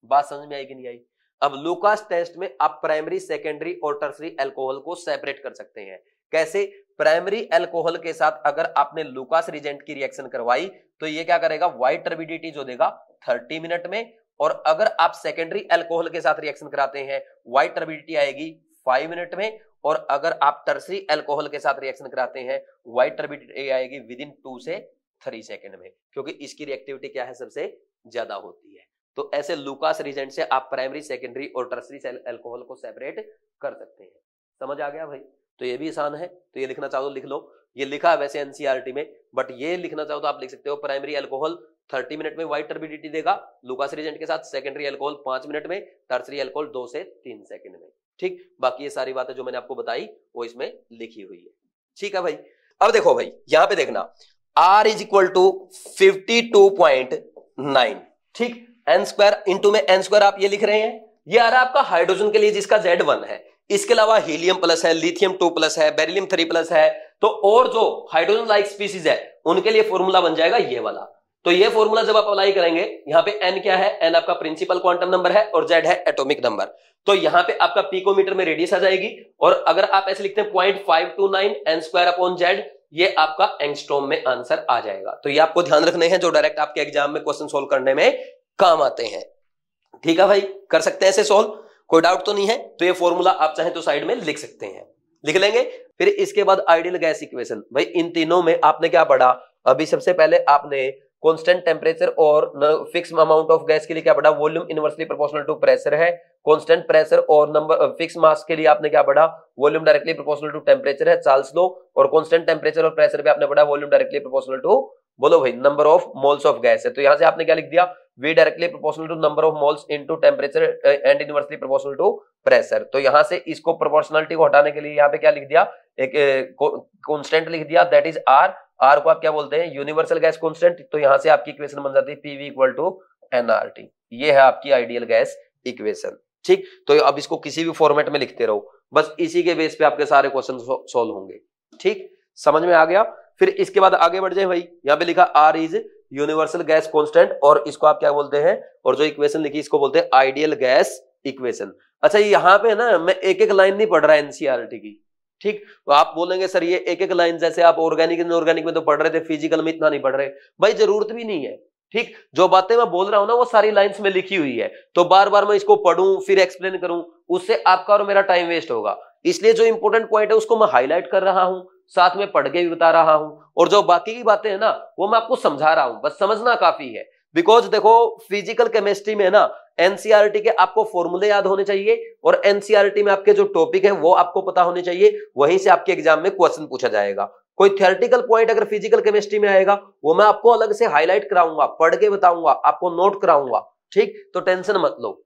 S1: बात समझ में आई कि नहीं आई? अब लूकास टेस्ट में आप प्राइमरी, सेकेंडरी और टर्सरी अल्कोहल को सेपरेट कर सकते हैं। कैसे? प्राइमरी अल्कोहल के साथ अगर आपने लूकास रीजेंट की रिएक्शन करवाई तो ये क्या करेगा, व्हाइट टर्बिडिटी जो देगा 30 मिनट में, और अगर आप सेकेंडरी अल्कोहल के साथ रिएक्शन कराते हैं व्हाइट टर्बिडिटी आएगी 5 मिनट में, और अगर आप टर्सरी अल्कोहल के साथ रिएक्शन कराते हैं व्हाइट टर्बिडिटी आएगी विदिन 2 से 3 सेकंड में, क्योंकि इसकी रिएक्टिविटी क्या है, सबसे ज्यादा होती है। तो ऐसे लूकास रीजेंट से आप प्राइमरी, सेकेंडरी और टर्सरी अल्कोहल को सेपरेट कर सकते हैं। समझ आ गया भाई? तो ये भी आसान है, तो ये लिखना चाहो लिख लो। ये लिखा है वैसे एनसीईआरटी में, बट ये लिखना चाहो तो आप लिख सकते हो, प्राइमरी अल्कोहल 30 मिनट में व्हाइट टर्बिडिटी देगा लूकास रीजेंट के साथ, सेकेंडरी अल्कोहल 5 मिनट में, टर्सरी अल्कोहल 2 से 3 सेकंड में। ठीक, बाकी ये सारी बातें जो मैंने आपको बताई वो इसमें लिखी हुई है। ठीक है भाई? अब देखो भाई, यहां पे देखना, R इज इक्वल टू 52.9, ठीक, एन स्क्वायर इंटू में एन स्क्वायर आप ये लिख रहे हैं, ये आ रहा है आपका हाइड्रोजन के लिए जिसका Z1 है। इसके अलावा हीलियम प्लस है, लिथियम 2 प्लस है, बेरिलियम 3 प्लस है, तो और जो हाइड्रोजन लाइक स्पीसीज है उनके लिए फॉर्मूला बन जाएगा ये वाला। तो ये फॉर्मूला जब आप अप्लाई करेंगे, यहाँ पे n क्या है, n आपका प्रिंसिपल क्वांटम नंबर है और Z है एटॉमिक नंबर, तो यहाँ पे आपका पिकोमीटर में रेडियस आ जाएगी, और अगर आप ऐसे लिखते हैं 0.529 n स्क्वायर अपॉन Z, ये आपका एंगस्ट्रॉम में आंसर आ जाएगा। तो ये आपको ध्यान रखने हैं जो डायरेक्ट आपके एग्जाम में क्वेश्चन सोल्व करने में काम आते हैं। ठीक है भाई, कर सकते हैं ऐसे सोल्व, कोई डाउट तो नहीं है? तो ये फॉर्मूला आप चाहे तो साइड में लिख सकते हैं, लिख लेंगे। फिर इसके बाद आइडियल गैस इक्वेशन, भाई इन तीनों में आपने क्या पढ़ा? अभी सबसे पहले आपने कांस्टेंट टेम्परेचर और फिक्स अमाउंट ऑफ गैस के लिए क्या पढ़ा? Volume inversely proportional to pressure है। कांस्टेंट प्रेशर और नंबर फिक्स मास के लिए आपने क्या पढ़ा? Volume directly proportional to temperature है, चार्ल्स लॉ। और कांस्टेंट टेम्परेचर और प्रेशर पे आपने पढ़ा वॉल्यूम डायरेक्टली प्रोपोर्शनल टू, बोलो भाई, number of moles of gas है। तो यहां से आपने क्या लिख दिया? V directly proportional to number of moles into temperature and inversely proportional to pressure. तो यहां से इसको प्रोपोर्शनलिटी को हटाने के लिए यहाँ पे क्या लिख दिया? एक कांस्टेंट लिख दिया, दैट इज R। R को आप क्या बोलते हैं? Universal gas constant. तो यहां से आपकी इक्वेशन बन जाती है PV इक्वल टू nRT। ये है आपकी आइडियल गैस इक्वेशन। ठीक, तो अब इसको किसी भी फॉर्मेट में लिखते रहो, बस इसी के बेस पे आपके सारे क्वेश्चन सॉल्व होंगे। ठीक, समझ में आ गया? फिर इसके बाद आगे बढ़ जाए भाई, यहाँ पे लिखा R is universal gas constant, और इसको आप क्या बोलते हैं? और जो इक्वेशन लिखी इसको बोलते हैं आइडियल गैस इक्वेशन। अच्छा, यहाँ पे ना मैं एक एक लाइन नहीं पढ़ रहा एनसीईआरटी की। ठीक, तो आप बोलेंगे सर ये एक एक लाइन जैसे आप ऑर्गेनिक इनऑर्गेनिक में तो पढ़ रहे थे, फिजिकल में इतना नहीं पढ़ रहे। भाई जरूरत भी नहीं है। ठीक, जो बातें मैं बोल रहा हूं ना वो सारी लाइंस में लिखी हुई है, तो बार बार मैं इसको पढ़ूं फिर एक्सप्लेन करूं, उससे आपका और मेरा टाइम वेस्ट होगा। इसलिए जो इंपॉर्टेंट पॉइंट है उसको मैं हाईलाइट कर रहा हूं, साथ में पढ़ के भी बता रहा हूं, और जो बाकी की बातें है ना वो मैं आपको समझा रहा हूं, बस समझना काफी है। बिकॉज देखो फिजिकल केमिस्ट्री में ना एनसीईआरटी के आपको फॉर्मूले याद होने चाहिए, और एनसीईआरटी में आपके जो टॉपिक है वो आपको पता होने चाहिए, वहीं से आपके एग्जाम में क्वेश्चन पूछा जाएगा। कोई थियोरेटिकल पॉइंट अगर फिजिकल केमिस्ट्री में आएगा वो मैं आपको अलग से हाईलाइट कराऊंगा, पढ़ के बताऊंगा, आपको नोट कराऊंगा। ठीक, तो टेंशन मत लो।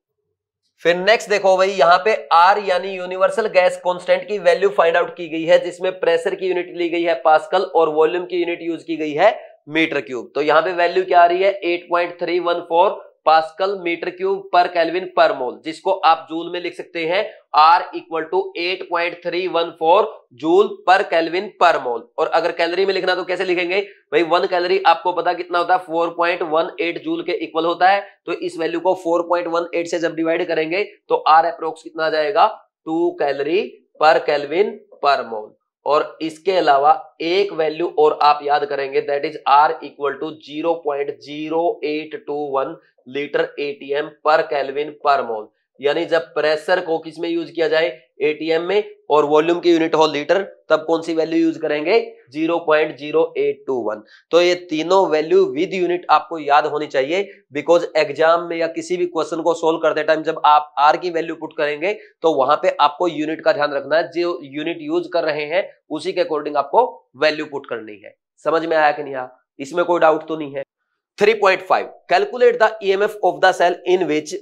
S1: फिर नेक्स्ट देखो भाई, यहाँ पे R यानी यूनिवर्सल गैस कांस्टेंट की वैल्यू फाइंड आउट की गई है, जिसमें प्रेशर की यूनिट ली गई है पास्कल और वॉल्यूम की यूनिट यूज की गई है मीटर क्यूब। तो यहाँ पे वैल्यू क्या आ रही है? 8.314 pascal metre cube per kelvin per mole, जिसको आप जूल में लिख सकते हैं R equal to 8.314 joule per kelvin per mole. और अगर कैलोरी में लिखना तो कैसे लिखेंगे भाई? 1 कैलोरी आपको पता कितना होता है? 4.18 जूल के इक्वल होता है। तो इस वैल्यू को 4.18 से जब डिवाइड करेंगे तो R अप्रोक्स कितना आ जाएगा? 2 कैलोरी पर केल्विन पर मोल। और इसके अलावा एक वैल्यू और आप याद करेंगे, that is R equal to 0.0821 litre ATM per kelvin per mole. यानी जब प्रेशर को किस में यूज किया जाए? ATM में, और वॉल्यूम की यूनिट हो लीटर, तब कौन सी वैल्यू यूज करेंगे? 0.0821। तो ये तीनों वैल्यू विद यूनिट आपको याद होनी चाहिए, बिकॉज एग्जाम में या किसी भी क्वेश्चन को सोल्व करते टाइम जब आप R की वैल्यू पुट करेंगे तो वहां पे आपको यूनिट का ध्यान रखना है, जो यूनिट यूज कर रहे हैं उसी के अकॉर्डिंग आपको वैल्यू पुट करनी है। समझ में आया कि नहीं आया? इसमें कोई डाउट तो नहीं है? 3.5 calculate the EMF of the cell in which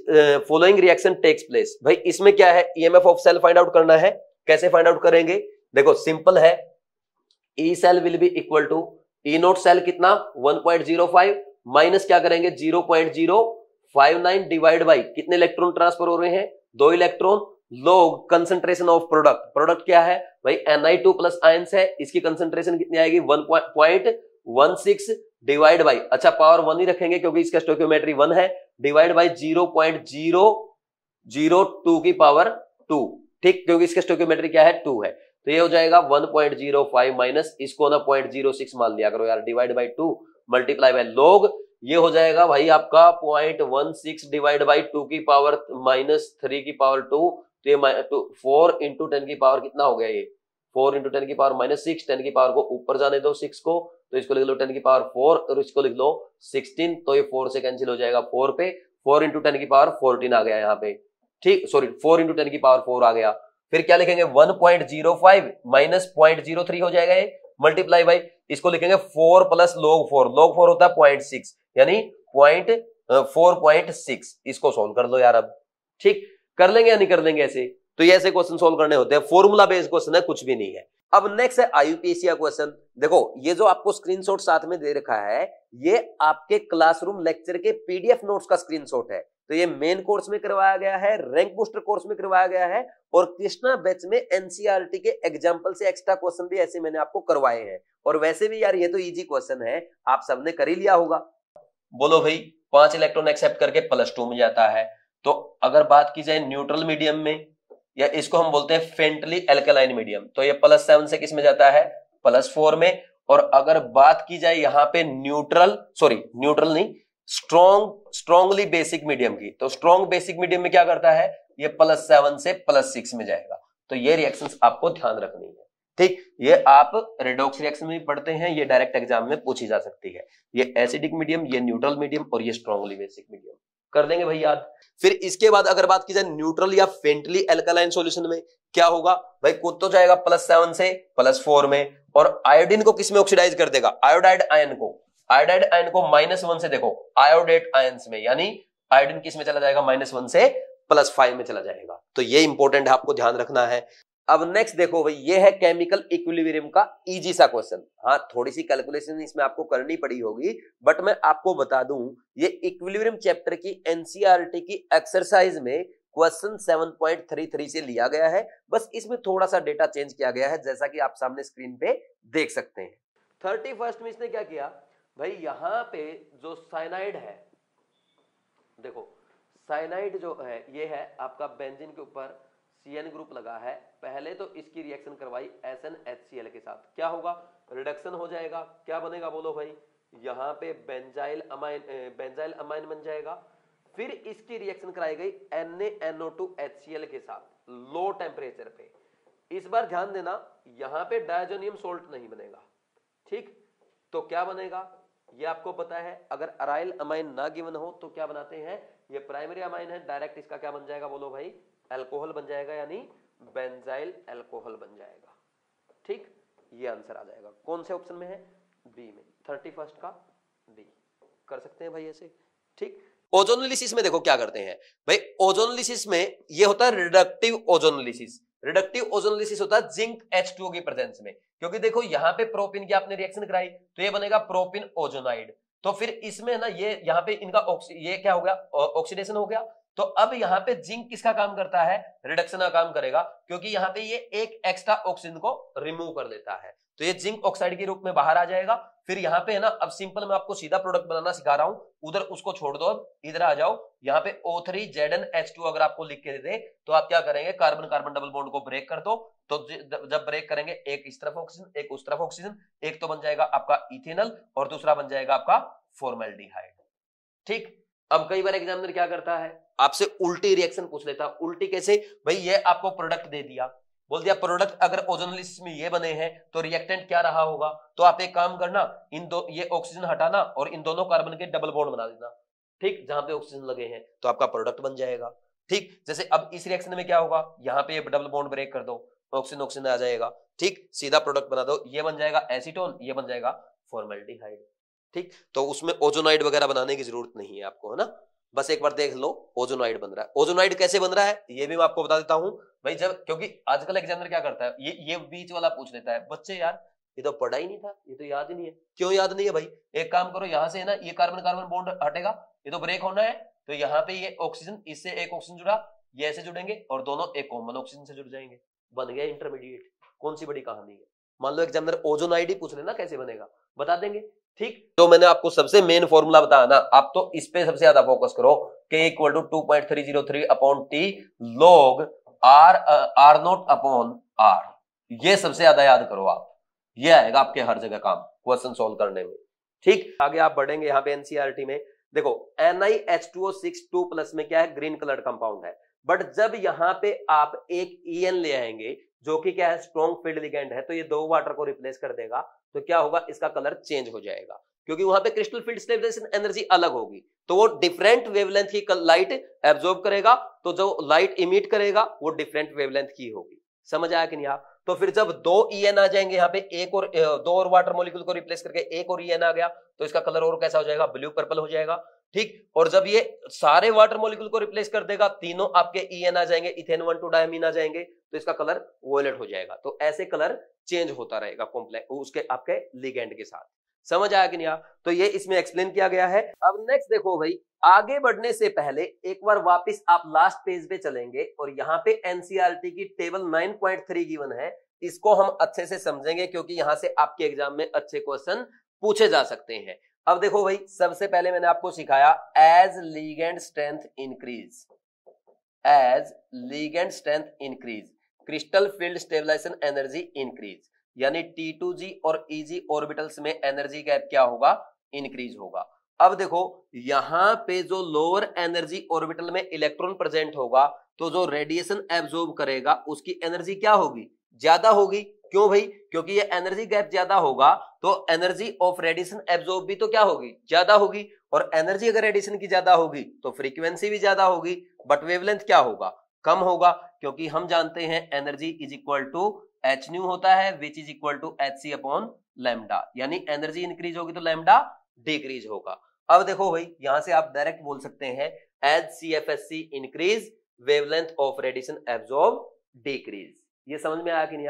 S1: following reaction takes place. भाई इसमें क्या है? EMF of cell find out करना है। कैसे फाइंड आउट करेंगे? देखो सिंपल है, E cell will be equal to E not cell कितना? 1.05 माइनस क्या करेंगे 0.059 डिवाइड बाई कितने इलेक्ट्रॉन ट्रांसफर हो रहे हैं 2 इलेक्ट्रॉन लोग कंसंट्रेशन ऑफ प्रोडक्ट, प्रोडक्ट क्या है भाई Na2 प्लस आयंस है, इसकी कंसंट्रेशन कितनी आएगी 1.16 डिवाइड बाई, अच्छा पावर 1 ही रखेंगे क्योंकि इसका स्टोइकियोमेट्री 1 है, डिवाइड बाई 0.002 की पावर 2, ठीक, क्योंकि इसका स्टोइकियोमेट्री क्या है 2 है, तो ये हो जाएगा 1.05 माइनस इसको ना 0.06 मान लिया करो यार, डिवाइड बाई 2 मल्टीप्लाई बाई लोग, ये हो जाएगा भाई आपका 0.16 डिवाइड बाई 2 की पावर -3 की पावर 2, तो ये 4 इंटू 10 की पावर कितना हो गया, ये 4 इंटू 10 की पावर -6, 10 की पावर को ऊपर जाने दो 6 को, तो इसको लिख लो 10 की पावर 4 और इसको लिख लो 16, तो ये 4 से कैंसिल हो जाएगा 4 पे, 4 इंटू 10 की पावर 14 आ गया यहाँ पे, ठीक, सॉरी 4 इंटू 10 की पावर 4 आ गया, फिर क्या लिखेंगे 1.05 माइनस 0.03 हो जाएगा ये, मल्टीप्लाई बाई इसको लिखेंगे 4 प्लस log 4, log 4 होता है 0.6 यानी 4.6, इसको सोल्व कर लो यार अब, ठीक, कर लेंगे या नहीं कर लेंगे ऐसे, तो ये ऐसे क्वेश्चन सोल्व करने होते हैं, फॉर्मूला बेस्ड क्वेश्चन है, कुछ भी नहीं है। अब नेक्स्ट है आईयूपीएसी का क्वेश्चन, देखो ये जो आपको स्क्रीनशॉट साथ में दे रखा है ये आपके क्लासरूम लेक्चर के पीडीएफ नोट्स का स्क्रीनशॉट है, तो ये मेन कोर्स में करवाया गया है, रैंक बूस्टर कोर्स में करवाया गया है, और कृष्णा बैच में एनसीईआरटी के एग्जांपल से एक्स्ट्रा क्वेश्चन भी ऐसे मैंने आपको करवाए हैं, और वैसे भी यार ये तो इजी क्वेश्चन है, आप सबने कर ही लिया होगा। बोलो भाई 5 इलेक्ट्रॉन एक्सेप्ट करके +2 में जाता है, तो अगर बात की जाए न्यूट्रल मीडियम में, या इसको हम बोलते हैं फेंटली एल्कलाइन मीडियम, तो ये +7 से किस में जाता है +4 में, और अगर बात की जाए यहाँ पे न्यूट्रल नहीं स्ट्रॉन्गली बेसिक मीडियम की, तो स्ट्रॉन्ग बेसिक मीडियम में क्या करता है ये +7 से +6 में जाएगा, तो ये रिएक्शंस आपको ध्यान रखनी है, ठीक, ये आप रेडॉक्स रिएक्शन में पढ़ते हैं, ये डायरेक्ट एग्जाम में पूछी जा सकती है, ये एसिडिक मीडियम, ये न्यूट्रल मीडियम और ये स्ट्रॉन्गली बेसिक मीडियम, कर देंगे भाई याद। फिर इसके बाद अगर बात की जाए न्यूट्रल या फेंटली एल्कलाइन सॉल्यूशन में क्या होगा भाई, कूद तो जाएगा +7 से +4 में, और आयोडीन को किस में ऑक्सीडाइज कर देगा, आयोडाइड आयन को -1 से देखो आयोडेट आयंस में, यानी आयोडीन किस में चला जाएगा -1 से +5 में चला जाएगा, तो ये इंपॉर्टेंट है, आपको ध्यान रखना है। अब नेक्स्ट देखो भाई, ये है केमिकल इक्विलिब्रियम का इजी सा क्वेश्चन, हाँ थोड़ी सी कैलकुलेशन इसमें आपको करनी पड़ी होगी, बट मैं आपको बता दूं ये इक्विलिब्रियम चैप्टर की एनसीईआरटी की एक्सरसाइज में क्वेश्चन 7.33 से लिया गया है, बस इसमें थोड़ा सा डेटा चेंज किया गया है, जैसा कि आप सामने स्क्रीन पे देख सकते हैं। 31 में इसने क्या किया भाई, यहां पे जो साइनाइड है, देखो साइनाइड जो है ये है आपका बेंजीन के ऊपर CN ग्रुप लगा है, पहले तो इसकी रिएक्शन करवाई SnHCl के साथ, क्या होगा रिडक्शन हो जाएगा, क्या बनेगा बोलो भाई, यहाँ पे बेंजाइल अमाइन बन जाएगा, फिर इसकी रिएक्शन कराई गई NaNO2HCl के साथ लो टेम्परेचर पे, इस बार ध्यान देना यहाँ पे डायजोनियम सोल्ट नहीं बनेगा, ठीक, तो क्या बनेगा ये आपको पता है, अगर अराइल अमाइन ना गिवन हो तो क्या बनाते हैं, ये प्राइमरी अमाइन है, डायरेक्ट इसका क्या बन जाएगा बोलो भाई, अल्कोहल बन जाएगा, यानी बेंजाइल अल्कोहल बन जाएगा, ठीक, ये आंसर आ जाएगा, कौन से ऑप्शन में है, बी में, 31 का बी, कर सकते हैं भाई ऐसे, ठीक। ओजोनोलिसिस में देखो क्या करते हैं भाई, ओजोनोलिसिस में ये होता है रिडक्टिव ओजोनोलिसिस, रिडक्टिव ओजोनोलिसिस होता है जिंक H2O की प्रेजेंस में, क्योंकि देखो यहाँ पे प्रोपिन की आपने रिएक्शन कराई तो ये बनेगा प्रोपिन ओजोनाइड, तो फिर इसमें ना ये यहाँ पे इनका ये क्या हो गया ऑक्सीडेशन हो गया, तो अब यहाँ पे जिंक किसका काम करता है, रिडक्शन का काम करेगा, क्योंकि यहाँ पे ये एक एक्स्ट्रा ऑक्सीजन को रिमूव कर देता है, तो ये जिंक ऑक्साइड के रूप में बाहर आ जाएगा। फिर यहाँ पे है ना, अब सिंपल मैं आपको सीधा प्रोडक्ट बनाना सिखा रहा हूं, उधर उसको छोड़ दो, अब इधर आ जाओ, यहाँ पे O3ZnH2 अगर आपको लिख के दे तो आप क्या करेंगे, कार्बन कार्बन डबल बॉन्ड को ब्रेक कर दो, तो जब ब्रेक करेंगे एक इस तरफ ऑक्सीजन एक उस तरफ ऑक्सीजन, एक तो बन जाएगा आपका इथेनॉल और दूसरा बन जाएगा आपका फॉर्मल्डिहाइड, ठीक। अब कई बार एग्जामिनर क्या करता है, आपसे उल्टी रिएक्शन पूछ लेता, उल्टी कैसे भाई, ये आपको प्रोडक्ट दे दिया, बोल दिया प्रोडक्ट अगर ओजोनोलिसिस में ये बने हैं तो रिएक्टेंट क्या रहा होगा, तो आप एक काम करना, इन दो ये ऑक्सीजन हटाना और इन दोनों कार्बन के डबल बॉन्ड बना देना, ठीक, जहां पे ऑक्सीजन लगे हैं तो आपका प्रोडक्ट बन जाएगा, ठीक। जैसे अब इस रिएक्शन में क्या होगा, यहाँ पे डबल बॉन्ड ब्रेक कर दो, ऑक्सीजन ऑक्सीजन आ जाएगा, ठीक, सीधा प्रोडक्ट बना दो, ये बन जाएगा एसीटोन, ये बन जाएगा फॉर्मल्डिहाइड, ठीक। तो उसमें ओजोनाइड वगैरह बनाने की जरूरत नहीं है आपको, है ना, बस एक बार देख लो ओजोनाइड बन रहा है। ओजोनाइड कैसे बन रहा है ये भी मैं आपको बता देता हूं भाई, जब क्योंकि आजकल एग्जामिनर क्या करता है, ये बीच वाला पूछ लेता है, बच्चे यार ये तो पढ़ा ही नहीं था, ये तो याद ही नहीं है। क्यों याद नहीं है भाई? एक काम करो, यहां से है ना ये कार्बन कार्बन बॉन्ड हटेगा, ये तो ब्रेक होना है, तो यहाँ पे ये ऑक्सीजन, इससे एक ऑक्सीजन जुड़ा, ये ऐसे जुड़ेंगे और दोनों एक कॉमन ऑक्सीजन से जुड़ जाएंगे, बन गया इंटरमीडिएट। कौन सी बड़ी कहानी है? मान लो एग्जामिनर ओजोन आईडी पूछ लेना कैसे बनेगा, बता देंगे। ठीक, तो मैंने आपको सबसे मेन फॉर्मूला बताया ना, आप तो इस पे सबसे ज्यादा फोकस करो, K equal to 2.303 upon T log R not upon R, ये सबसे ज्यादा याद करो आप, ये आएगा आपके हर जगह काम क्वेश्चन सोल्व करने में। ठीक, आगे आप बढ़ेंगे यहाँ पे एनसीईआरटी में, देखो NiH2O6 2+ में क्या है, ग्रीन कलर कंपाउंड है, बट जब यहाँ पे आप एक EN ले आएंगे जो कि क्या है, स्ट्रॉन्ग फील्ड लिगेंड है, तो ये 2 वाटर को रिप्लेस कर देगा, तो क्या होगा, इसका कलर चेंज हो जाएगा, क्योंकि वहां पे क्रिस्टल फील्ड स्टेबलाइजेशन एनर्जी अलग होगी, तो वो डिफरेंट वेवलेंथ की लाइट एब्जॉर्ब करेगा, तो जो लाइट इमिट करेगा वो डिफरेंट वेवलेंथ की होगी। समझ आया कि नहीं आप? तो फिर जब 2 EN आ जाएंगे यहाँ पे, एक और 2 और वाटर मॉलिक्यूल को रिप्लेस करके एक और EN आ गया, तो इसका कलर और कैसा हो जाएगा, ब्लू पर्पल हो जाएगा। ठीक, और जब ये सारे वाटर मॉलिक्यूल को रिप्लेस कर देगा, तीनों आपके EN आ जाएंगे, इथेन 1,2 डायमीन आ जाएंगे, तो इसका कलर वॉयलेट हो जाएगा। तो ऐसे कलर चेंज होता रहेगा कॉम्प्लेक्स उसके आपके लिगेंड के साथ। समझ आया कि नहीं? तो ये इसमें एक्सप्लेन किया गया है। अब नेक्स्ट देखो भाई, आगे बढ़ने से पहले एक बार वापस आप लास्ट पेज पे चलेंगे और यहाँ पे एनसीईआरटी की टेबल 9.3 गिवन है, इसको हम अच्छे से समझेंगे क्योंकि यहाँ से आपके एग्जाम में अच्छे क्वेश्चन पूछे जा सकते हैं। अब देखो भाई, सबसे पहले मैंने आपको सिखाया as ligand strength increase, as ligand strength increase crystal field stabilisation energy increase, यानी T2G और EG ऑर्बिटल्स में एनर्जी गैप क्या होगा, इंक्रीज होगा। अब देखो यहां पे जो लोअर एनर्जी ऑर्बिटल में इलेक्ट्रॉन प्रेजेंट होगा, तो जो रेडिएशन एब्जॉर्ब करेगा उसकी एनर्जी क्या होगी, ज्यादा होगी। क्यों भाई? क्योंकि ये एनर्जी गैप ज्यादा होगा तो एनर्जी ऑफ रेडिएशन एब्जॉर्ब भी तो क्या होगी, ज्यादा होगी, और एनर्जी अगर रेडिएशन की ज्यादा होगी तो फ्रीक्वेंसी भी ज्यादा होगी, बट वेवलेंथ क्या होगा, कम होगा, क्योंकि हम जानते हैं energy is equal to H nu होता है, which is equal to HC upon lambda, यानी एनर्जी इंक्रीज होगी तो लैम्डा डिक्रीज होगा। अब देखो भाई, यहां से आप डायरेक्ट बोल सकते हैं as CFSC increase wavelength of radiation absorb decrease. ये समझ में आया कि नहीं?